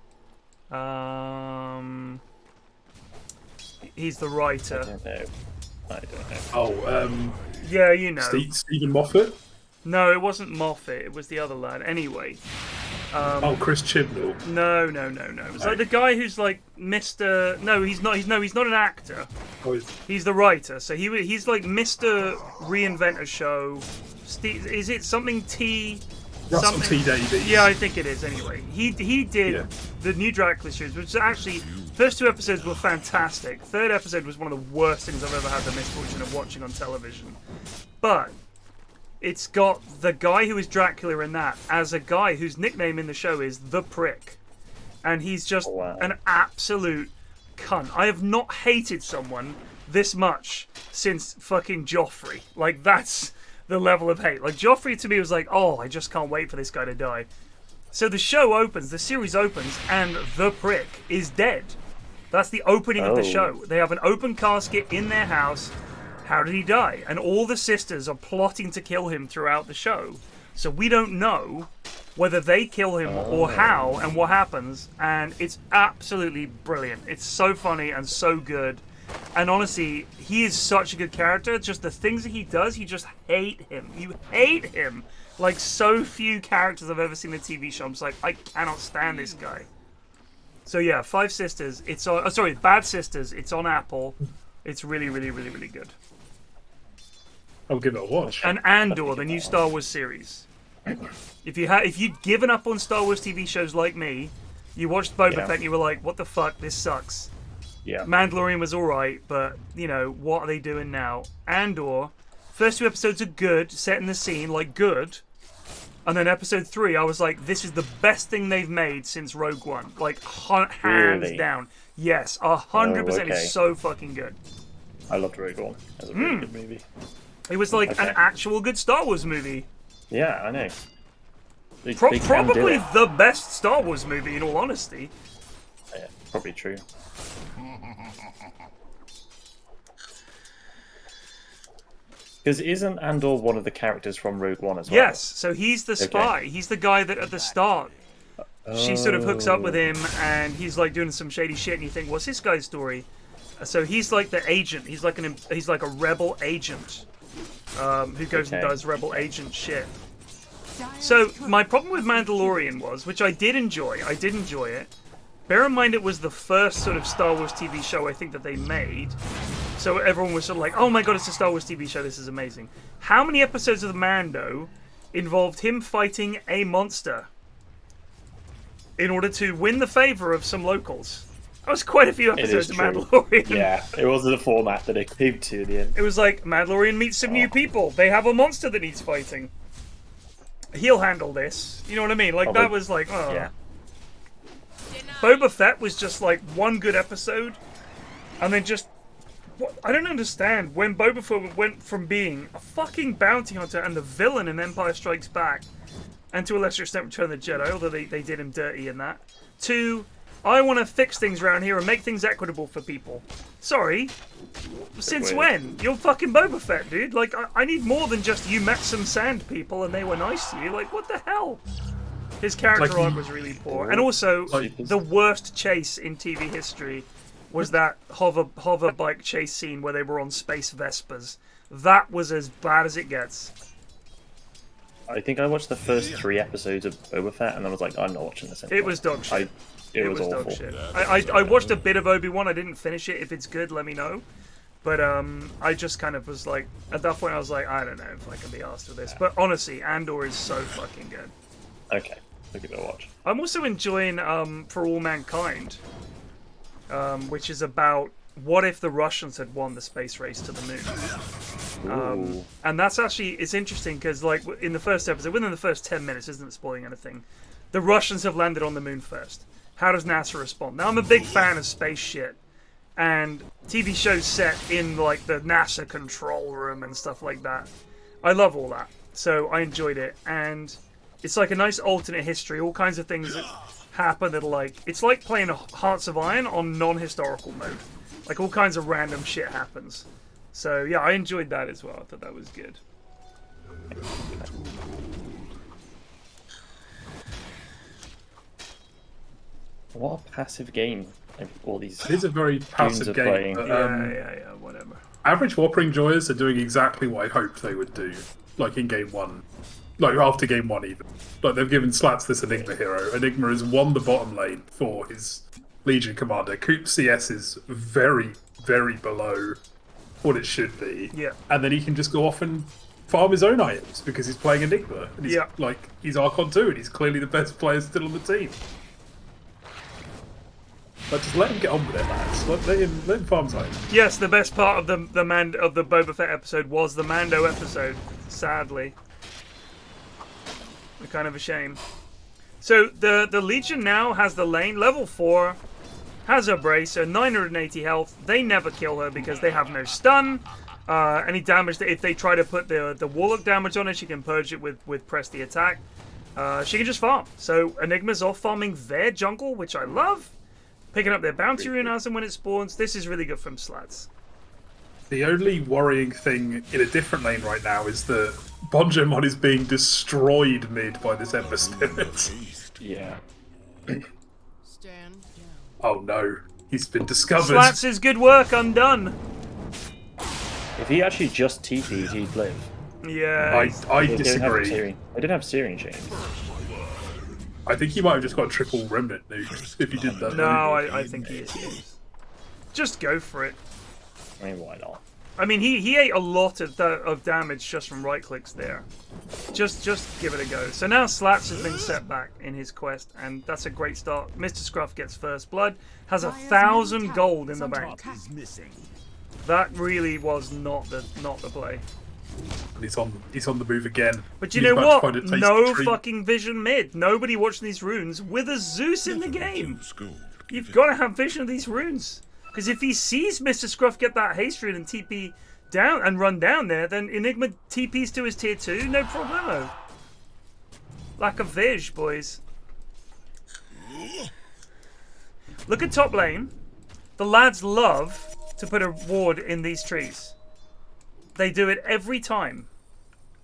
S2: He's the writer.
S1: I don't know.
S3: Oh,
S2: yeah, you know.
S3: Stephen Moffat?
S2: No, it wasn't Moffat. It was the other lad. Anyway.
S3: Chris Chibnall.
S2: No. It was like the guy who's like Mr. No, he's not. He's not an actor.
S3: Oh,
S2: he's the writer. So he's like Mr. Reinvent a Show. Is it something T?
S3: Russell T Davies.
S2: Yeah, I think it is. Anyway, he did the new Dracula series, which actually first 2 episodes were fantastic. 3rd episode was one of the worst things I've ever had the misfortune of watching on television. But it's got the guy who is Dracula in that as a guy whose nickname in the show is The Prick, and he's just an absolute cunt. I have not hated someone this much since fucking Joffrey. Like that's the level of hate. Like Joffrey to me was like, oh, I just can't wait for this guy to die. So the show opens, the series opens, and The Prick is dead. That's the opening of the show. They have an open casket in their house. How did he die? And all the sisters are plotting to kill him throughout the show. So we don't know whether they kill him or how and what happens. And it's absolutely brilliant. It's so funny and so good. And honestly, he is such a good character. Just the things that he does, you just hate him. You hate him. Like so few characters I've ever seen in a TV show. I'm just like, I cannot stand this guy. So yeah, 5 Sisters. It's on. Oh, sorry, Bad Sisters. It's on Apple. It's really, really, really, really good.
S3: I'll give it a watch.
S2: And Andor, the new Star Wars series. If you'd given up on Star Wars TV shows like me, you watched Boba Fett and you were like, what the fuck, this sucks.
S1: Yeah.
S2: Mandalorian was alright, but, you know, what are they doing now? Andor, first 2 episodes are good, setting the scene, like, good. And then episode 3, I was like, this is the best thing they've made since Rogue One. Like, hands down. Yes, 100%. It's so fucking good.
S1: I loved Rogue One. It was a really good movie.
S2: It was like an actual good Star Wars movie.
S1: Yeah, I know.
S2: Probably the best Star Wars movie, in all honesty.
S1: Yeah, probably true. Because isn't Andor one of the characters from Rogue One as well?
S2: Yes, so he's the spy. Okay. He's the guy that at the start, she sort of hooks up with him, and he's like doing some shady shit, and you think, what's this guy's story? So he's like the agent. He's like a rebel agent who goes and does rebel agent shit. So my problem with Mandalorian was, which I did enjoy it. Bear in mind it was the first sort of Star Wars TV show I think that they made. So everyone was sort of like, oh my god, it's a Star Wars TV show, this is amazing. How many episodes of the Mando involved him fighting a monster in order to win the favor of some locals? That was quite a few episodes of Mandalorian.
S1: Yeah, it wasn't the format that it came to in the end.
S2: It was like, Mandalorian meets some new people. They have a monster that needs fighting. He'll handle this. You know what I mean? Like, that was like, oh.
S1: Yeah.
S2: Boba Fett was just like one good episode, and then just... I don't understand. When Boba Fett went from being a fucking bounty hunter and the villain in Empire Strikes Back, and to a lesser extent Return of the Jedi, although they did him dirty in that, to... I want to fix things around here and make things equitable for people. Sorry. Since when? You're fucking Boba Fett, dude. Like, I need more than just you met some sand people and they were nice to you. Like, what the hell? His character arc was really poor. And also, the worst chase in TV history was that hover bike chase scene where they were on space Vespers. That was as bad as it gets.
S1: I think I watched the first 3 episodes of Boba Fett, and I was like, I'm not watching this anymore.
S2: It was dog shit.
S1: It was awful.
S2: dog shit. I watched a bit of Obi-Wan. I didn't finish it. If it's good, let me know. But I just kind of was like, at that point, I was like, I don't know if I can be asked for this. But honestly, Andor is so fucking good.
S1: Okay, look at the watch.
S2: I'm also enjoying For All Mankind, which is about what if the Russians had won the space race to the moon. And that's actually, it's interesting because like in the first episode, within the first 10 minutes, isn't spoiling anything, the Russians have landed on the moon first. How does NASA respond? Now, I'm a big fan of space shit. And TV shows set in like the NASA control room and stuff like that. I love all that. So I enjoyed it. And it's like a nice alternate history. All kinds of things that happen that are like... It's like playing Hearts of Iron on non-historical mode. Like all kinds of random shit happens. So yeah, I enjoyed that as well. I thought that was good.
S1: What a passive game. All these
S3: it is a very passive game. But,
S2: yeah, whatever.
S3: Average Whopper Enjoyers are doing exactly what I hoped they would do, like in game 1. Like after game 1 even. Like they've given Slats this Enigma hero. Enigma has won the bottom lane for his Legion commander. Coop CS is very, very below what it should be.
S2: Yeah.
S3: And then he can just go off and farm his own items because he's playing Enigma. And he's, he's Archon 2 and he's clearly the best player still on the team. But just let him get on with it, lads. Let him farm his items.
S2: Yes, the best part of the Boba Fett episode was the Mando episode, sadly. Kind of a shame. So the Legion now has the lane, level 4, has her bracer, 980 health. They never kill her because they have no stun. Any damage, if they try to put the Warlock damage on her, she can purge it with press the attack. She can just farm. So Enigma's off farming their jungle, which I love. Picking up their bounty rune as and when it spawns. This is really good from Slats.
S3: The only worrying thing in a different lane right now is that bonjomon is being destroyed mid by this Ember Spirit.
S1: Yeah.
S4: Stand down.
S3: Oh no, he's been discovered.
S2: Slats' good work undone.
S1: If he actually just TP'd, he'd live.
S2: Yeah.
S3: I disagree.
S1: I didn't have Searing Chains.
S3: I think he might have just got triple remnant nukes if he did that.
S2: No, I think he is. Just go for it.
S1: I mean, why not?
S2: I mean, he ate a lot of damage just from right clicks there. Just give it a go. So now Slats has been set back in his quest, and that's a great start. Mr. Scruff gets first blood, has 1,000 gold in the bank. That really was not the play.
S3: He's on the move again.
S2: But you know what? No fucking vision mid. Nobody watching these runes with a Zeus in the game. You've got to have vision of these runes. Because if he sees Mr. Scruff get that haste rune and TP down and run down there, then Enigma TPs to his tier 2, no problemo. Lack of vis, boys. Look at top lane. The lads love to put a ward in these trees. They do it every time.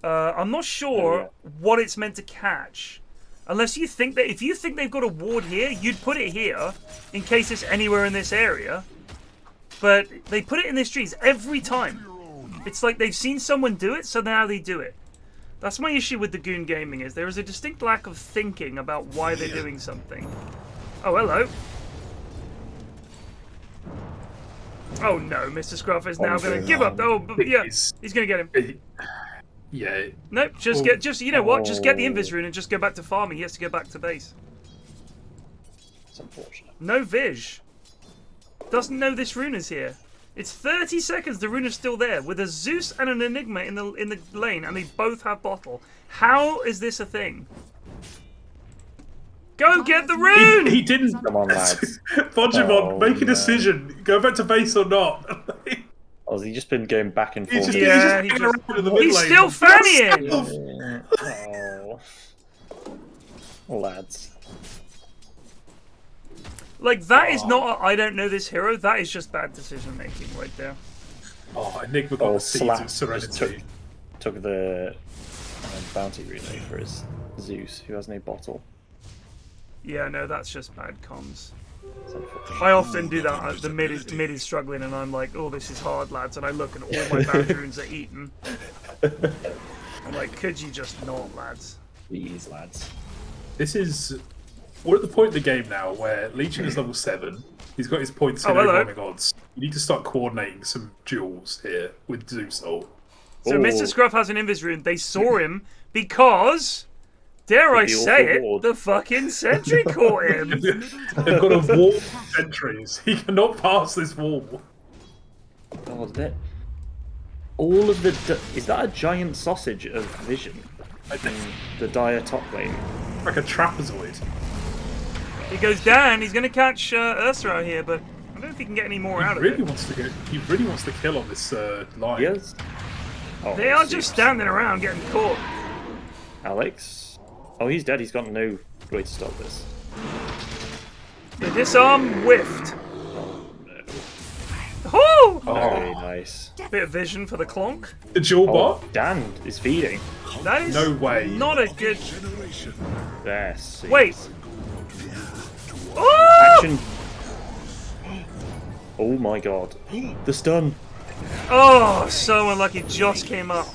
S2: I'm not sure what it's meant to catch. Unless you think that, if you think they've got a ward here, you'd put it here in case it's anywhere in this area. But they put it in these trees every time. It's like they've seen someone do it, so now they do it. That's my issue with the Goon Gaming, is there is a distinct lack of thinking about why they're doing something. Oh, hello. Oh no, Mr. Scruff is now going to give up. Oh, yeah, he's going to get him.
S3: Yeah.
S2: Nope, just you know what? Just get the invis rune and just go back to farming. He has to go back to base.
S1: It's unfortunate.
S2: No Viz. Doesn't know this rune is here. It's 30 seconds. The rune is still there with a Zeus and an Enigma in the lane, and they both have bottle. How is this a thing? Go get the rune!
S3: He didn't.
S1: Come on, lads.
S3: bonjomon, make a decision. Go back to base or not.
S1: Oh, has he just been going back and forth?
S2: He's still fannying!
S1: Oh, lads.
S2: Like, that is not I don't know this hero. That is just bad decision making right there.
S3: Oh, Enigma got the Seeds of Serenity.
S1: Took the bounty relay for his Zeus, who has no bottle.
S2: Yeah, no, that's just bad comms. I often do that. The mid is struggling, and I'm like, "Oh, this is hard, lads." And I look, and all my bounty runes are eaten. I'm like, could you just not, lads?
S1: Please, lads.
S3: This is... We're at the point of the game now where Legion is level 7. He's got his points in
S2: hello.
S3: overwhelming odds. You need to start coordinating some duels here with Zeus ult.
S2: So Mr. Scruff has an invis rune. They saw him because, dare I say it, the fucking sentry caught him.
S3: They've got a wall of sentries. He cannot pass this wall.
S1: God, that... All of the... Is that a giant sausage of vision? In the dire top lane?
S3: Like a trapezoid.
S2: He goes down. He's going to catch Ursa out here, but I don't know if he can get any more out of it.
S3: He really wants to kill on this line.
S1: Yes. Oh,
S2: They are just standing around getting caught.
S1: Alex? Oh, he's dead. He's got no way to stop this.
S2: The disarm whiffed.
S1: Oh,
S2: Oh!
S1: very nice.
S2: Bit of vision for the clonk.
S3: The dual bot?
S1: Dan is feeding.
S2: That is
S3: no way.
S2: Not a good...
S1: Yes.
S2: Wait. Oh!
S1: Action. Oh my god. The stun.
S2: Oh, so unlucky. Joss came up.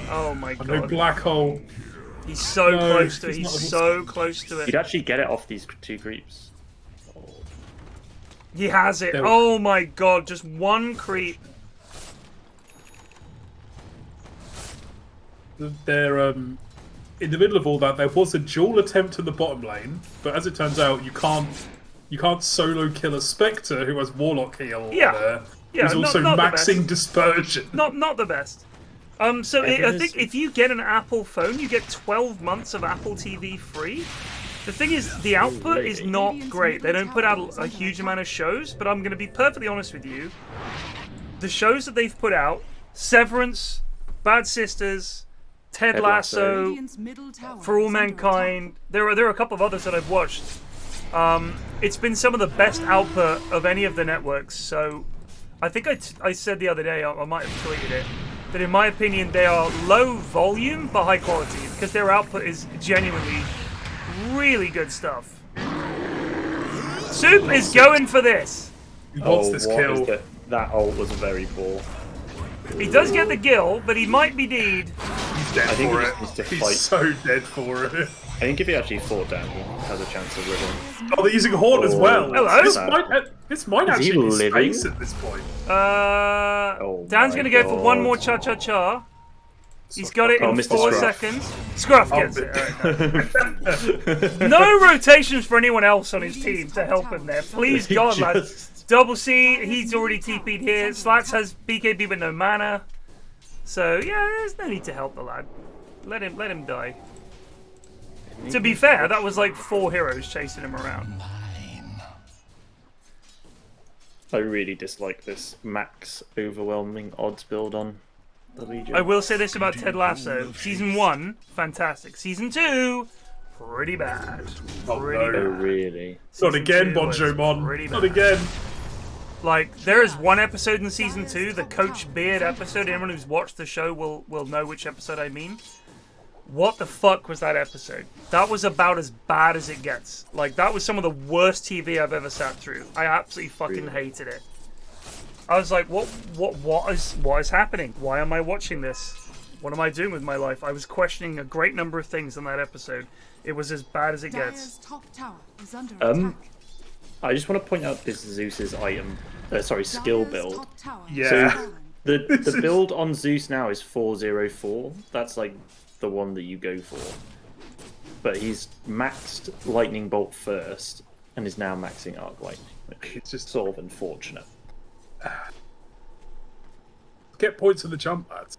S2: Oh my god.
S3: No black hole.
S2: He's so close to it.
S3: he's
S2: He's
S3: not
S2: so close to it.
S1: You'd actually get it off these 2 creeps.
S2: He has it.
S3: There-
S2: Oh my god. Just one creep.
S3: They're in the middle of all that. There was a dual attempt in the bottom lane, but as it turns out, you can't solo kill a Spectre who has Warlock heal.
S2: Yeah. Yeah,
S3: who's also
S2: not the
S3: maxing
S2: best.
S3: dispersion.
S2: Not the best. So I think if you get an Apple phone, you get 12 months of Apple TV free. The thing is, the output is not great. They don't put out a huge amount of shows, but I'm going to be perfectly honest with you. The shows that they've put out, Severance, Bad Sisters, Ted Lasso, For All Mankind, there are a couple of others that I've watched. It's been some of the best output of any of the networks, so I think I said the other day, I might have tweeted it, that in my opinion they are low volume but high quality, because their output is genuinely really good stuff. Soup is going for this.
S3: He wants this kill.
S1: That ult was very poor.
S2: He does get the kill, but he might be dead.
S3: He's dead
S1: I think
S3: for
S1: he
S3: it.
S1: just needs to
S3: He's
S1: fight.
S3: so dead for it.
S1: I think if he actually fought down, he has a chance of winning.
S3: Oh, they're using Horn as well.
S2: Hello?
S3: This might
S1: Is he
S3: actually be
S1: living?
S3: space at this point.
S2: Dan's
S1: my
S2: gonna go for one
S1: God.
S2: more cha-cha-cha. He's got it in
S1: Mr.
S2: 4
S1: Scruff.
S2: seconds. Scruff gets it. No rotations for anyone else on his team to help him there. Please, God, lads. Double C, he's already TP'd here. Slats has BKB with no mana. So, yeah, there's no need to help the lad. Let him die. To be fair, that was like 4 heroes chasing him around.
S1: I really dislike this max overwhelming odds build on the Legion.
S2: I will say this about Ted Lasso. Season 1, fantastic. Season 2, pretty bad. Pretty
S1: Oh,
S2: bad.
S1: really?
S3: Not again,
S2: 2 was
S3: bonjomon.
S2: pretty
S3: Not
S2: bad.
S3: again.
S2: Like, there is one episode in Season 2, the Coach Beard episode. Anyone who's watched the show will know which episode I mean. What the fuck was that episode? That was about as bad as it gets. Like, that was some of the worst TV I've ever sat through. I absolutely fucking hated it. I was like, what is happening? Why am I watching this? What am I doing with my life? I was questioning a great number of things in that episode. It was as bad as it gets.
S1: I just want to point out this Zeus's item, skill build.
S3: Yeah.
S1: So the build on Zeus now is 404. That's like the one that you go for. But he's maxed Lightning Bolt first, and is now maxing Arc Lightning. It's just sort of unfortunate.
S3: Get points in the jump, lads.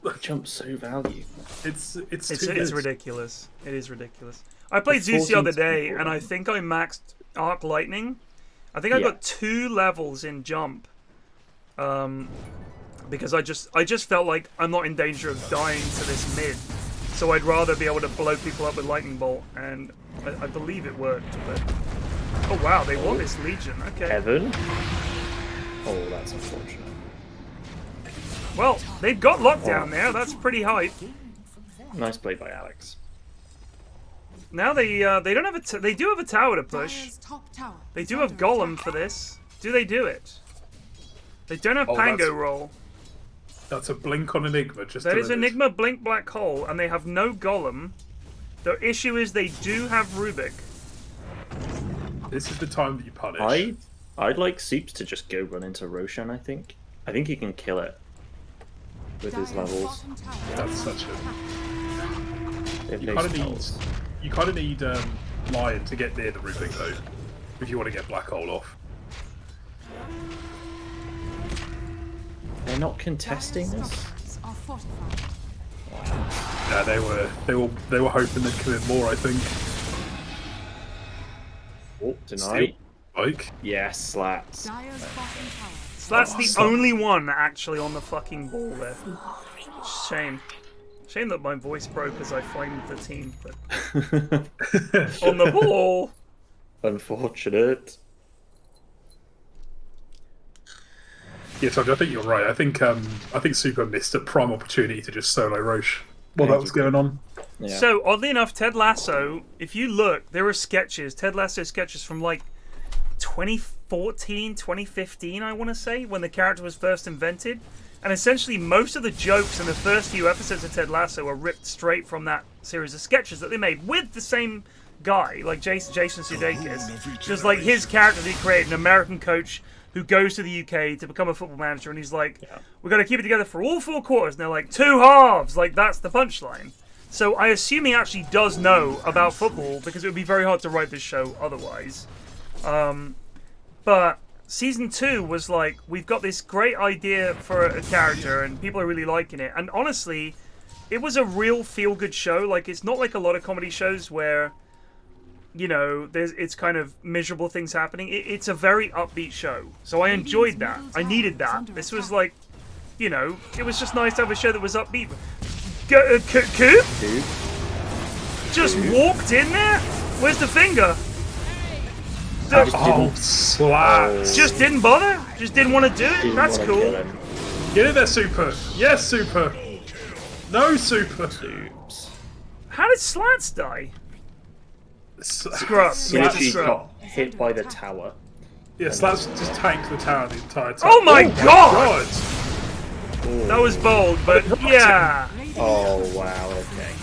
S1: The jump's so valuable.
S3: It's
S2: ridiculous. It is ridiculous. I played Zeus the other day, and I think I maxed Arc Lightning. I think I got 2 levels in jump. Because I just felt like I'm not in danger of dying to this mid. So I'd rather be able to blow people up with Lightning Bolt, and I believe it worked. But oh wow, they won this Legion. Okay.
S1: Evan? Oh, that's unfortunate.
S2: Well, they've got lockdown there. That's pretty hype.
S1: Nice play by Alex.
S2: Now they don't have they do have a tower to push. They do have Golem for this. Do they do it? They don't have Pango roll.
S3: That's a blink on Enigma. Just
S2: That is
S3: delivered.
S2: Enigma, Blink, Black Hole, and they have no Golem. The issue is they do have Rubik.
S3: This is the time that you punish.
S1: I'd like Soups to just go run into Roshan, I think. I think he can kill it with his levels.
S3: That's such a...
S1: If
S3: You
S1: they
S3: kind of
S1: spells.
S3: need Lion to get near the Rubik though, if you want to get Black Hole off.
S1: They're not contesting this.
S3: Yeah, they were hoping they'd commit more. I think.
S1: Oh, deny.
S3: Mike.
S1: Yes, Slats.
S2: Slats the only one actually on the fucking ball there. Shame. Shame that my voice broke as I flamed the team, but on the ball.
S1: Unfortunate.
S3: Yeah, Todd, I think you're right. I think Super missed a prime opportunity to just solo Roche while that was going on.
S1: Yeah.
S2: So oddly enough, Ted Lasso, if you look, there are sketches, Ted Lasso sketches from like 2014, 2015, I want to say, when the character was first invented. And essentially most of the jokes in the first few episodes of Ted Lasso are ripped straight from that series of sketches that they made with the same guy, like Jason Sudeikis. Just like his character that he created, an American coach who goes to the UK to become a football manager, and he's like, we've got to keep it together for all 4 quarters. And they're like, 2 halves! Like, that's the punchline. So I assume he actually does know about football, because it would be very hard to write this show otherwise. But Season 2 was like, we've got this great idea for a character, and people are really liking it. And honestly, it was a real feel-good show. Like, it's not like a lot of comedy shows where, you know, it's kind of miserable things happening. It's a very upbeat show. So I enjoyed that. I needed that. This was like, you know, it was just nice to have a show that was upbeat. Coop? Just walked in there? Where's the finger?
S3: Oh, Slats!
S2: Just didn't bother? Just didn't want to do it? That's cool.
S3: Get in there, Super! Yes, Super! No, Super!
S1: Soups.
S2: How did Slats die? Scrufff.
S1: He
S2: Yeah,
S1: literally
S2: Scrufff.
S1: got hit by the tower.
S3: Yeah, Slats just tanked the tower the entire time.
S2: Oh my god!
S1: Ooh.
S2: That was bold, but yeah.
S1: Oh, wow, okay.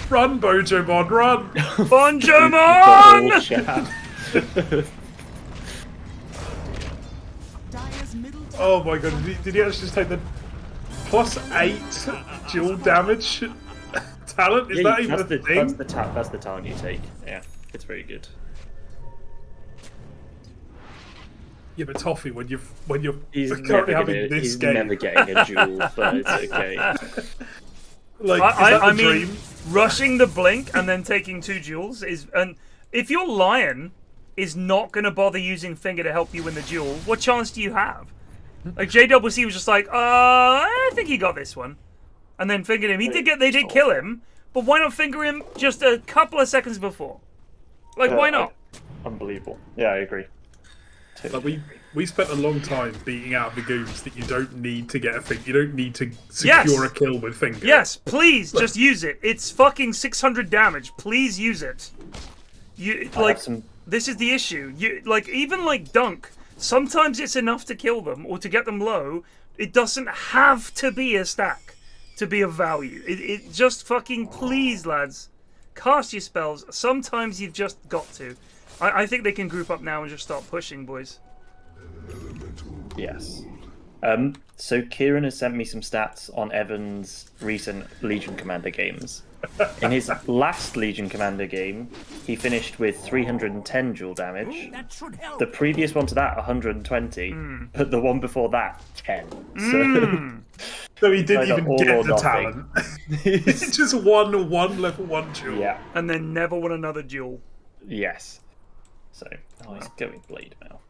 S3: Run, Bonjomon, run!
S2: bonjomon!
S3: Oh my god, did he actually just take the +8 dual damage talent? Is that even a thing?
S1: That's the talent you take. Yeah, it's very good.
S3: Yeah, but Toffee, when you're
S1: He's
S3: currently having this
S1: he's
S3: game,
S1: never getting a jewel, but it's okay.
S3: like,
S2: I
S3: is that the
S2: mean,
S3: dream?
S2: rushing the blink and then taking 2 jewels is, and if your Lion is not going to bother using Finger to help you win the duel, what chance do you have? Like, JDubbleC was just like, I think he got this one. And then fingered him. They did kill him, but why not finger him just a couple of seconds before? Like, why not?
S1: Unbelievable. Yeah, I agree.
S3: Like we spent a long time beating out the goons that you don't need to get a thing. You don't need to secure a kill with Finger.
S2: Yes, please, just use it. It's fucking 600 damage. Please use it. This is the issue. Even like Dunk, sometimes it's enough to kill them or to get them low. It doesn't have to be a stack to be of value. It just fucking, please, lads, cast your spells. Sometimes you've just got to. I think they can group up now and just start pushing, boys.
S1: Yes. So Kieran has sent me some stats on Evan's recent Legion Commander games. In his last Legion Commander game, he finished with 310 dual damage. The previous one to that, 120. But the one before that, 10.
S3: So he didn't even
S1: all
S3: get
S1: or
S3: the
S1: nothing.
S3: talent. He just won level 1 duel.
S1: Yeah.
S2: And then never won another duel.
S1: Yes. So, he's going Blade now.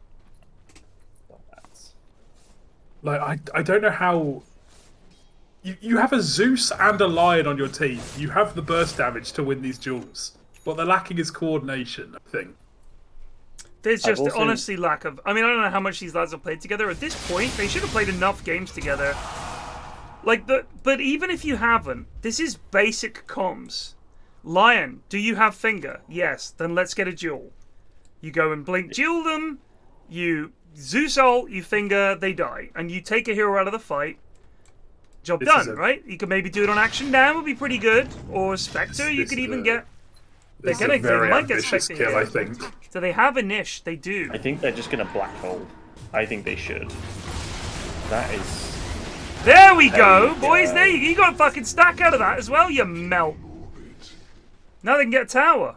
S3: Like, I don't know how... You have a Zeus and a Lion on your team. You have the burst damage to win these duels. What they're lacking is coordination, I think.
S2: There's just honestly lack of... I mean, I don't know how much these lads have played together. At this point, they should have played enough games together. But even if you haven't, this is basic comms. Lion, do you have Finger? Yes. Then let's get a duel. You go and blink duel them. You Zeus ult, you Finger, they die. And you take a hero out of the fight. Job done, right? You could maybe do it on Action Down, would be pretty good. Or Spectre, you could even get... They might get Spectre
S3: kill,
S2: here.
S3: I think.
S2: So they have a niche, they do.
S1: I think they're just going to black hole. I think they should. That is...
S2: There we go, boys. There you got a fucking stack out of that as well, you melt. Now they can get a tower.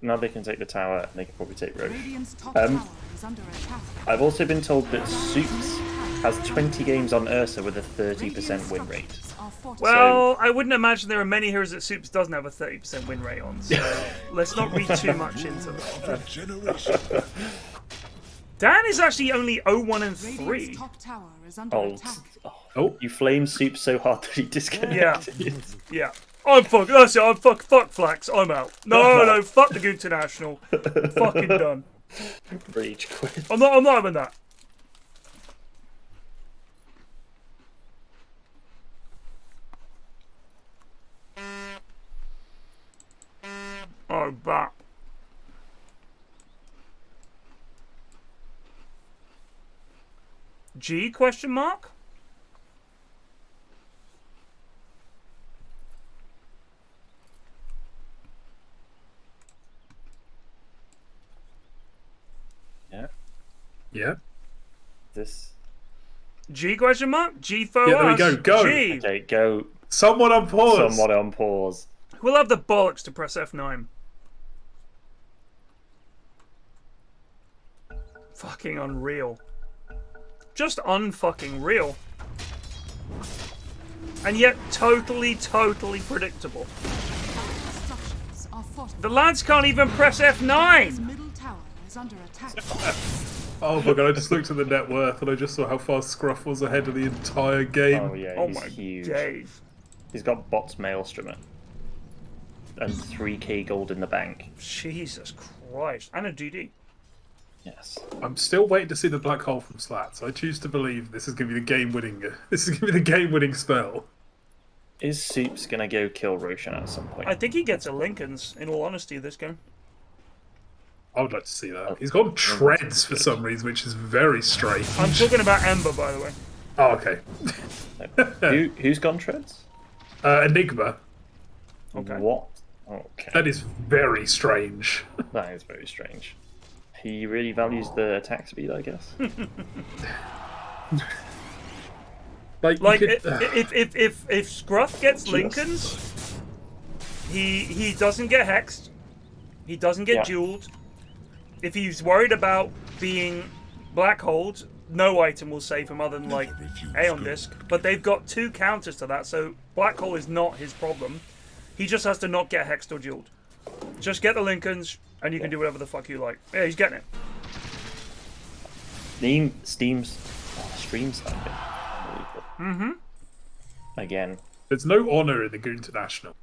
S1: Now they can take the tower, and they can probably take Roche.
S4: Radiant's top tower is under attack.
S1: I've also been told that Soups has 20 games on Ursa with a 30% win rate.
S2: Well, I wouldn't imagine there are many heroes that Soups doesn't have a 30% win rate on, so let's not read too much into that. Dan is actually only 0-1 and 3.
S4: Top tower is under attack.
S1: Oh, you flamed Soups so hard that he disconnected.
S2: Yeah. I'm fuck. That's it. I'm fuck Flax. I'm out. No, fuck the GOONTI National. Fucking done.
S1: Rage quit.
S2: I'm not having that. Oh, bat. G question mark?
S3: Yeah.
S1: This.
S2: G question mark? G for
S3: yeah,
S2: us.
S3: There we go. Go.
S2: G.
S1: Okay, go.
S3: Someone on pause.
S1: Someone on pause.
S2: We'll have the bollocks to press F9. Fucking unreal. Just unfucking real. And yet totally predictable. The lads can't even press F9!
S4: Middle tower is under attack.
S3: Oh my god, I just looked at the net worth and I just saw how far Scruff was ahead of the entire game.
S1: Oh yeah,
S2: oh
S1: he's
S2: my
S1: huge.
S2: days.
S1: He's got bots Maelstrom and 3k gold in the bank.
S2: Jesus Christ. And a DD.
S1: Yes.
S3: I'm still waiting to see the black hole from Slats. I choose to believe this is going to be the game-winning. This is going to be the game-winning spell.
S1: Is Soups gonna go kill Roshan at some point?
S2: I think he gets a Lincoln's, in all honesty, this game.
S3: I would like to see that. He's got treads for some reason, which is very strange.
S2: I'm talking about Ember, by the way.
S3: Oh, okay.
S1: Who's gone treads?
S3: Enigma.
S2: Okay.
S1: What? Okay.
S3: That is very strange.
S1: That is very strange. He really values the attack speed, I guess.
S3: like
S2: if Scruff gets Lincolns, he doesn't get hexed. He doesn't get dueled. If he's worried about being black holed, no item will save him other than like Aeon Disc. But they've got 2 counters to that, so black hole is not his problem. He just has to not get hexed or dueled. Just get the Lincolns, and you can do whatever the fuck you like. Yeah, he's getting it.
S1: Steam's stream sniping.
S2: Mm-hmm.
S1: Again.
S3: There's no honour in the GOONTI National.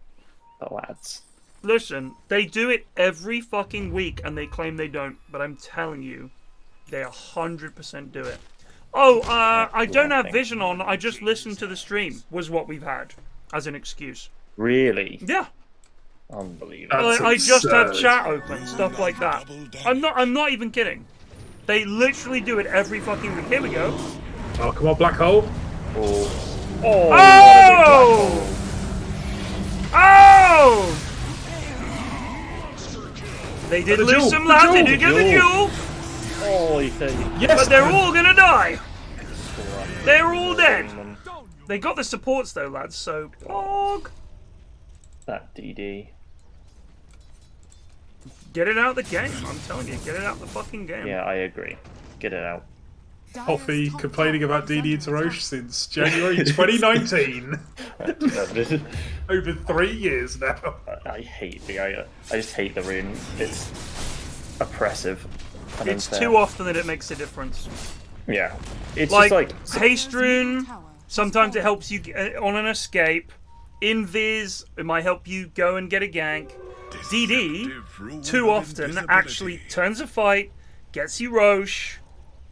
S1: The lads.
S2: Listen, they do it every fucking week, and they claim they don't. But I'm telling you, they 100% do it. Oh, I don't have vision on. I just listened to the stream. Was what we've had as an excuse.
S1: Really?
S2: Yeah.
S1: Unbelievable.
S2: I just have chat open, stuff like that. I'm not even kidding. They literally do it every fucking week. Here we go.
S3: Oh, come on, black hole.
S2: Oh! Oh! They did lose some lads. They did get the duel.
S1: Oh,
S3: yes,
S2: but they're all gonna die. They're all dead. They got the supports though, lads. So, pog.
S1: That DD.
S2: Get it out of the game. I'm telling you, get it out of the fucking game.
S1: Yeah, I agree. Get it out.
S3: Coffee complaining about DD into Roche since January 2019. Over 3 years now.
S1: I hate I just hate the rune. It's oppressive.
S2: It's too often that it makes a difference.
S1: Yeah. It's
S2: like,
S1: just like
S2: haste rune. Sometimes it helps you get on an escape. Invis, it might help you go and get a gank. DD, too often, actually turns a fight, gets you Roche.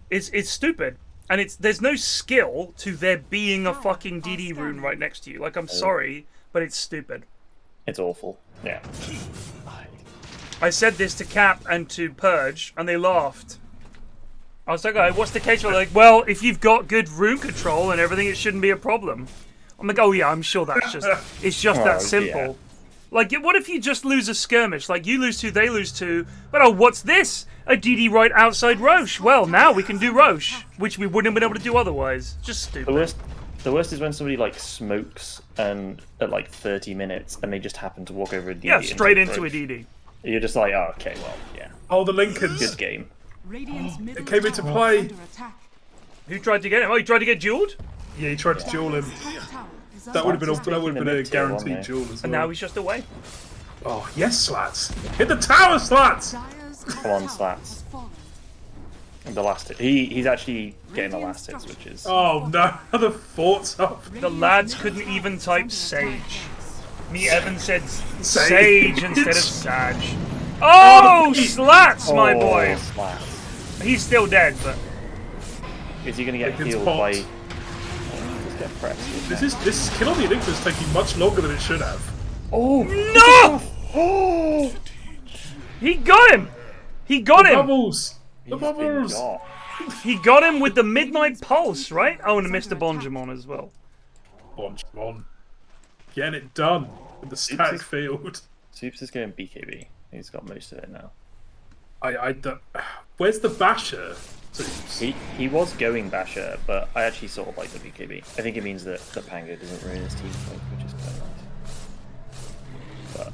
S2: It's stupid. And there's no skill to there being a fucking DD rune right next to you. Like, I'm sorry, but it's stupid.
S1: It's awful. Yeah.
S2: I said this to Cap and to Purge, and they laughed. I was like, what's the case? They're like, well, if you've got good rune control and everything, it shouldn't be a problem. I'm like, oh yeah, I'm sure that's just it's just that simple.
S1: Yeah.
S2: Like, what if you just lose a skirmish? Like, you lose 2, they lose 2. But, oh, what's this? A DD right outside Roche. Well, now we can do Roche, which we wouldn't have been able to do otherwise. Just stupid.
S1: The worst is when somebody, like, smokes and at, like, 30 minutes and they just happen to walk over a DD.
S2: Yeah, straight into a DD.
S1: You're just like, oh, okay, well, yeah.
S3: Oh, the Lincolns.
S1: Good game.
S3: It came into play.
S2: Who tried to get him? Oh, he tried to get dueled?
S3: Yeah, he tried to duel him. That would have been a guaranteed duel as well.
S2: And now he's just away.
S3: Oh, yes, Slats. Hit the tower, Slats!
S1: Come on, Slats. The last hit. He's actually getting the last hits, which is...
S3: Oh, no. The fort's up.
S2: The lads couldn't even type Sage. Me, Evan said Sage instead of Sag. Oh, Slats, my boy!
S1: Slats.
S2: He's still dead, but...
S1: Is he going to get healed by... Get pressed,
S3: this kill on the Enigma is taking much longer than it should have.
S1: Oh
S2: no! Oh! He got him! He got him!
S3: Bubbles! The bubbles!
S2: He got him with the Midnight Pulse, right? Oh, and Mr. Bonjomon as well.
S3: Bonjomon. Getting it done in the stack field.
S1: Soups is going BKB. He's got most of it now.
S3: I don't... Where's the Basher?
S1: He was going Basher, but I actually sort of like the BKB. I think it means that the Pango doesn't ruin his team, which is quite nice. But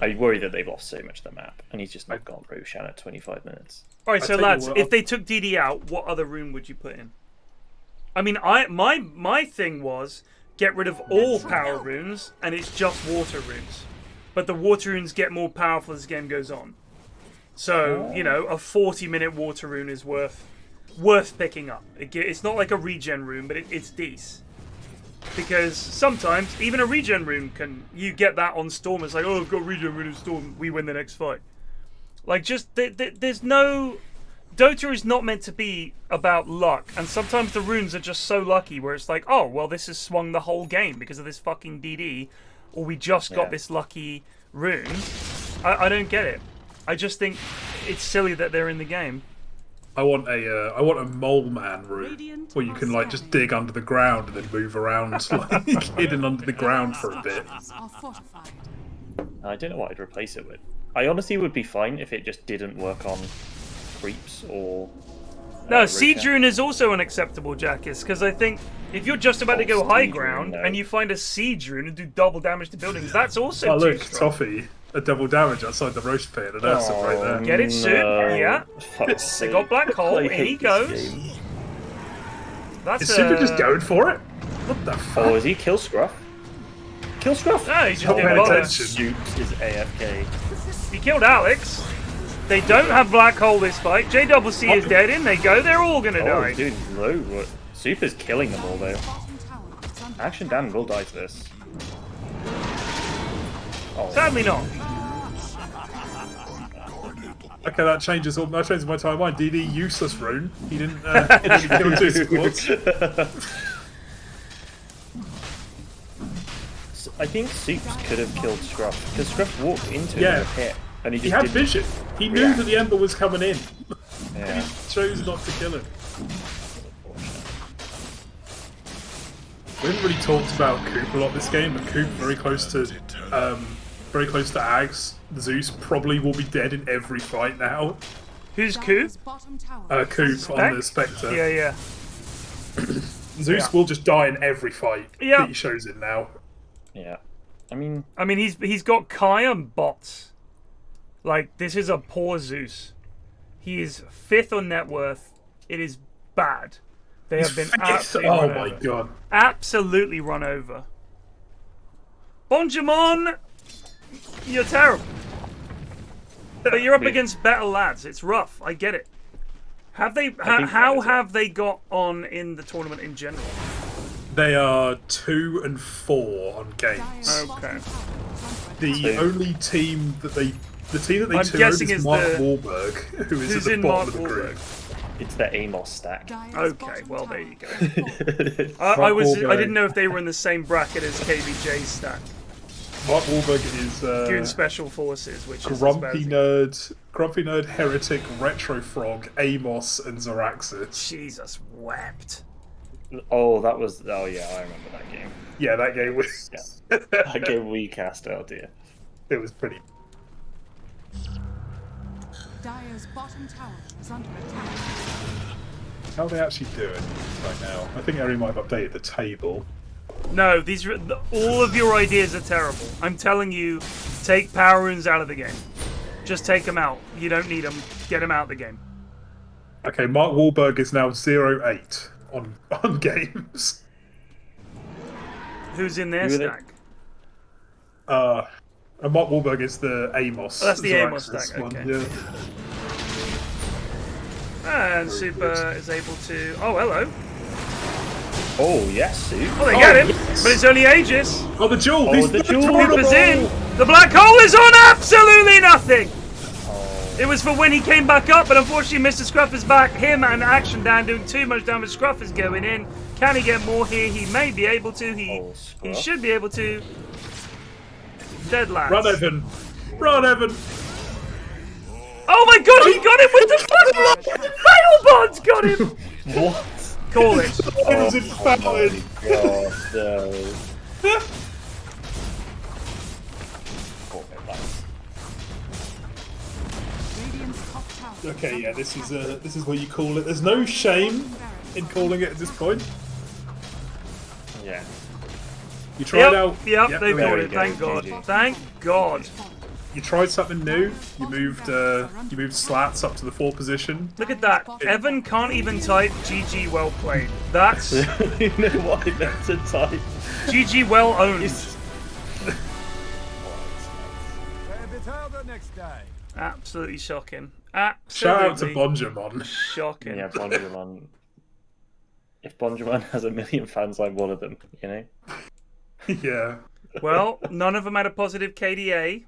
S1: I worry that they've lost so much of the map, and he's just not got Roshan at 25 minutes.
S2: Alright, so lads, if they took DD out, what other rune would you put in? I mean, my thing was get rid of all power runes, and it's just water runes. But the water runes get more powerful as the game goes on. So, you know, a 40-minute water rune is worth picking up. It's not like a regen rune, but it's decent. Because sometimes, even a regen rune you get that on Storm. It's like, oh, I've got regen rune in Storm, we win the next fight. Like, just, there's no... Dota is not meant to be about luck. And sometimes the runes are just so lucky where it's like, oh, well, this has swung the whole game because of this fucking DD. Or we just got this lucky rune. I don't get it. I just think it's silly that they're in the game.
S3: I want a mole man rune where you can like just dig under the ground and then move around like hidden under the ground for a bit.
S1: I don't know what I'd replace it with. I honestly would be fine if it just didn't work on creeps or...
S2: No, Siege Rune is also unacceptable, Gakeus, because I think if you're just about to go high ground and you find a Siege Rune and do double damage to buildings, that's also too
S3: look,
S2: strong.
S3: Toffee. A double damage outside the roast pit, and that's right there.
S2: Get it soon, yeah. They got Black Hole, in he goes. That's
S3: is Super just going for it? What the fuck?
S1: Oh, is he kill scrufff? Kill scrufff!
S2: No, he's just doing both.
S1: Soups is AFK.
S2: He killed Alex. They don't have Black Hole this fight. JDubbleC is dead, in they go. They're all gonna die.
S1: Dude, low. Super's killing them all though. Action Dan will die to this. Oh.
S2: Sadly not.
S3: Okay, that changes my timeline. DD useless rune. He didn't kill 2 squads.
S1: I think Soups could have killed Scruff because Scruff walked into him in a pit and he
S3: had vision. He knew that the Ember was coming in.
S1: Yeah.
S3: He chose not to kill him. We haven't really talked about Coop a lot this game, but Coop very close to Ags. Zeus probably will be dead in every fight now.
S2: Who's Coop?
S3: Coop on the Spectre.
S2: Yeah.
S3: Zeus will just die in every fight that he shows in now.
S1: Yeah. I mean
S2: he's got Kai and bots. Like, this is a poor Zeus. He is 5th on net worth. It is bad. They have been absolutely run over.
S3: My god.
S2: Absolutely run over. Bonjomon, you're terrible. But you're up against better lads. It's rough. I get it. Have they? How have they got on in the tournament in general?
S3: They are 2 and 4 on games.
S2: Okay.
S3: The only team that they took is Mark Wahlberg, who is at the bottom of the group.
S1: It's the Amos stack.
S2: Okay, well there you go. I didn't know if they were in the same bracket as KVJ's stack.
S3: Mark Wahlberg is
S2: Goon Special Forces, which is
S3: Grumpy Nerd, Heretic, Retro Frog, Amos, and Zaraxis.
S2: Jesus wept.
S1: Oh, that was. Oh yeah, I remember that game.
S3: Yeah, that game was.
S1: Yeah. That game we cast. Oh dear.
S3: It was pretty.
S4: Dire's bottom tower is under attack.
S3: How are they actually doing right now? I think Eri might have updated the table.
S2: No, all of your ideas are terrible. I'm telling you, take power runes out of the game. Just take them out. You don't need them. Get them out of the game.
S3: Okay, Mark Wahlberg is now 0-8 on games.
S2: Who's in their stack?
S3: And Mark Wahlberg is the Amos.
S2: Oh, that's the Amos
S3: Zoraxis
S2: stack,
S3: one,
S2: okay.
S3: Yeah.
S2: And Super is able to... Oh, hello.
S1: Oh yes, Sue.
S2: Oh, they get him,
S3: yes.
S2: but it's only Aegis.
S3: Oh, the jewel!
S1: Oh, the jewel!
S2: Cooper's in. The black hole is on absolutely nothing. It was for when he came back up, but unfortunately Mr. Scruff is back. Him and Action Dan doing too much damage. Scruff is going in. Can he get more here? He may be able to. He should be able to. Dead lads.
S3: Run, Evan! Run, Evan!
S2: Oh my god, he got him with the fucking fatal bonds! Got him!
S1: What?
S2: Call it.
S3: It was in fountain!
S1: God, no.
S4: Radiant's top tower.
S3: Okay, yeah, this is what you call it. There's no shame in calling it at this point.
S1: Yeah.
S3: You tried out.
S2: Yep,
S3: Yep,
S2: they've
S3: there
S2: got
S3: we
S2: it.
S3: go.
S2: Thank God.
S1: GG.
S2: Thank God.
S3: You tried something new. You moved Slats up to the 4 position.
S2: Look at that. Evan can't even type GG well played. That's
S1: You know what I meant to type?
S2: GG well owned. Absolutely shocking.
S3: Shout out to
S2: Absolutely
S3: bonjomon.
S2: shocking.
S1: Yeah, bonjomon. If bonjomon has 1 million fans, I'm one of them. You know.
S3: Yeah.
S2: Well, none of them had a positive KDA.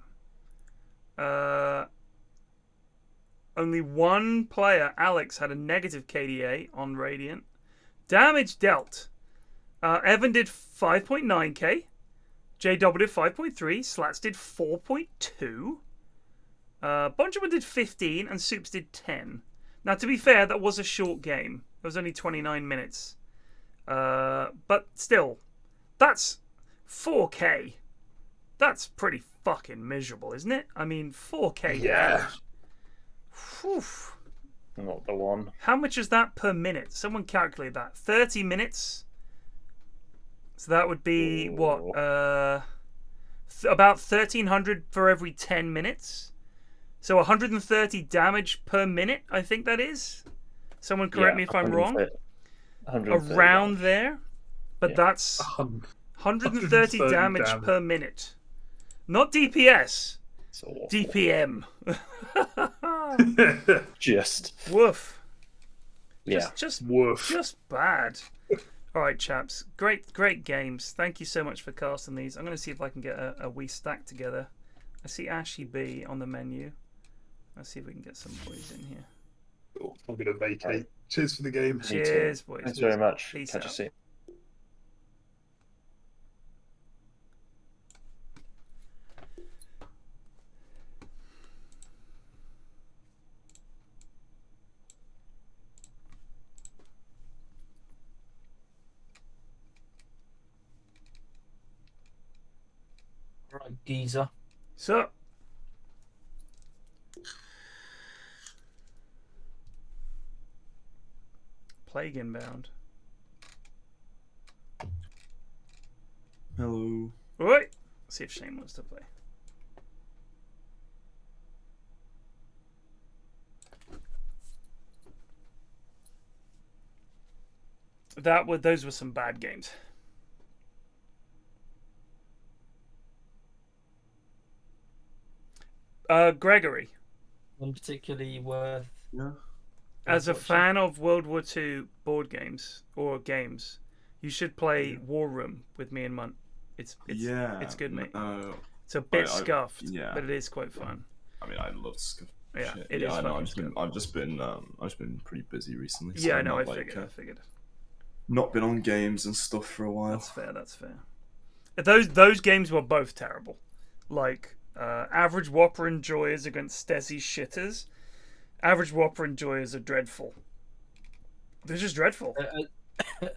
S2: Only one player, Alex, had a negative KDA on Radiant. Damage dealt. Evan did 5.9k. JW did 5.3. Slats did 4.2. bonjomon did 15 and Soups did 10. Now, to be fair, that was a short game. It was only 29 minutes. But still, that's 4k. That's pretty fucking miserable, isn't it? I mean, 4k damage. Whew.
S1: Not the one.
S2: How much is that per minute? Someone calculate that. 30 minutes. So that would be, what? About 1,300 for every 10 minutes. So 130 damage per minute, I think that is. Someone correct me if I'm wrong.
S1: 130
S2: Around there. But
S1: Yeah.
S2: that's 130 damage per minute. Not DPS.
S1: It's awful.
S2: DPM.
S1: Just.
S2: Woof.
S1: Yeah.
S2: Just
S3: Woof.
S2: Just bad. All right, chaps. Great games. Thank you so much for casting these. I'm going to see if I can get a wee stack together. I see Ashy B on the menu. Let's see if we can get some boys in here.
S3: I'm going to vacate. Cheers for the game.
S2: Cheers, boys.
S1: Thanks very much.
S2: Peace
S1: Catch you
S2: out.
S1: soon.
S10: Right, geezer.
S2: So, Plague inbound.
S11: Hello.
S2: All right. Let's see if Shane wants to play. Those were some bad games. Gregory.
S10: One particularly worth.
S11: Yeah.
S2: As a fan of World War II board games or games, you should play War Room with me and Munt. It's good, mate. It's a bit scuffed, but it is quite fun.
S11: I mean, I love scuffed.
S2: Yeah,
S11: shit.
S2: it is
S11: I know.
S2: fun.
S11: I've just been pretty busy recently. So
S2: Yeah, I know.
S11: I'm
S2: I
S11: not,
S2: figured.
S11: Not been on games and stuff for a while.
S2: That's fair. Those games were both terrible. Like average Whopper Enjoyers against Stesi shitters. Average Whopper Enjoyers are dreadful. They're just dreadful.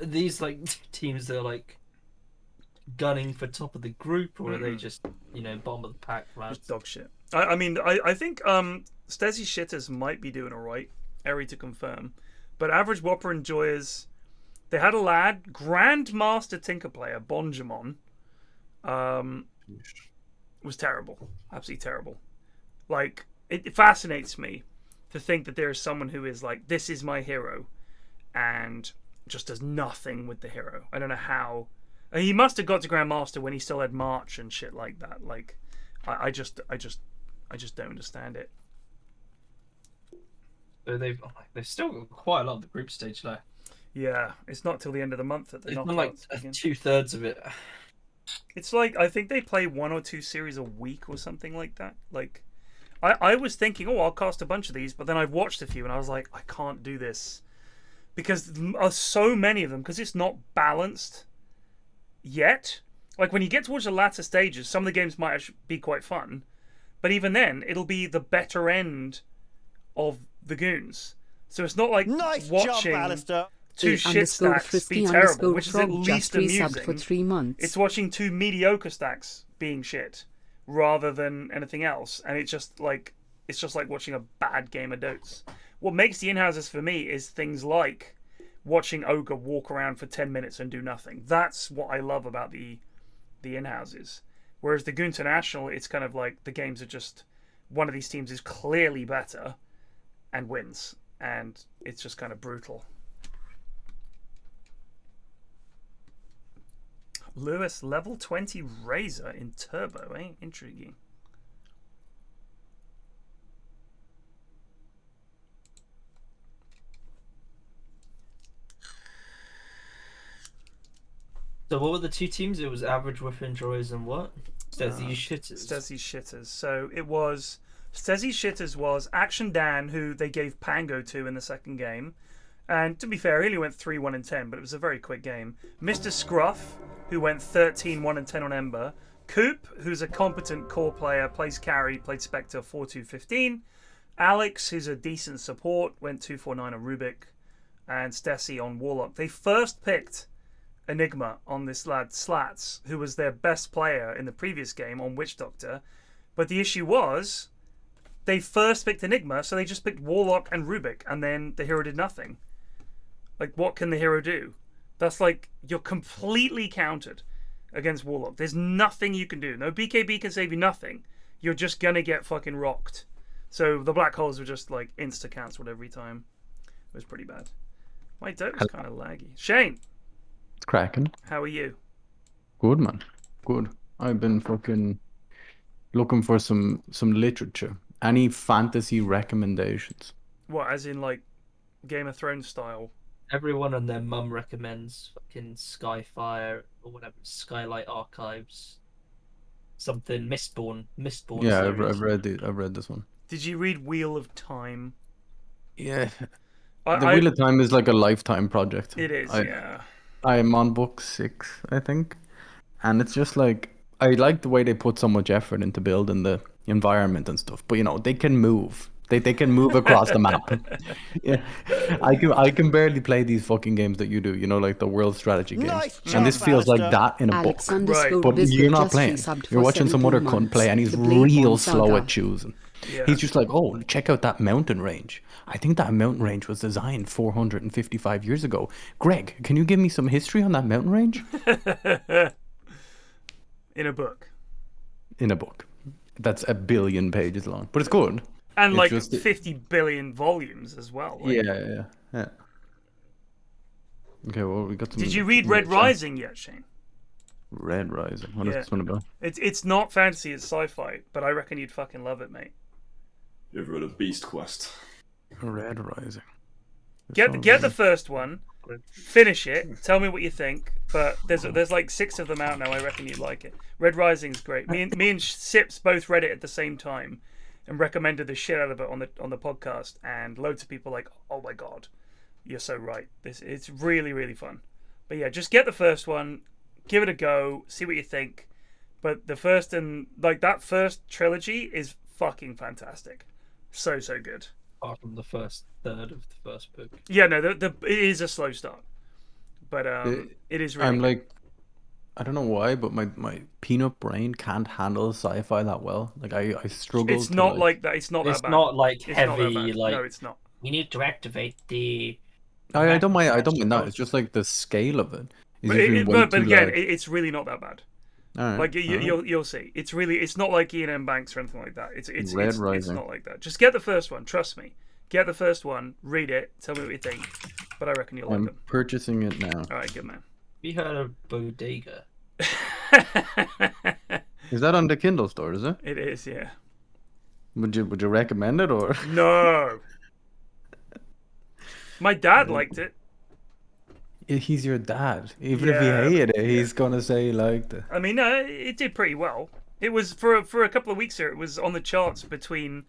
S10: these like teams that are like gunning for top of the group, or are they just bottom of the pack?
S2: Just dog shit. I think Stesi Shitters might be doing alright. Eri to confirm, but average Whopper Enjoyers. They had a lad, Grandmaster Tinker Player, bonjomon. Was terrible, absolutely terrible. Like it fascinates me to think that there is someone who is like, this is my hero, and just does nothing with the hero. I don't know how. He must have got to Grandmaster when he still had March and shit like that. Like, I just don't understand it.
S10: So they've still got quite a lot of the group stage left.
S2: Yeah, it's not till the end of the month that they're
S10: not
S2: not
S10: like 2/3 of it.
S2: It's like, I think they play 1 or 2 series a week or something like that. Like, I was thinking, oh, I'll cast a bunch of these, but then I've watched a few and I was like, I can't do this because there are so many of them, because it's not balanced yet. Like, when you get towards the latter stages, some of the games might actually be quite fun, but even then, it'll be the better end of the goons. So it's not like watching two shit stacks be terrible, which is at least amusing.
S6: For 3 months.
S2: It's watching 2 mediocre stacks being shit rather than anything else, and it's just like watching a bad game of Dotes. What makes the in-houses for me is things like watching Ogre walk around for 10 minutes and do nothing. That's what I love about the in-houses. Whereas the GOONTI International, it's kind of like the games are just, one of these teams is clearly better and wins, and it's just kind of brutal. Lewis, level 20 Razor in Turbo, eh? Intriguing.
S10: So what were the 2 teams? It was average Whopper Enjoyers and what? Stesi Shitters.
S2: Stesi Shitters. So it was, Stesi Shitters was Action Dan, who they gave Pango to in the second game. And to be fair, he only went 3-1-10, but it was a very quick game. Mr. Scruff, who went 13-1-10 on Ember. Coop, who's a competent core player, plays carry, played Spectre 4-2-15. Alex, who's a decent support, went 2-4-9 on Rubik. And Stesi on Warlock. They first picked Enigma on this lad, Slats, who was their best player in the previous game on Witch Doctor. But the issue was, they first picked Enigma, so they just picked Warlock and Rubik, and then the hero did nothing. Like, what can the hero do? That's like, you're completely countered against Warlock. There's nothing you can do. No BKB can save you nothing. You're just gonna get fucking rocked. So the black holes were just like insta-cancelled every time. It was pretty bad. My Dota's kind of laggy. Shane!
S12: It's cracking.
S2: How are you?
S12: Good, man. Good. I've been fucking looking for some literature. Any fantasy recommendations?
S2: What, as in like Game of Thrones style?
S10: Everyone and their mum recommends fucking Skyfire or whatever, Skylight Archives, something Mistborn.
S12: Yeah, I've read it. I've read this one.
S2: Did you read Wheel of Time?
S12: Yeah, the Wheel of Time is like a lifetime project.
S2: It is, yeah.
S12: I'm on book 6, I think, and it's just like, I like the way they put so much effort into building the environment and stuff, but you know, they can move. They can move across the map. Yeah, I can barely play these fucking games that you do. You know, like the world strategy games. Nice job, and this feels like that in a book.
S6: Right.
S12: But you're not playing. You're watching some other cunt play, and he's real slow at choosing. Yeah. He's just like, oh, check out that mountain range. I think that mountain range was designed 455 years ago. Greg, can you give me some history on that mountain range?
S2: In a book.
S12: In a book. That's 1 billion pages long, but it's good.
S2: And like 50 billion volumes as well. Like...
S12: Yeah. Okay, well, we got some...
S2: Did you read Red Rising yet, Shane?
S12: Red Rising? What is this one about?
S2: It's not fantasy, it's sci-fi, but I reckon you'd fucking love it, mate.
S11: You ever heard of Beast Quest?
S12: Red Rising.
S2: Get the first one, finish it, tell me what you think, but there's like 6 of them out now, I reckon you'd like it. Red Rising's great. Me and Sips both read it at the same time and recommended the shit out of it on the podcast, and loads of people like, oh my god, you're so right. It's really, really fun. But yeah, just get the first one, give it a go, see what you think. But the first and like that first trilogy is fucking fantastic. So good.
S10: Apart from the first third of the first book.
S2: Yeah, no, it is a slow start. but it is really
S12: I'm
S2: good.
S12: like, I don't know why, but my peanut brain can't handle sci-fi that well. Like I struggle.
S2: It's not like that. It's not that
S10: It's
S2: bad.
S10: not like
S2: It's not that
S10: heavy.
S2: bad.
S10: Like
S2: No, it's not.
S10: we need to activate the.
S12: I don't mind. I don't mind that. It's just like the scale of it.
S2: But, but again, it's really not that bad.
S12: All right,
S2: like you'll see. It's not like Ian M. Banks or anything like that. It's not like that. Just get the first one. Trust me. Get the first one. Read it. Tell me what you think. But I reckon you'll like
S12: I'm
S2: them.
S12: purchasing it now.
S2: All right, good man.
S10: Have you heard of Bodega?
S12: Is that on the Kindle store? Is it?
S2: It is, yeah.
S12: Would you recommend it or?
S2: No. My dad liked it.
S12: He's your dad. Even if he hated it, he's gonna say he liked it.
S2: I mean, it did pretty well. It was for a couple of weeks here. It was on the charts between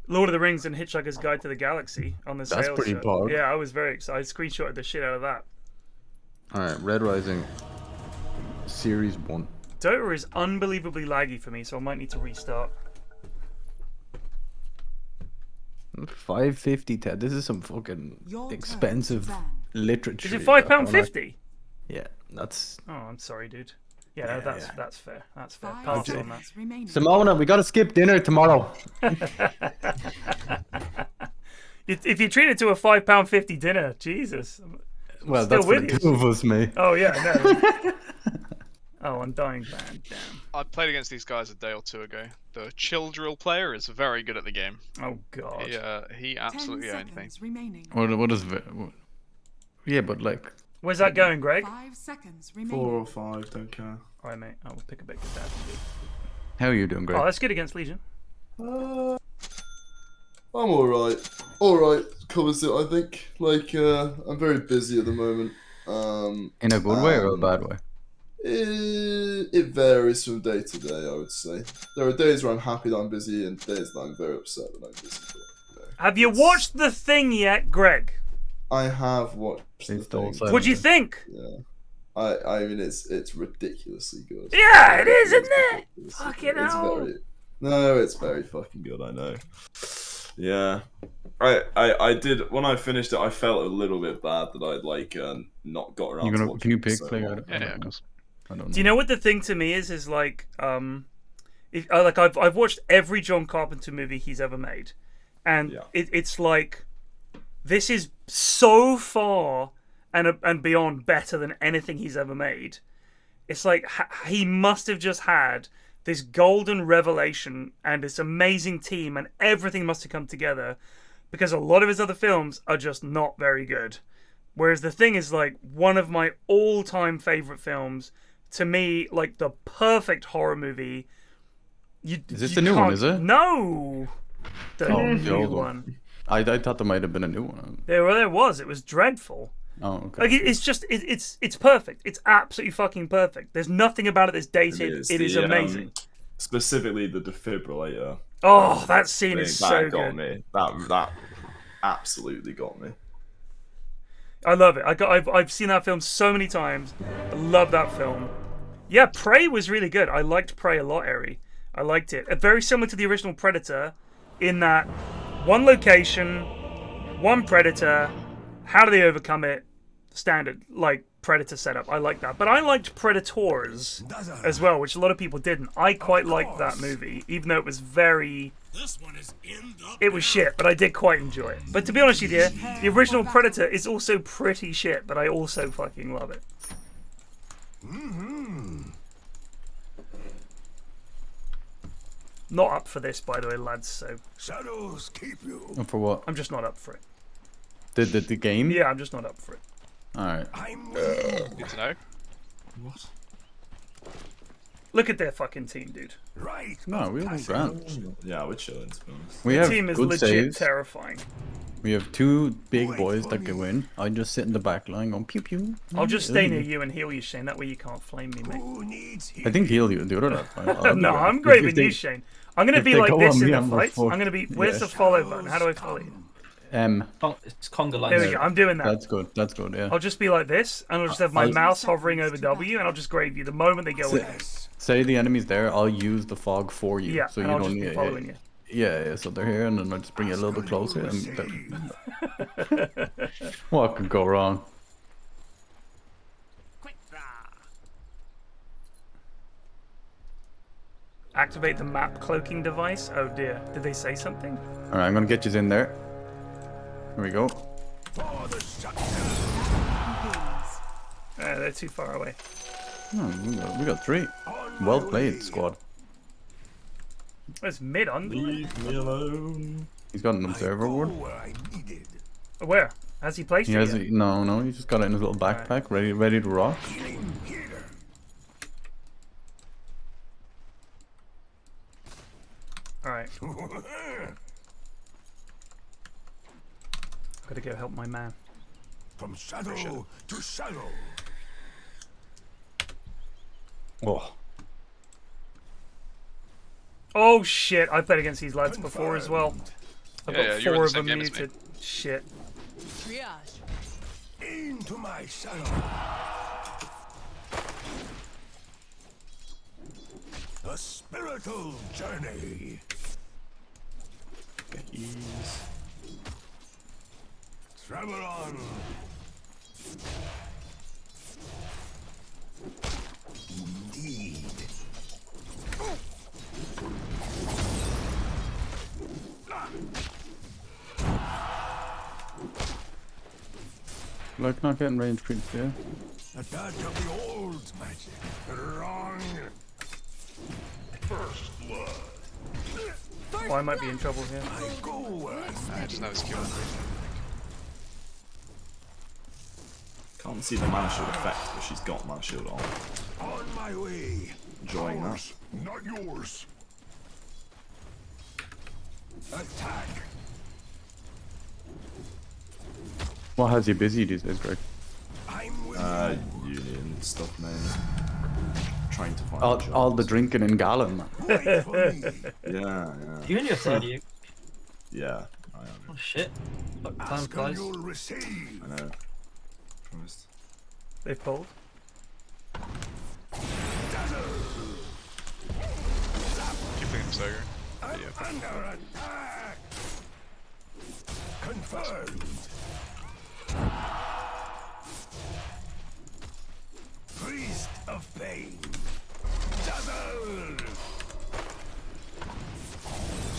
S2: Lord of the Rings and Hitchhiker's Guide to the Galaxy on the sales.
S12: That's pretty
S2: show.
S12: powerful.
S2: Yeah, I was very excited. I screenshotted the shit out of that.
S12: All right, Red Rising Series 1.
S2: Dota is unbelievably laggy for me, so I might need to restart.
S12: 550, Ted. This is some fucking expensive literature.
S2: Is it £5.50?
S12: Yeah, that's.
S2: Oh, I'm sorry, dude. Yeah, that's fair. That's fair.
S12: Okay.
S2: Pass on that.
S12: Simona, we gotta skip dinner tomorrow.
S2: If you treat it to a £5.50 dinner, Jesus.
S12: Well, that's for the two of us, mate.
S2: Oh yeah, no. Oh, I'm dying bad. Damn.
S13: I played against these guys a day or two ago. The chill drill player is very good at the game.
S2: Oh god.
S13: He absolutely owned me.
S12: What is it? Yeah, but like.
S2: Where's that going, Greg?
S4: 5 seconds remaining.
S11: 4 or 5, don't care.
S2: Alright, mate. I will pick a bit of that.
S12: How are you doing, Greg?
S2: Oh, that's good against Legion.
S11: I'm alright. Alright, covers it, I think. Like, I'm very busy at the moment.
S12: In a good way or a bad way?
S11: It varies from day to day, I would say. There are days where I'm happy that I'm busy and days that I'm very upset that I'm busy. But, you know,
S2: have you watched The Thing yet, Greg?
S11: I have watched The Thing.
S2: What do you think?
S11: Yeah. I mean, it's ridiculously good.
S2: Yeah, it is, isn't it? Fucking hell.
S11: It's very fucking good, I know. Yeah. I did, when I finished it, I felt a little bit bad that I'd, like, not got around to watching.
S12: Can you pick?
S11: So
S13: Yeah, of course.
S12: I don't know.
S2: Do you know what The Thing to me is like, I've watched every John Carpenter movie he's ever made. And it's like, this is so far and beyond better than anything he's ever made. It's like he must have just had this golden revelation and this amazing team and everything must have come together, because a lot of his other films are just not very good. Whereas The Thing is like one of my all-time favorite films. To me, like the perfect horror movie. Is
S12: this the new one, is it?
S2: No! The old one.
S12: I thought there might have been a new one.
S2: There was. It was dreadful.
S12: Oh, okay.
S2: Like it's just it's perfect. It's absolutely fucking perfect. There's nothing about it that's dated. It is amazing.
S11: Specifically the defibrillator.
S2: Oh, that scene is so
S11: good. That got me. That absolutely got me.
S2: I love it. I've seen that film so many times. I love that film. Yeah, Prey was really good. I liked Prey a lot, Eri. I liked it. Very similar to the original Predator, in that one location, one Predator. How do they overcome it? Standard, like, Predator setup. I like that. But I liked Predators as well, which a lot of people didn't. I quite liked that movie, even though it was very... It was shit, but I did quite enjoy it. But to be honest with you, the original Predator is also pretty shit, but I also fucking love it. Not up for this, by the way, lads, so...
S5: Shadows keep you.
S12: For what?
S2: I'm just not up for it.
S12: The game?
S2: Yeah, I'm just not up for it.
S12: Alright.
S13: Good to know.
S11: What?
S2: Look at their fucking team, dude.
S5: Right.
S12: No, we have grand.
S11: Yeah, we're chilling, to be honest.
S12: We
S2: The
S12: have
S2: team is
S12: good
S2: legit
S12: saves.
S2: terrifying.
S12: We have two big boys that go in. I just sit in the back line going pew pew.
S2: I'll just stay near you and heal you, Shane. That way you can't flame me, mate.
S12: I think heal you. The other left.
S2: No, I'm great with you, Shane. I'm going to be like this in the
S12: fight.
S2: fights. I'm going to be... Where's the follow button? How do I follow you?
S10: It's conga line.
S2: There we go. I'm doing that.
S12: That's good. That's good, yeah.
S2: I'll just be like this, and I'll just have my mouse hovering over W, and I'll just grave you the moment they go in.
S12: Say the enemy's there, I'll use the fog for you.
S2: Yeah,
S12: so
S2: and
S12: you
S2: I'll
S12: don't
S2: just be
S12: need
S2: following you.
S12: Yeah, so they're here, and then I'll just bring you a little bit closer. And what could go wrong?
S2: Activate the map cloaking device. Oh dear. Did they say something?
S12: All right, I'm gonna get you in there. Here we go.
S2: They're too far away.
S12: Oh, we got 3. Well played, squad.
S2: Where's mid on?
S11: Leave me alone.
S12: He's got an observer ward.
S2: Where? Has he placed it yet?
S12: No, he just got it in his little backpack, ready to rock.
S2: Alright. Gotta go help my man.
S5: From shadow to shadow.
S12: Oh.
S2: Oh shit, I played against these lads before as well. I've got
S13: you were
S2: 4
S13: the
S2: of
S13: same
S2: them
S13: game as me.
S2: muted. Shit.
S4: Triage.
S5: Into my shadow. A spiritual journey.
S11: Ease.
S5: Travel on. Indeed.
S12: Like not getting range creeps there.
S5: Attack of the old magic. Wrong. First blood.
S2: Oh, I might be in trouble here.
S5: I go where
S13: I just know his skill.
S11: Can't see the mana shield effect, but she's got mana shield on.
S5: On my way.
S11: Enjoying
S5: Ours, not yours. Attack.
S12: What has you busy these days, Greg?
S5: I'm with
S11: Union stuff, man. Trying to find
S12: All the drinking in Galen, man.
S5: Wait for me.
S11: Yeah.
S10: You and your third, you.
S11: Yeah, I am.
S10: Oh shit. Fuck, time
S5: Ask
S10: flies.
S5: you'll receive.
S11: I know. Christ.
S2: They've pulled.
S13: Keep thinking Stagger.
S5: I'm under attack. Confirmed. Priest of pain. Dazzle.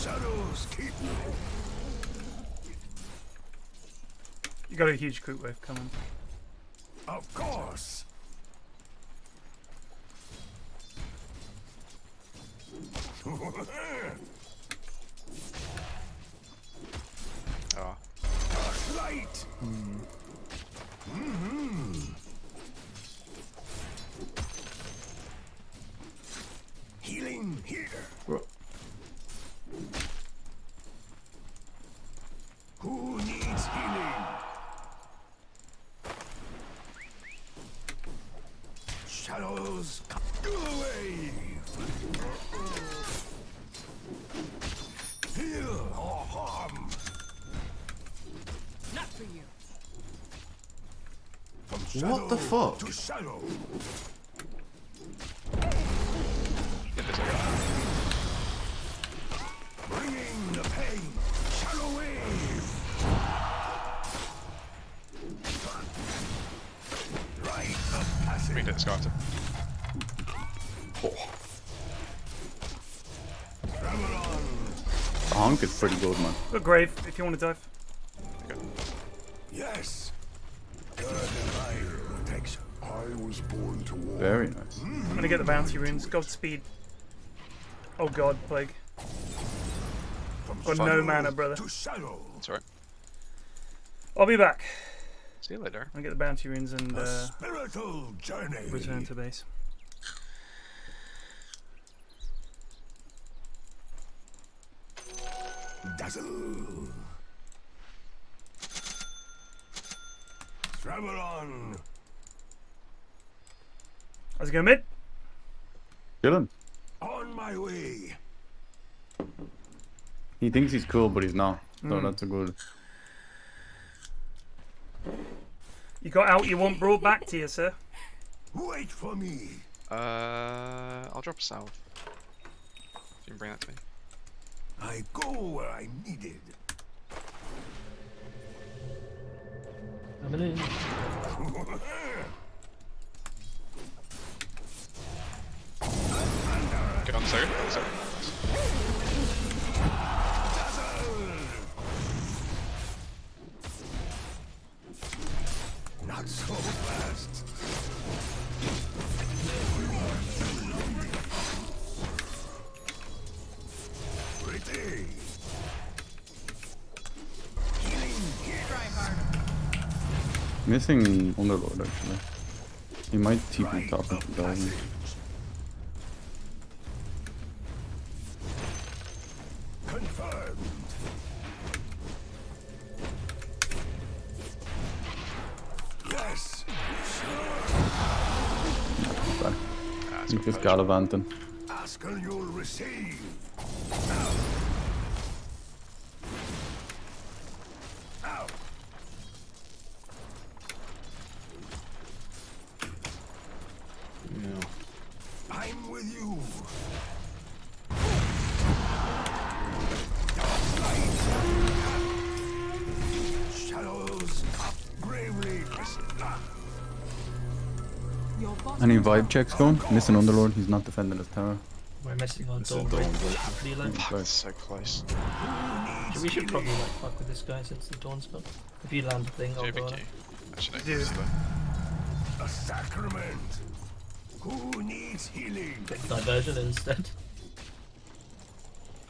S5: Shadows keep you.
S2: You got a huge Coop wave coming.
S5: Of course.
S13: Oh.
S5: Light. Healing here. Who needs healing? Shadows go away. Heal or harm.
S4: Not for you.
S5: From
S11: What the
S5: shadow
S11: fuck?
S5: to shadow. Bringing the pain. Shadow wave. Rite of passage.
S13: We can hit this guy after.
S5: Travel on.
S12: The honk is pretty good, man.
S2: Got Grave if you want to dive.
S5: Yes. Good divine protection. I was born to war.
S12: Very nice.
S2: I'm gonna get the bounty runes. Godspeed. Oh god, Plague. Got no mana, brother.
S5: To shadow.
S13: That's alright.
S2: I'll be back.
S13: See you later.
S2: I'll get the bounty runes and
S5: A spiritual journey.
S2: return to base.
S5: Dazzle. Travel on.
S2: How's it going, mid?
S12: Chillin'.
S5: On my way.
S12: He thinks he's cool, but he's not. So that's a good.
S2: You got out you want brought back to you, sir.
S5: Wait for me.
S13: I'll drop a salve. If you can bring that to me.
S5: I go where I'm needed.
S10: Coming in.
S13: Go. Gone so good.
S5: Not so fast. Pretty.
S12: Missing Underlord actually. He might TP top if he doesn't.
S5: Confirmed. Yes.
S12: He's just gallivanting.
S5: Ask and you'll receive. Out.
S11: Yeah.
S5: I'm with you. Shadows bravely.
S12: Any vibe checks going? Missing Underlord, he's not defending his tower.
S10: We're missing our
S11: Missing
S10: Dawn.
S11: Dawn,
S13: That's so close.
S10: We should probably like fuck with this guy since the Dawn's gone. If you land a thing, I'll go on it.
S13: Actually,
S2: Dude.
S5: A sacrament. Who needs healing?
S10: Get diversion instead.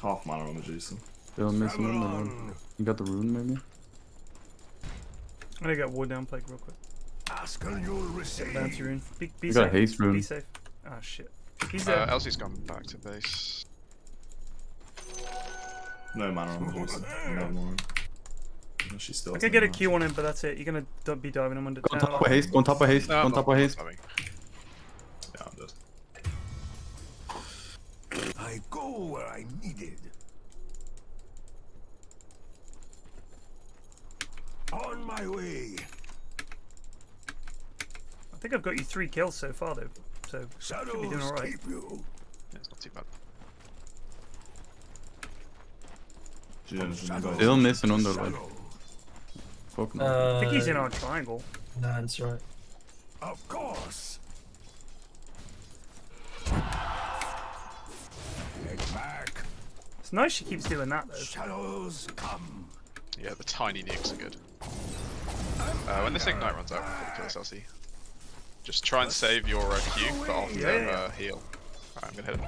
S11: Half mana on the Jason.
S12: Still missing Underlord. You got the rune maybe?
S2: I'm gonna get ward down plague real quick.
S5: Ask and you'll receive.
S2: Bouncy rune. Be
S12: You got a
S2: safe.
S12: haste rune.
S2: Be safe. Ah shit. He's there.
S13: Elsie's gone back to base.
S11: No mana on the Jason. No more. No, she's still.
S2: I can get a Q on him, but that's it. You're gonna be diving him under.
S12: Go on top of haste, go on top of haste, go on top of haste.
S11: Yeah, I'm dead.
S5: I go where I'm needed. On my way.
S2: I think I've got you 3 kills so far though, so should be doing
S5: Shadows
S2: alright.
S5: keep you.
S13: Yeah, it's not too bad.
S12: Still missing Underlord. Fuck no.
S2: I think he's in our triangle.
S10: Nah, that's right.
S5: Of course. Get back.
S2: It's nice she keeps doing that though.
S5: Shadows come.
S13: Yeah, the tiny nukes are good. When this ignite runs out, we'll kill this LC. Just try and save your Q, but after heal. Alright, I'm gonna hit him.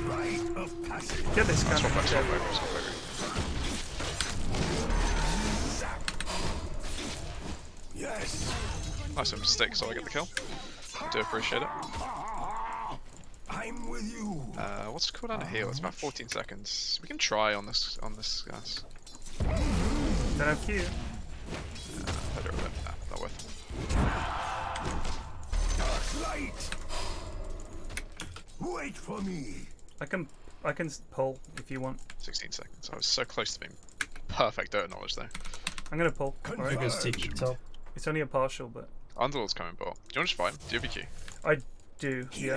S5: Right of passage.
S2: Get this guy.
S13: Swap over.
S5: Yes.
S13: Nice of stick, so I get the kill. Do appreciate it.
S5: I'm with you.
S13: What's the cooldown to heal? It's about 14 seconds. We can try on this gas.
S2: Don't have Q.
S13: Better a bit. Nah, not worth
S5: Dark light. Wait for me.
S2: I can pull if you want.
S13: 16 seconds. I was so close to being perfect Dota knowledge though.
S2: I'm gonna pull. Alright. It's only a partial, but
S13: Underlord's coming bot. Do you want to just fight him? Do you have a Q?
S2: I do. Yeah.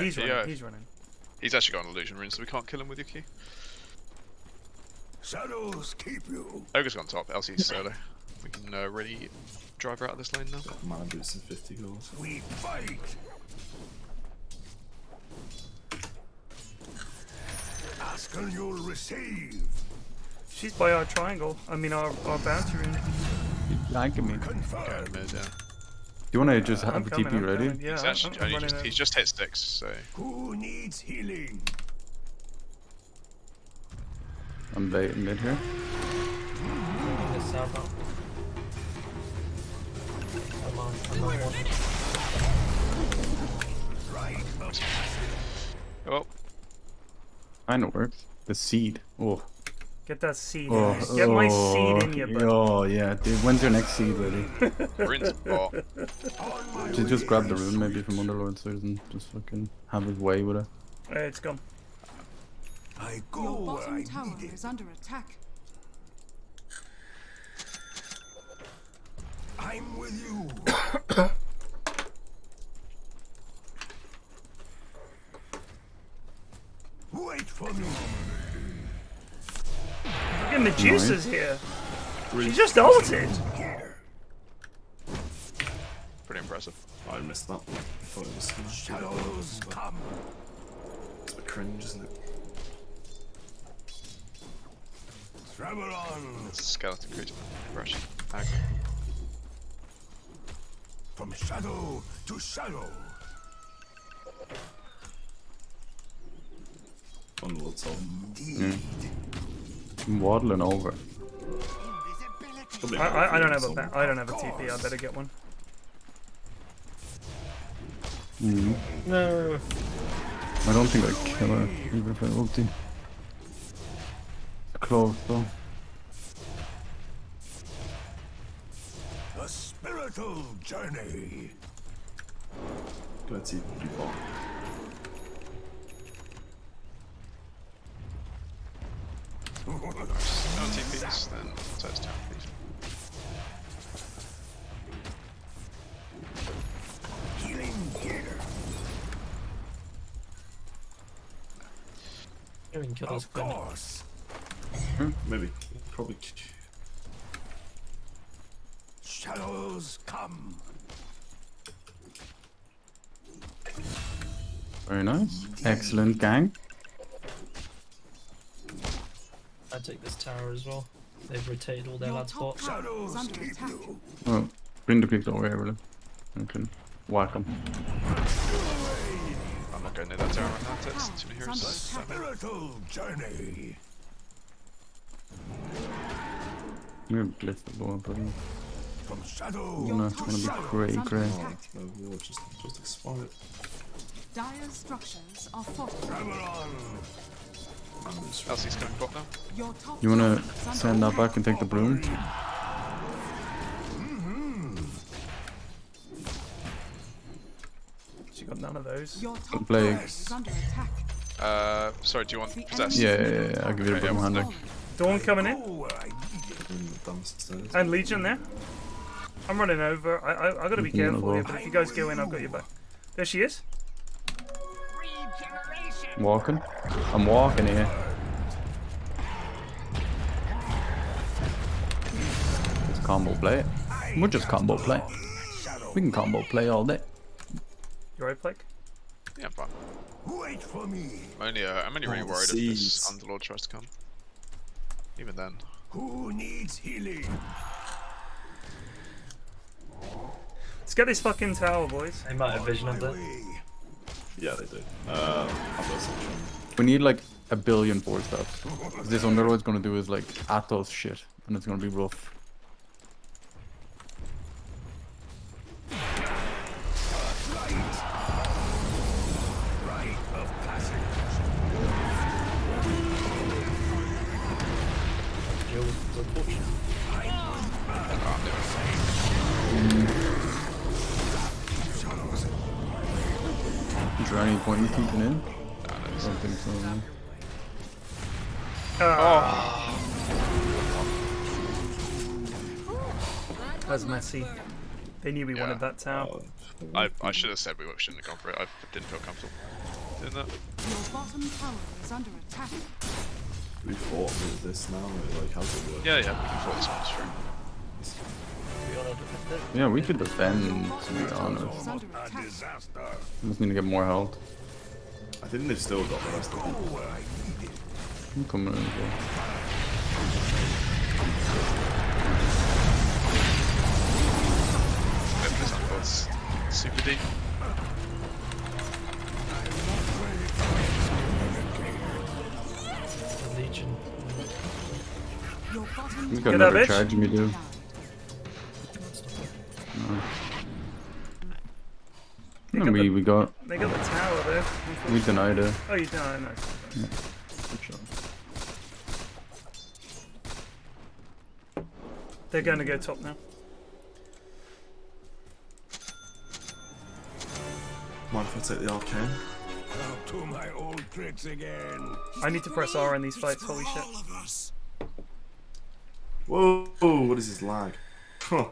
S2: He's running. He's running.
S13: He's actually got an illusion rune, so we can't kill him with your Q.
S5: Shadows keep you.
S13: Ogre's gone top. LC's solo. We can really drive her out of this lane now.
S11: Mana boost is 50 goals.
S5: We fight. Ask and you'll receive.
S2: She's by our triangle. I mean our bounty rune.
S12: Like me.
S5: Confirmed.
S13: Mid, yeah.
S12: Do you want to just have a TP ready?
S2: Yeah,
S13: He's actually he's just hit 6, so.
S5: Who needs healing?
S12: I'm baiting mid here.
S5: Right of
S13: Oh.
S12: Kinda works. The seed. Oh.
S2: Get that seed. Get my seed in you, bud.
S12: Oh yeah, dude. When's your next seed ready?
S13: Rune's bot.
S12: Just grab the rune maybe from Underlord so he doesn't just fucking have his way with it.
S2: It's gone.
S5: I go
S4: Your
S5: where
S4: bottom
S5: I
S4: tower
S5: need it.
S4: is under attack.
S5: I'm with you. Wait for me.
S2: Look at Medusa's here. She just ulted.
S13: Pretty impressive.
S11: I missed missed that. I thought it was
S5: Shadows come.
S11: It's a bit cringe, isn't it?
S5: Travel on.
S13: It's a skeleton creature. Brush. Ag.
S5: From shadow to shadow.
S11: On the top.
S12: I'm waddling over.
S2: I don't have a I don't have a TP. I better get one.
S12: No. I don't think I kill her even if I ulti. Close though.
S5: A spiritual journey.
S11: Let's see people.
S13: No TPs, then size 10, please.
S5: Healing gear.
S10: Of
S5: course.
S11: Maybe. Probably.
S5: Shadows come.
S12: Very nice. Excellent, gang.
S10: I take this tower as well. They've rotated all their lads bot.
S5: Shadows keep you.
S12: Oh, bring the pigs over here, really. I can whack them.
S13: I'm not going near that tower right now. It's too many heroes.
S5: Spiritual journey.
S12: You're blitz the ball, buddy.
S5: From shadow
S12: Gonna be cray.
S11: We'll just explode.
S4: Dire structures are fortified.
S5: Travel on.
S13: Elsie's coming bot now.
S4: Your top
S12: You wanna
S4: tower is under
S12: send that
S4: attack.
S12: back and take the bloom?
S2: She got none of those.
S4: Your top
S12: Plague.
S4: tower is under attack.
S13: Sorry, do you want possess?
S12: Yeah. I'll give you a bloom handing.
S2: Dawn coming in. And Legion there. I'm running over. I gotta be careful here, but if you guys go in, I've got your back. There she is.
S12: Walking. I'm walking here. It's combo play. We'll just combo play. We can combo play all day.
S2: You right, Blake?
S13: Yeah, I'm fine.
S5: Wait for me.
S13: I'm only really worried if this Underlord tries to come. Even then.
S5: Who needs healing?
S2: Let's get this fucking tower, boys.
S10: They might have vision of that.
S11: Yeah, they do.
S12: We need like 1 billion 4 steps. This Underlord's gonna do is like Athos shit, and it's gonna be rough. Is there any point in keeping in? I don't think so. No.
S2: That's messy. They knew we wanted that tower.
S13: I should have said we shouldn't have gone for it. I didn't feel comfortable doing that.
S4: Your bottom tower is under attack.
S11: We fought with this now. Like, how's it work?
S13: Yeah, we can fought this one straight.
S12: Yeah, we could defend, to be honest. We just need to get more health.
S11: I think they've still got the rest of them.
S12: I'm coming in as well.
S13: This Underlord's super deep.
S10: Legion.
S12: He's got another charge me, dude. No. We got.
S2: They got the tower there.
S12: We denied it.
S2: Oh, you denied it.
S12: Yeah. Good shot.
S2: They're going to go top now.
S11: Mind if I take the arcane?
S5: To my old tricks again.
S2: I need to press R in these fights. Holy shit.
S11: Whoa! What is this lag? Huh.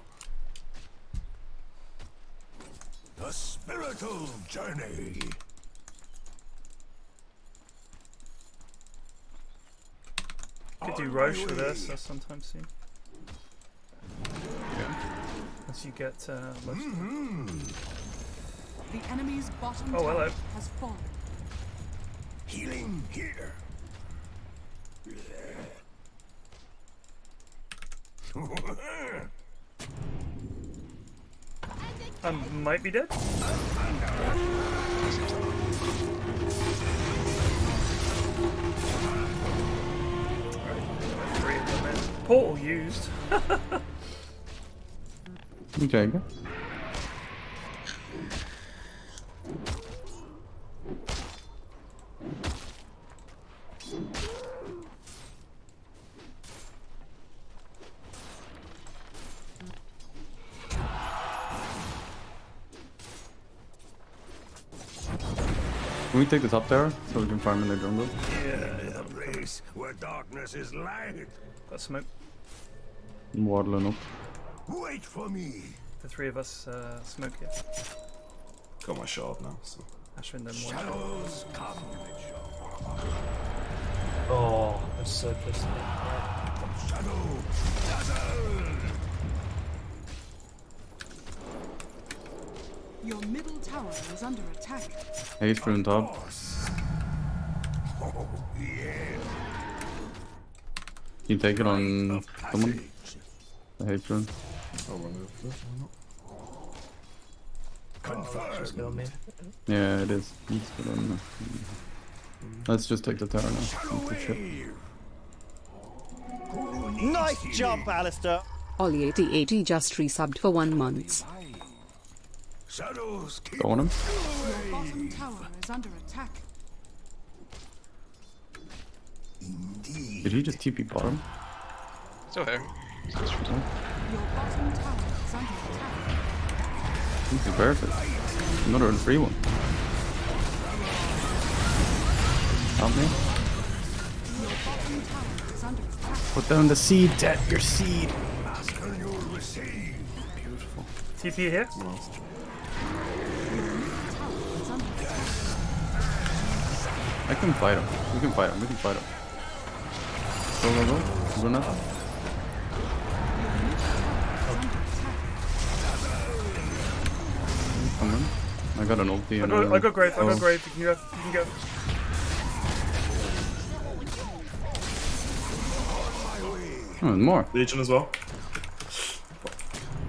S5: A spiritual journey.
S2: Could do Roche with us sometime soon.
S13: Yeah.
S2: Once you get
S4: The enemy's bottom
S2: Oh, hello.
S4: tower has fallen.
S5: Healing here.
S2: I might be dead. Portal used.
S12: Okay, go. Can we take the top tower so we can farm in the jungle?
S5: The place where darkness is light.
S2: Got smoke.
S12: I'm waddling up.
S5: Wait for me.
S2: The three of us smoke here.
S11: Got my shard now. So.
S2: Ashwin then one.
S5: Shadows come.
S10: Oh, that's so close to me.
S5: Shadow dazzle.
S4: Your middle tower is under attack.
S12: Haste from the top.
S5: Oh, yeah.
S12: Can you take it on someone? The hate rune.
S11: I'll remove it.
S5: Confirm.
S12: Yeah, it is. It's good on. Let's just take the tower now.
S7: Nice jump, Alistair.
S6: Ollie8080 just resubbed for 1 month.
S5: Shadows keep
S12: Go on him.
S4: Your bottom tower is under attack.
S12: Did he just TP bottom?
S13: Still here.
S4: Your bottom tower is under attack.
S12: This is perfect. Another free one. Help me.
S4: Your bottom tower is under attack.
S12: Put down the seed, Ted. Your seed.
S2: Beautiful. TP here.
S12: I can fight him. We can fight him. We can fight him. Go, go, go. Run up. Come on. I got an ulti.
S2: I got grave. I got grave. You can go. You can go.
S12: Oh, there's more.
S11: Legion as well.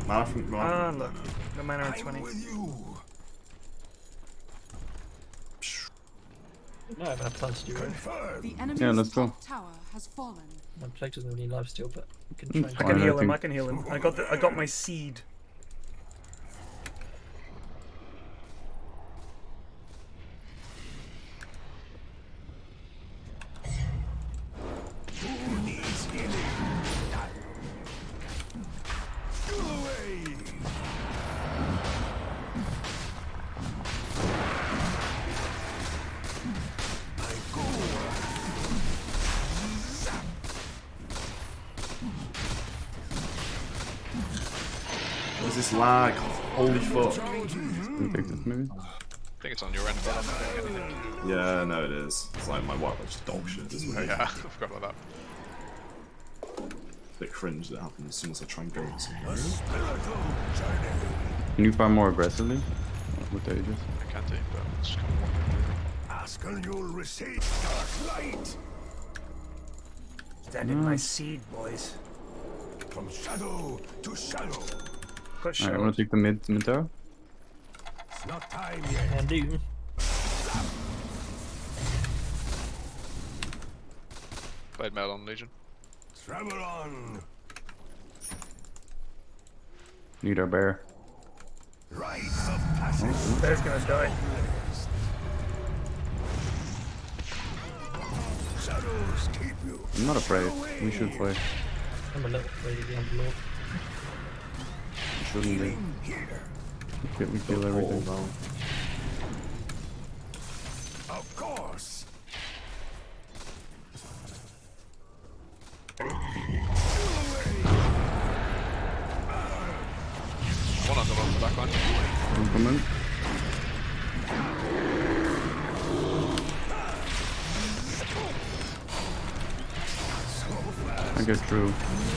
S11: Mana from
S2: Ah, look. No mana in 20.
S10: No, I haven't had time to do it.
S4: The enemy's
S12: let's go.
S4: top tower has fallen.
S10: My plate doesn't have any life steal, but we can try.
S2: I can heal him. I can heal him. I got my seed.
S11: What's this lag? Holy fuck.
S12: Can you take this maybe?
S13: I think it's on your end, but I'm not getting anything.
S11: Yeah, no, it is. It's like my wife just dog shit.
S13: Oh yeah, I forgot about that.
S11: Bit cringe that happens as soon as I try and go into something.
S12: Can you farm more aggressively? With Aegis?
S13: I can do, but it's just kind of what
S5: Ask and you'll receive dark light.
S2: Stand in my seed, boys.
S5: From shadow to shadow.
S2: Got
S12: Alright, I want to take the mid tower.
S5: It's not time yet.
S10: Can do.
S13: Played mail on Legion.
S5: Travel on.
S12: Need our bear.
S5: Rite of passage.
S2: Bear's gonna die.
S5: Shadows keep you.
S12: I'm not afraid. We should fight.
S10: I'm a little afraid of the Underlord.
S12: We shouldn't be. We kill everything.
S5: Of course.
S13: One on the back line.
S12: I'm coming. I get through.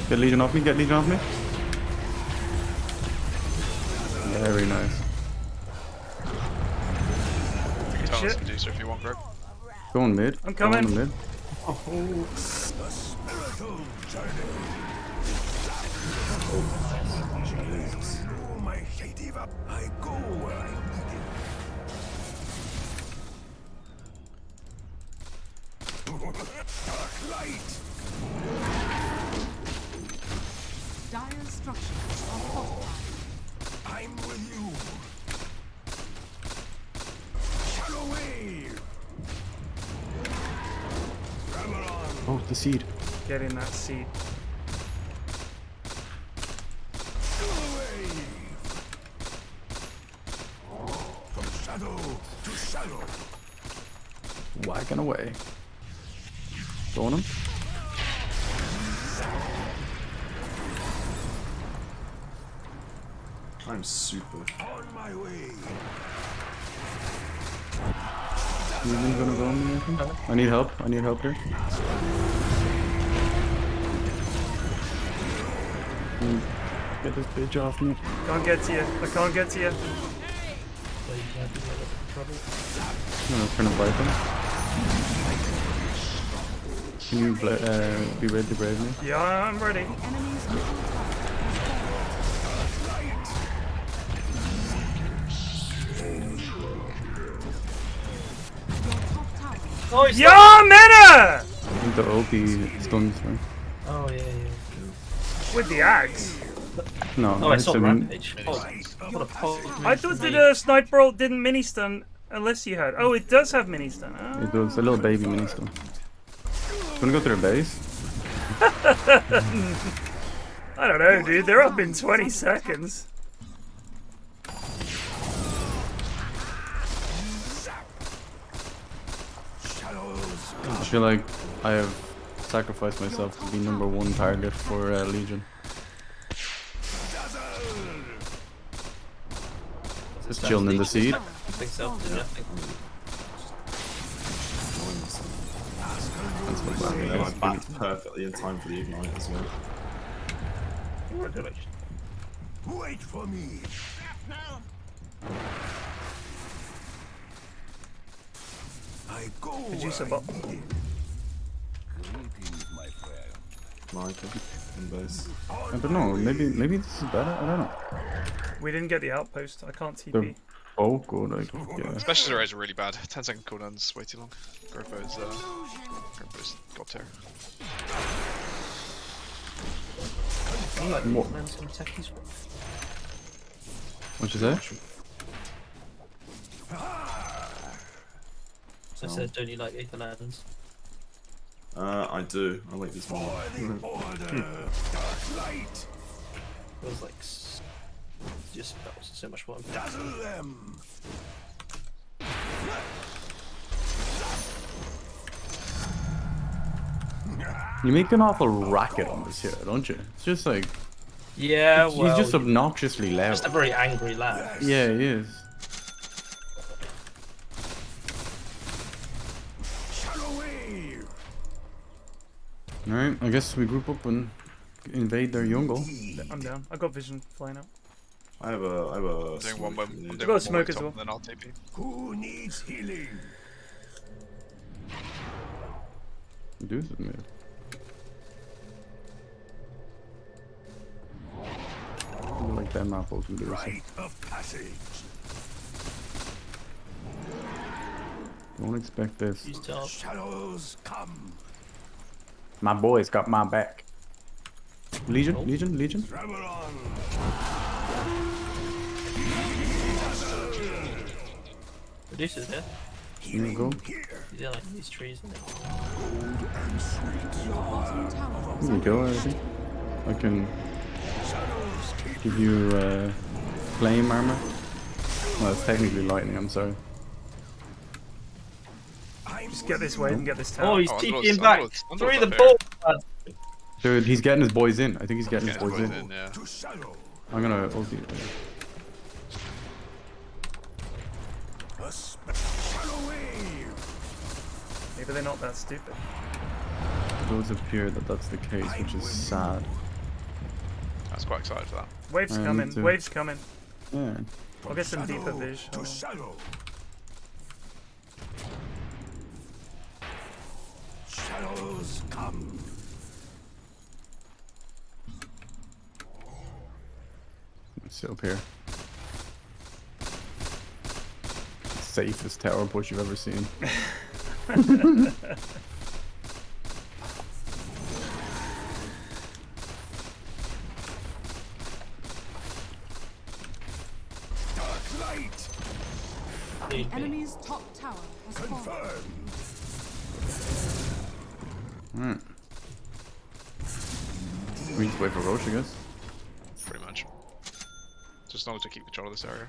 S12: Get Legion off me, get Legion off me. Very nice.
S2: shit.
S13: Seducer if you want, Greg.
S12: Go on mid.
S2: I'm coming.
S12: Go on mid.
S5: I go where I need Dark light.
S4: Dire structures are fortified.
S5: I'm with you. Shadow wave.
S12: Oh, the seed.
S2: Get in that seed.
S5: From shadow to shadow.
S12: Whacking away. Throwing him.
S11: I'm super.
S5: On my way.
S12: Wogan's gonna go on me, I think. I need help. I need help here. Get this bitch off me.
S2: Can't get to you. I can't get to you.
S12: I'm gonna turn a blight him. Can you be ready to brave me?
S2: Yeah, I'm ready.
S10: Nice.
S2: Yeah, Mena!
S12: I think the OP stuns her.
S10: Oh yeah.
S2: With the axe.
S12: No,
S10: Oh, I saw
S12: him.
S10: Rampage. What a
S2: I thought that sniper ult didn't mini stun unless you had. Oh, it does have mini stun. Oh.
S12: It does a little baby mini stun. Gonna go to their base.
S2: I don't know, dude. They're up in 20 seconds.
S12: I feel like I have sacrificed myself to be #1 target for Legion. Just chilling in the seed.
S10: I think so. Yeah, I think.
S11: I'm back perfectly in time for the ignite as well.
S5: Wait for me. I go.
S2: Produce a bot.
S5: Greetings, my friend.
S11: Michael, in base.
S12: I don't know. Maybe this is better. I don't know.
S2: We didn't get the outpost. I can't TP.
S12: Oh, good. Yeah.
S13: Special arrays are really bad. 10-second cooldowns way too long. Groffo's god tier.
S12: What? What'd you say?
S10: I said, don't you like Aether Lands?
S11: I do. I like this one.
S10: It was like just that was so much fun.
S5: Dazzle them.
S12: You make an awful racket on this here, don't you? It's just like
S10: yeah, well,
S12: he's just obnoxiously loud.
S10: Just a very angry lad.
S12: Yeah, he is. Alright, I guess we group up and invade their jungle.
S2: I'm down. I got vision flying out.
S11: I have a
S13: doing one more.
S2: I got a smoke as well.
S13: Then I'll TP.
S5: Who needs healing?
S12: Do this mid. Like that map can do
S5: Rite of passage.
S12: Don't expect this.
S5: Shadows come.
S12: My boy's got my back. Legion, Legion, Legion.
S10: Reduces here.
S12: Here we go.
S10: Yeah, like these trees.
S12: Here we go, I think. I can give you flame armor. Well, it's technically lightning, I'm sorry.
S2: Just get this wave and get this tower.
S10: Oh, he's TPing back. Through the ball.
S12: Dude, he's getting his boys in. I think he's getting his boys in.
S13: Yeah.
S12: I'm gonna ult you.
S2: Maybe they're not that stupid.
S12: It does appear that that's the case, which is sad.
S13: I was quite excited for that.
S2: Waves coming. Waves coming.
S12: Yeah.
S2: I'll get some deeper vision.
S5: Shadows come.
S12: Sit up here. Safest tower push you've ever seen.
S5: Dark light.
S4: The enemy's top tower has fallen.
S12: Alright. We just wait for Roche, I guess.
S13: Pretty much. Just as long as we keep control of this area.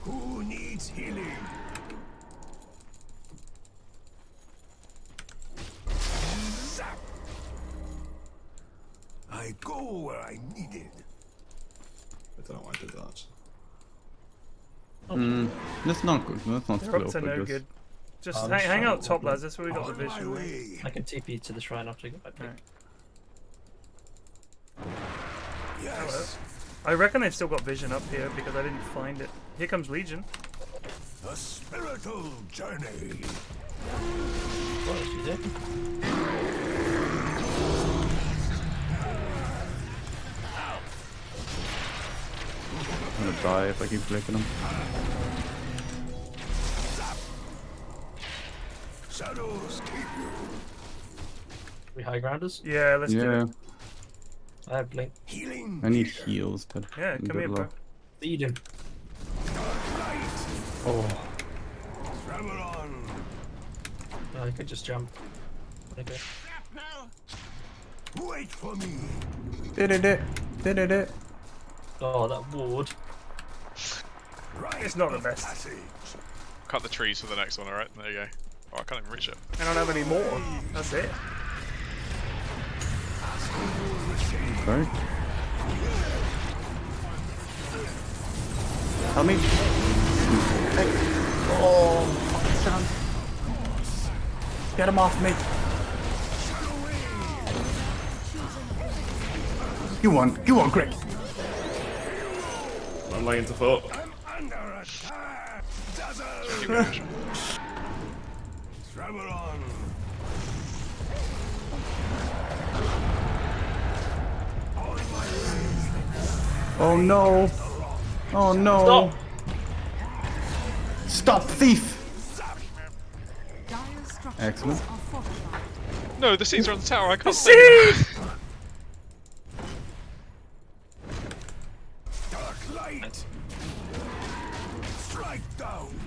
S5: Who needs healing? Zap. I go where I needed.
S11: I don't know why I did that.
S12: That's not good. That's not
S2: They're up to no good. Just hang out top, lads. That's where we got the visual.
S10: I can TP to the shrine after I get my pick.
S5: Yes.
S2: I reckon they've still got vision up here because I didn't find it. Here comes Legion.
S5: A spiritual journey.
S10: What is it?
S12: I'm gonna die if I keep clicking them.
S5: Shadows keep you.
S10: We high grounders?
S2: Yeah, let's do it.
S10: I have blink.
S5: Healing.
S12: I need heals, Ted.
S2: Yeah, come here, bro.
S10: Feed him.
S12: Oh.
S5: Travel on.
S10: I could just jump. Okay.
S5: Wait for me.
S12: Did it.
S10: Oh, that ward.
S2: It's not the best.
S13: Cut the trees for the next one, alright? There you go. Oh, I can't even reach it.
S2: I don't have any more. That's it.
S12: Sorry. Help me. Oh, fucking son. Get him off me. You won, Greg.
S11: I'm laying to foot.
S5: Under attack. Travel on.
S12: Oh no. Oh no. Stop thief. Excellent.
S13: No, the seeds are on the tower. I can't
S2: see.
S5: Dark light. Strike down.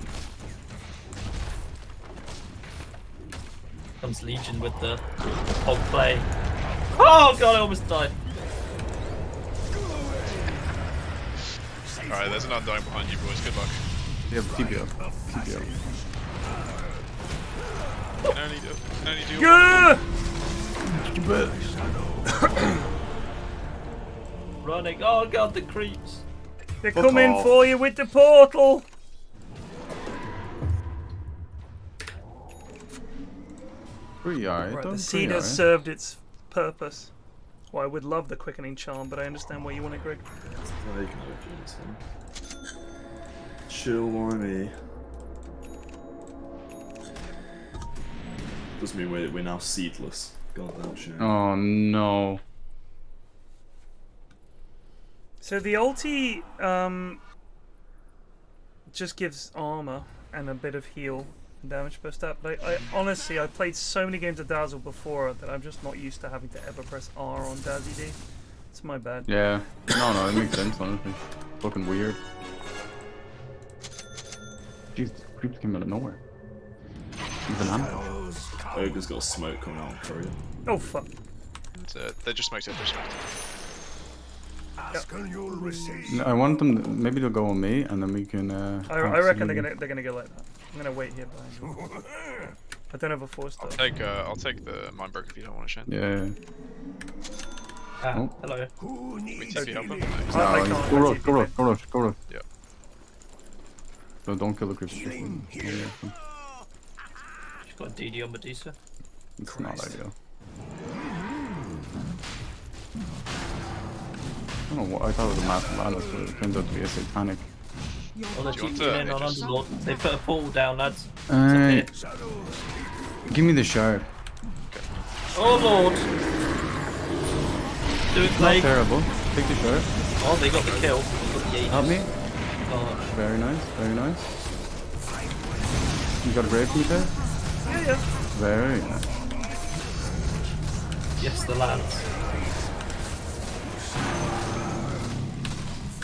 S10: Comes Legion with the hog play. Oh god, I almost died.
S13: Alright, there's an Undying behind you, boys. Good luck.
S12: Yeah, TPO. TPO.
S13: Can only do
S10: Running. Oh god, the creeps.
S2: They're coming for you with the portal.
S12: Right,
S2: The seed has served its purpose. Well, I would love the quickening charm, but I understand why you want it, Greg.
S11: Chill, Warmy. Does mean we're now seedless. Goddamn shame.
S12: Oh no.
S2: So the ulti just gives armor and a bit of heal and damage per stat. But I honestly, I played so many games of Dazzle before that I'm just not used to having to ever press R on Dazzy D. It's my bad.
S12: Yeah. No, it makes sense, honestly. Fucking weird. Jeez, the creeps came out of nowhere.
S11: Ogre's got smoke coming out for you.
S2: Oh fuck.
S13: They just smoked it,
S5: Ask and you'll receive.
S12: No, I want them. Maybe they'll go on me, and then we can.
S2: I reckon they're gonna go like that. I'm gonna wait here behind you. I don't have a force though.
S13: I'll take the Mindbreaker if you don't want to, Shen.
S12: Yeah.
S10: Hello.
S5: Who
S13: We
S5: needs
S13: TP help him?
S12: No, go rush.
S13: Yeah.
S12: So don't kill the creeps.
S10: She's got DD on Medusa.
S12: It's not ideal. I don't know what I thought it was a massive Atlas, but it turned out to be a satanic
S10: Oh, they're cheating in on Underlord. They put a portal down, lads.
S12: Give me the shard.
S10: Oh lord! Do it,
S12: Not
S10: Plague.
S12: terrible. Take the shard.
S10: Oh, they got the kill.
S12: Help me.
S10: Oh.
S12: Very nice, very nice. You got a grave meter?
S2: Yeah.
S12: Very nice.
S10: Yes, the lads.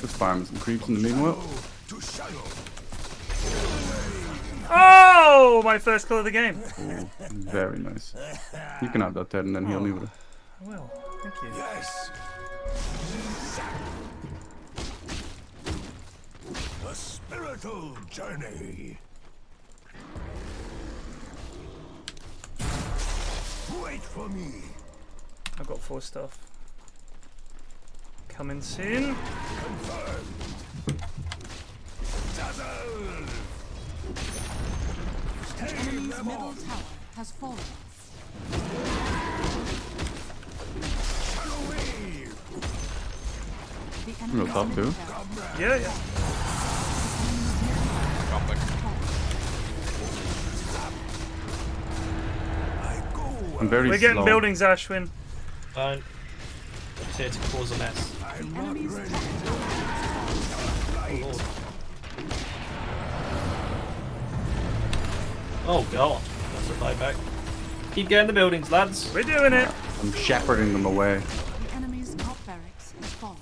S12: Let's farm some creeps in the meanwhile.
S2: Oh, my first kill of the game.
S12: Ooh, very nice. You can have that Ted and then heal me with it.
S2: I will. Thank you.
S5: Yes. A spiritual journey. Wait for me.
S2: I've got 4 stuff. Coming soon.
S5: Confirmed. Dazzle.
S4: The enemy's middle tower has fallen.
S12: You go top too.
S2: Yeah.
S12: I'm very
S2: We're getting
S12: slow.
S2: buildings, Ashwin.
S10: Fine. It's here to cause a mess. Oh god, that's a buyback. Keep getting the buildings, lads.
S2: We're doing it.
S12: I'm shepherding them away.
S4: The enemy's top barracks has fallen.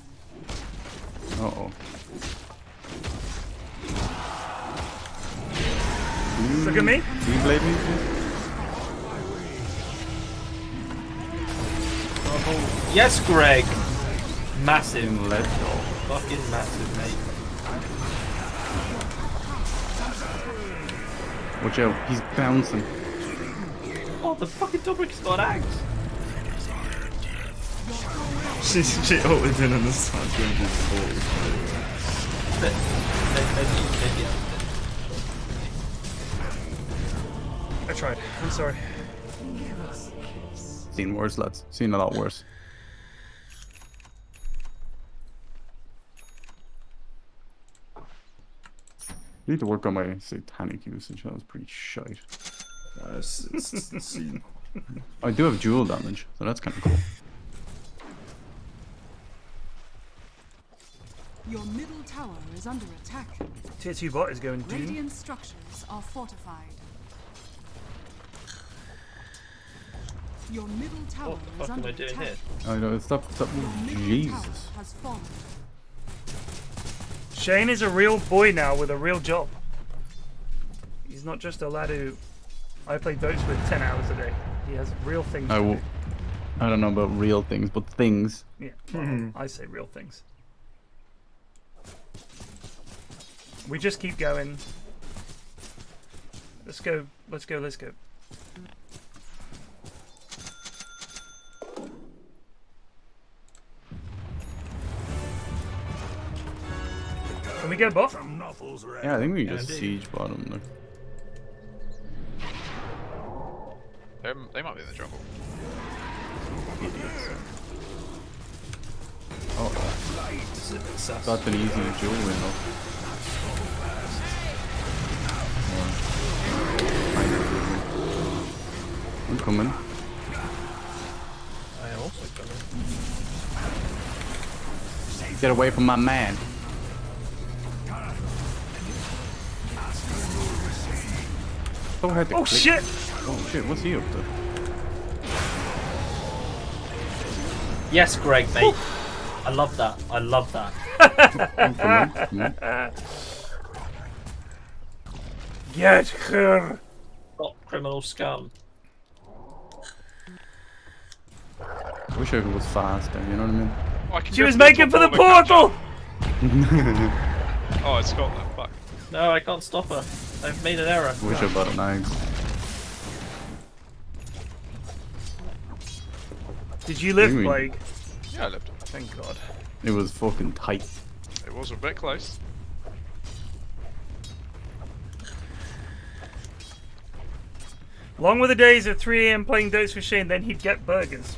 S12: Uh-oh.
S2: Look at me.
S12: Do you blade me?
S10: Yes, Greg. Massive.
S12: Let's go.
S10: Fucking massive, mate.
S12: Watch out, he's bouncing.
S10: Oh, the fucking Dobrik's got axe.
S8: She always in on the start going to
S2: I tried. I'm sorry.
S12: Seen worse, lads. Seen a lot worse. Need to work on my satanic usage. That was pretty shite. I do have dual damage, so that's kind of cool.
S4: Your middle tower is under attack.
S2: Tier 2 bot is going doom.
S4: Radiant structures are fortified. Your middle tower
S10: What
S4: is
S10: the fuck am
S4: under
S10: I doing
S4: attack.
S10: here?
S12: I know, stop.
S4: Your middle
S12: Jesus.
S4: tower has fallen.
S2: Shane is a real boy now with a real job. He's not just a lad who I play Dota with 10 hours a day. He has real things to do.
S12: I don't know about real things, but things.
S2: Yeah, well, I say real things. We just keep going. Let's go. Let's go. Let's go. Can we go bot?
S12: Yeah, I think we can just siege bottom. Look.
S13: They might be in the jungle.
S12: Idiots. Oh, that's an easy duel win though. I'm coming.
S10: I am also coming.
S12: Get away from my man. So hard to
S2: Oh
S12: click.
S2: shit!
S12: Oh shit, what's he up to?
S10: Yes, Greg, mate. I love that. I love that.
S2: Get her!
S10: Not criminal scum.
S12: I wish I was faster, you know what I mean?
S13: Oh, I can
S2: She
S13: go
S2: was
S13: to the
S2: making
S13: top
S2: for the
S13: wall and catch
S2: portal!
S13: up. Oh, it's got that. Fuck.
S10: No, I can't stop her. I've made an error.
S12: I wish I bought an egg.
S2: Did you live,
S12: What do you mean?
S2: Plague?
S13: Yeah, I lived.
S2: Thank God.
S12: It was fucking tight.
S13: It was a bit close.
S2: Long were the days of 3 AM playing Dota with Shane, then he'd get burgers.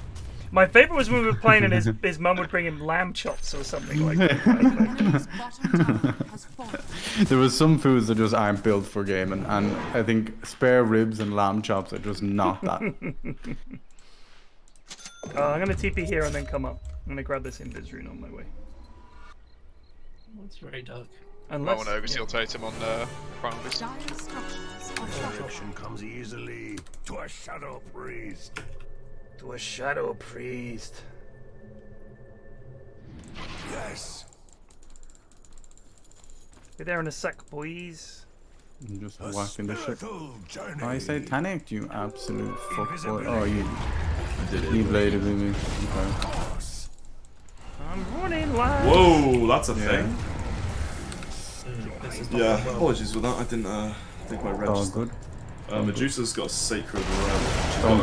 S2: My favourite was when we were playing and his mum would bring him lamb chops or something like that.
S4: Enemy's bottom tower has fallen.
S12: There was some foods that just aren't built for gaming, and I think spare ribs and lamb chops are just not that.
S2: I'm gonna TP here and then come up. I'm gonna grab this invis rune on my way.
S10: It's very dark.
S2: Unless,
S13: I want to overseal totem on Primal Beast.
S5: Destruction comes easily to a shadow priest.
S2: To a shadow priest.
S5: Yes.
S2: Be there in a sec, boys.
S12: I'm just whacking the shit. I say Tanic, you absolute fuckboy. Oh, you did it. You bladed with me. Okay.
S2: I'm running live.
S11: Whoa, that's a thing. Yeah, apologies for that. I didn't think my register.
S12: Oh, good.
S11: Medusa's got a sacred realm.
S12: Don't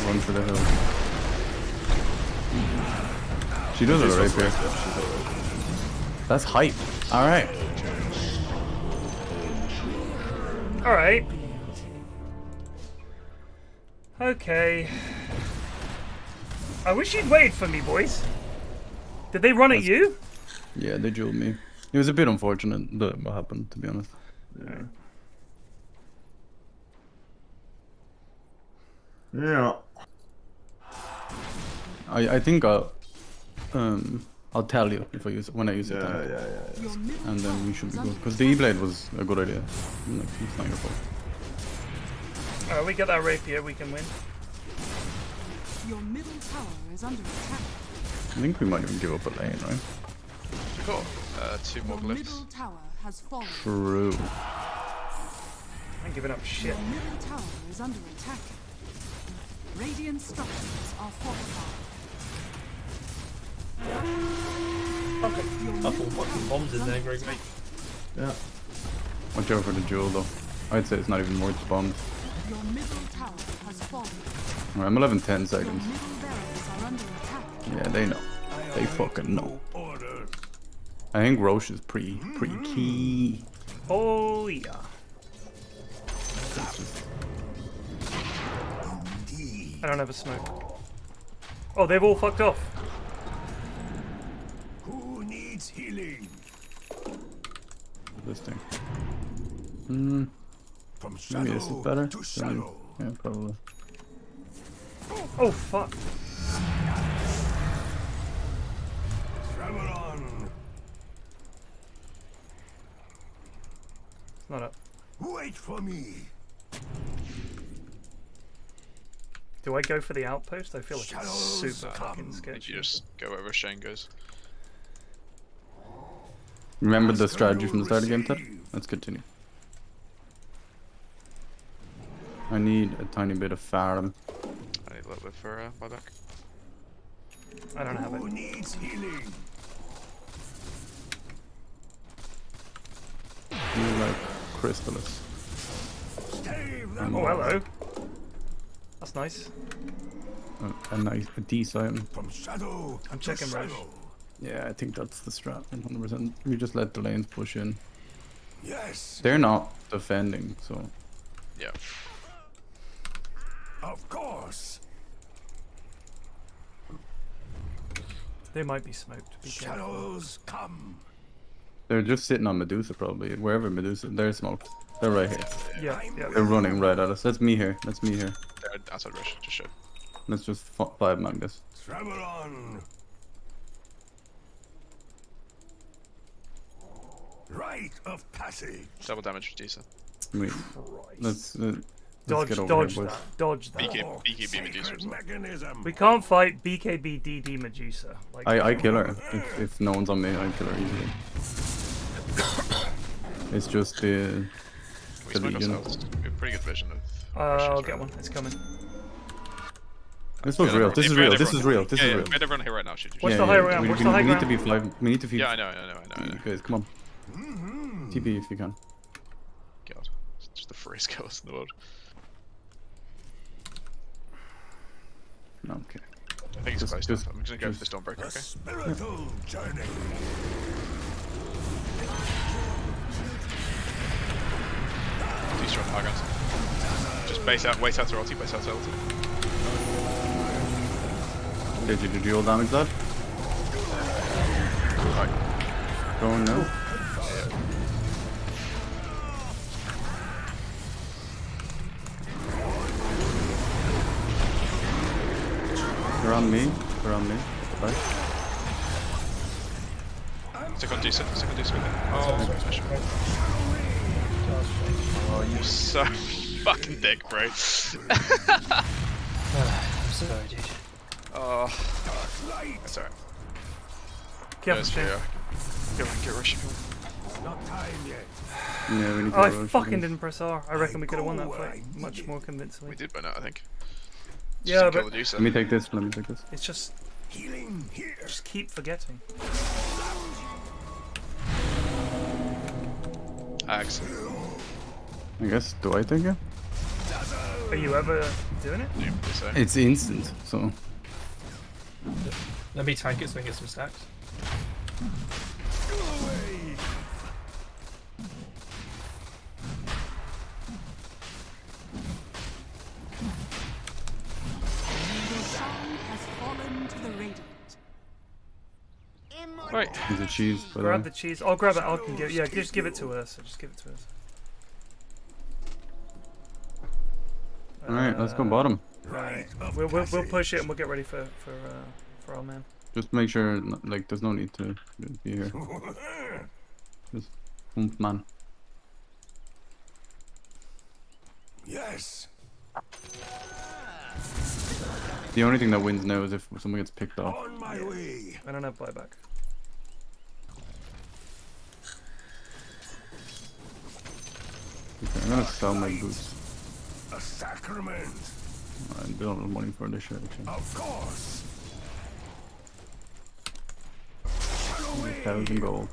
S12: run for the hill. She does it right here. That's hype. Alright.
S2: Alright. Okay. I wish you'd wait for me, boys. Did they run at you?
S12: Yeah, they jeweled me. It was a bit unfortunate that what happened, to be honest.
S11: Yeah.
S12: I think I'll tell you if I use it when I use it.
S11: Yeah.
S12: And then we should be good because the E-blade was a good idea. Like, it's not your fault.
S2: Alright, we get that rapier, we can win.
S4: Your middle tower is under attack.
S12: I think we might even give up a lane, right?
S13: Cool. 2 more
S4: Your
S13: glyphs.
S4: middle tower has fallen.
S12: True.
S2: I ain't giving up shit.
S4: Your middle tower is under attack. Radiant structures are fortified.
S10: Okay. Couple fucking bombs in there, Greg.
S11: Yeah.
S12: Watch out for the jewel though. I'd say it's not even worth the bombs.
S4: Your middle tower has fallen.
S12: Alright, I'm 11-10 seconds.
S4: Middle barracks are under attack.
S12: Yeah, they know. They fucking know. I think Roche is pretty key.
S2: Oh yeah. I don't have a smoke. Oh, they've all fucked off.
S5: Who needs healing?
S12: This thing.
S5: From
S12: Maybe this is better.
S5: to shadow.
S12: Yeah, probably.
S2: Oh fuck.
S5: Travel on.
S2: It's not up.
S5: Wait for me.
S2: Do I go for the outpost? I feel like it's
S5: Shadows
S2: super fucking sketchy.
S13: You just go wherever Shane goes.
S12: Remember the strategy from the start of the game, Ted? Let's continue. I need a tiny bit of farm.
S13: I need a little bit for buyback.
S2: I don't have
S5: Who
S2: it.
S5: needs healing?
S12: You like Crystallis.
S5: Stave them
S2: Oh, hello. That's nice.
S12: A nice, a decent item.
S5: from shadow.
S2: I'm
S5: to
S2: checking Roche.
S5: shadow.
S12: Yeah, I think that's the strat, 100%. We just let the lanes push in.
S5: Yes,
S12: They're not defending, so...
S13: Yeah.
S5: of course.
S2: They might be smoked. Be careful.
S5: Shadows come.
S12: They're just sitting on Medusa, probably. Wherever Medusa... They're smoked. They're right here.
S2: Yeah, yeah.
S12: They're running right at us. That's me here. That's me here.
S13: They're outside Rush, just showed.
S12: Let's just 5-man this.
S5: Travel on. Rite of passage.
S13: Double damage reducer.
S12: Wait. Let's
S2: Dodge,
S12: get over
S2: dodge
S12: here, boys.
S2: that. Dodge that.
S13: BKB Medusa as well.
S5: Mechanism.
S2: We can't fight BKB DD Medusa. Like,
S12: I kill her. If no one's on me, I kill her easily. It's just the
S13: We smoke
S12: Legion.
S13: ourselves. We have pretty good vision of.
S2: I'll get one. It's coming.
S12: This was real. This is real. This is real. This is real.
S13: We had everyone here right now. Should you?
S2: What's the high ground?
S12: We,
S2: What's
S12: we,
S2: the high
S12: we need to
S2: ground?
S12: be 5. We need to feed.
S13: Yeah, I know.
S12: Guys, come on. TP if you can.
S13: God, it's just the freest kills in the world.
S12: No, okay.
S13: I think it's close enough. I'm just gonna go for the Stormbreaker,
S5: A
S13: okay?
S5: spiritual journey.
S13: Too strong high ground. Just base out, wait out to ulti, base out to ulti.
S12: Did you do dual damage that?
S13: Right.
S12: Going now. They're on me. They're on me. Right.
S13: Stick on decent with it. Oh, special. Oh, you so fucking dick, bro.
S10: I'm sorry, dude.
S13: Oh, that's alright.
S2: Careful, Shane.
S13: Get rushing.
S5: Not time yet.
S12: Yeah, we need to
S2: Oh, I
S12: rush
S2: fucking
S12: again.
S2: didn't press R. I reckon we could have won that fight much more convincingly.
S13: We did by now, I think.
S2: Yeah,
S13: Just
S2: but
S12: let me take this. Let me take this.
S2: it's just
S5: Healing here.
S2: just keep forgetting.
S13: Axe.
S12: I guess. Do I take it?
S2: Are you ever doing it?
S13: Yeah, so.
S12: It's instant. So.
S10: Let me tank it so I can get some stacks.
S5: Go away.
S4: Your song has fallen to the radiant.
S13: Right.
S12: There's a cheese. By
S2: Grab
S12: the
S2: the cheese. I'll grab it. I can give. Yeah, just give it to us. Just give it to us.
S12: All right, let's go bottom.
S2: Right. We'll push it and we'll get ready for our man.
S12: Just make sure, like, there's no need to be here. Just oomph, man.
S5: Yes.
S12: The only thing that wins now is if someone gets picked off.
S5: On my way.
S2: I don't have buyback.
S12: Okay, I'm gonna sell my boots.
S5: A sacrament.
S12: I don't have money for this shit, actually.
S5: Of course.
S12: 1,000 gold.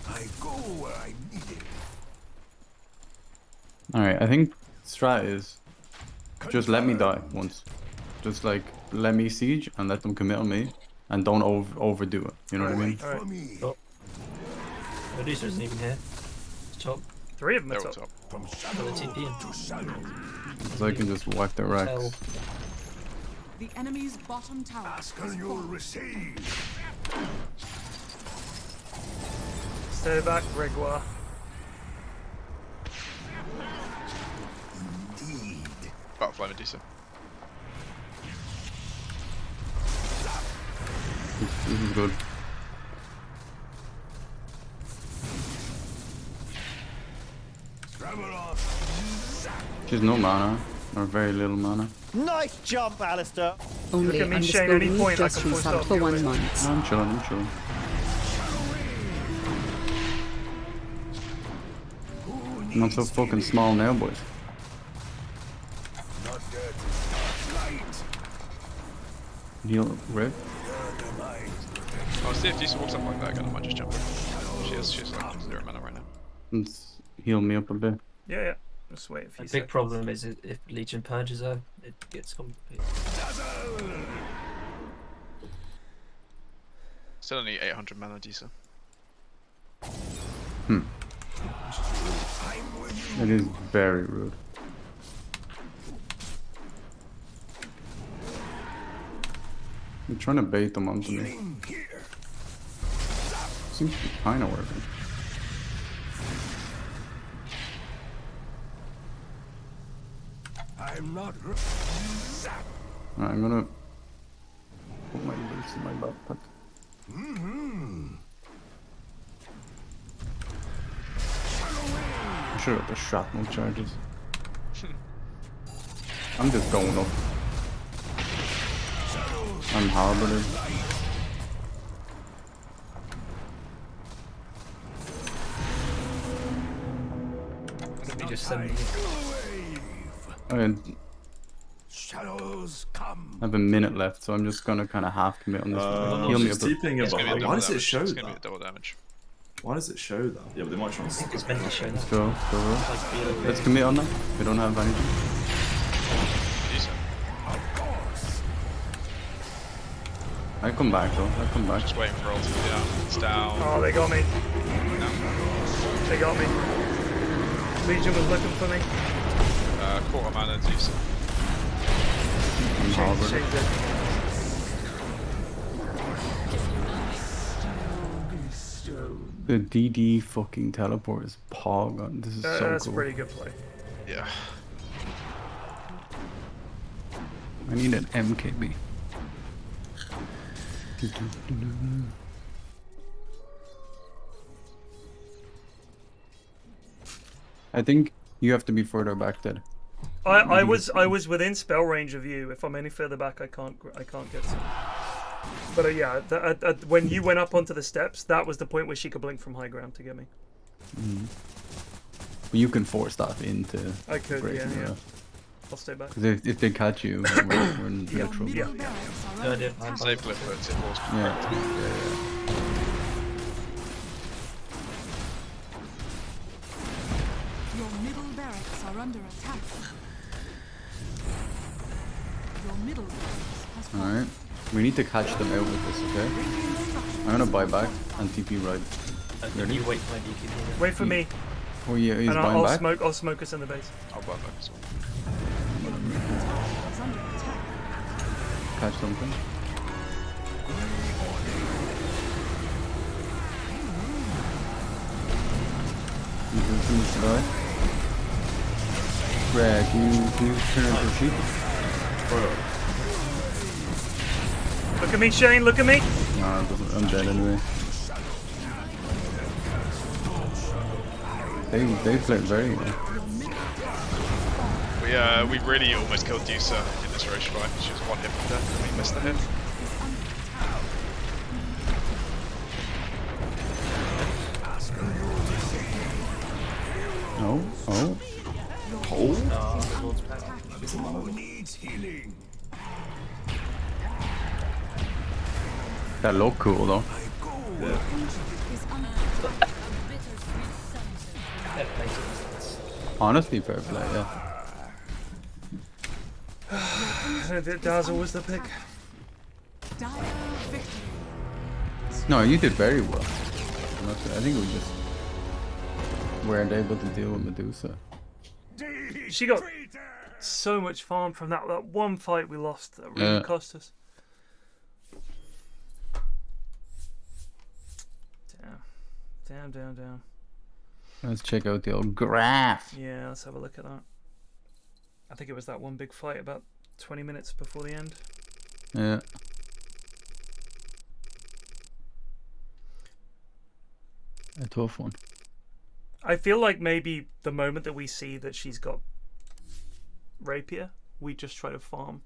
S5: I go where I need it.
S12: Alright, I think strat is just let me die once. Just like let me siege and let them commit on me and don't overdo it. You know what I mean?
S2: Alright.
S10: Oh. Medusa isn't even here. It's top.
S2: 3 of them
S13: They're
S2: are
S13: all
S2: top.
S13: top.
S5: From
S10: Oh,
S5: shadow
S10: they're TPing.
S5: to shadow.
S12: Because I can just whack their
S10: Hell.
S12: racks.
S4: The enemy's bottom tower
S5: Ask
S4: has
S5: and you'll
S4: fallen.
S5: receive.
S2: Stay back, Gregoire.
S5: Indeed.
S13: Butterfly Medusa.
S12: This is good.
S5: Travel off.
S12: She's no mana, or very little mana.
S7: Nice jump, Alistair.
S6: Only
S2: at me, Shane,
S6: underscore
S2: any
S6: me
S2: point I
S6: just
S2: can force
S6: resubbed
S2: up
S6: for
S2: your
S6: 1
S2: way.
S6: month.
S12: I'm chilling, I'm chilling. Not so fucking small now, boys.
S5: Not dead. Light.
S12: Heal Red.
S13: I'll see if Decent walks up like that again, I might just jump in. She's like 0 mana right now.
S12: Let's heal me up a bit.
S2: Yeah. Just wait a few
S10: The big
S2: seconds.
S10: problem is if Legion purges her, it gets complicated.
S13: Still only 800 mana Decent.
S12: It is very rude. I'm trying to bait them onto me. Seems to be kind of working.
S5: I'm not.
S12: Alright, I'm gonna put my boots in my backpack. I should have got the shrapnel charges. I'm just going up. I'm harbored.
S10: Let me just send me.
S12: I
S5: Shadows come.
S12: have a minute left, so I'm just gonna kind of half commit on this. Heal me
S11: she's
S12: up.
S11: TPing
S13: It's gonna be
S11: above.
S13: double
S11: Why does it
S13: damage.
S11: show
S13: It's gonna be
S11: that?
S13: double damage.
S11: Why does it show that? Yeah, but they might try and
S10: I think it's meant to show
S12: Let's
S10: that.
S12: go, go.
S10: Like,
S12: Let's commit on that. We don't have anything.
S13: Decent.
S12: I come back though. I come back.
S13: Just waiting for ult to be down. It's down.
S2: Oh, they got me.
S13: No.
S2: They got me. Legion was looking for me.
S13: Quarter mana Decent.
S12: I'm harbored.
S2: Shane's dead.
S12: The DD fucking teleport is pog on. This is so
S2: That's
S12: cool.
S2: a pretty good play.
S13: Yeah.
S12: I need an MKB. I think you have to be further back there.
S2: I was within spell range of you. If I'm any further back, I can't get to. But yeah, when you went up onto the steps, that was the point where she could blink from high ground to get me.
S12: But you can force that into.
S2: I could,
S12: breaking,
S2: yeah. I'll stay back.
S12: Because if they catch you, we're in real trouble.
S2: Yeah.
S13: Save Glyph, it was
S4: Your middle barracks are under attack. Your middle barracks has fallen.
S12: Alright. We need to catch them out with this, okay? I'm gonna buy back and TP right.
S10: You wait for my DP.
S2: Wait for me.
S12: Oh yeah, he's
S2: and
S12: buying back?
S2: I'll smoke us in the base.
S13: I'll buy back as well.
S12: Catch something. You can see this guy. Greg, can you turn into a sheep?
S2: Look at me, Shane, look at me!
S12: Nah, it doesn't, I'm dead anyway. They played very well.
S13: We really almost killed Dusa in this race fight. She was one hit from death and we missed the hit.
S5: Who needs healing?
S12: That looked cool though. Honestly, fair play, yeah.
S2: Dazzle was the pick.
S12: No, you did very well. I think we just weren't able to deal with Medusa.
S2: She got so much farm from that one fight we lost that really cost us. Damn.
S12: Let's check out the old graph.
S2: Yeah, let's have a look at that. I think it was that one big fight about 20 minutes before the end.
S12: Yeah. A tough one.
S2: I feel like maybe the moment that we see that she's got rapier, we just try to farm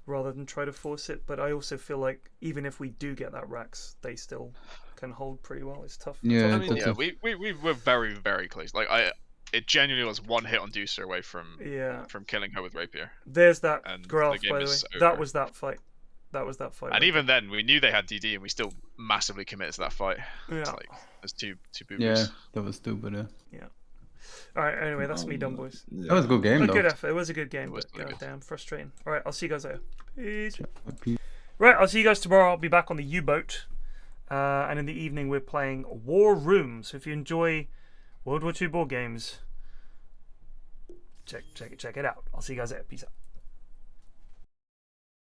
S2: rather than try to force it. But I also feel like even if we do get that Rax, they still can hold pretty well. It's tough.
S12: Yeah,
S13: I mean, we were very, very close. Like it genuinely was one hit on Dusa away from killing her with rapier.
S2: There's that
S13: and
S2: graph,
S13: the
S2: by the way. That was that fight.
S13: And even then, we knew they had DD, and we still massively committed to that fight.
S2: Yeah.
S13: It's like there's two boobies.
S12: Yeah, that was stupid.
S2: Yeah. All right. Anyway, that's me done, boys.
S12: That was a good game, though.
S2: Good effort. It was a good game, but
S13: really
S2: damn frustrating. All right, I'll see you guys later. Peace.
S12: Peace.
S2: Right, I'll see you guys tomorrow. I'll be back on the U-boat, and in the evening we're playing War Room. So if you enjoy World War II board games, check it out. I'll see you guys later. Peace out.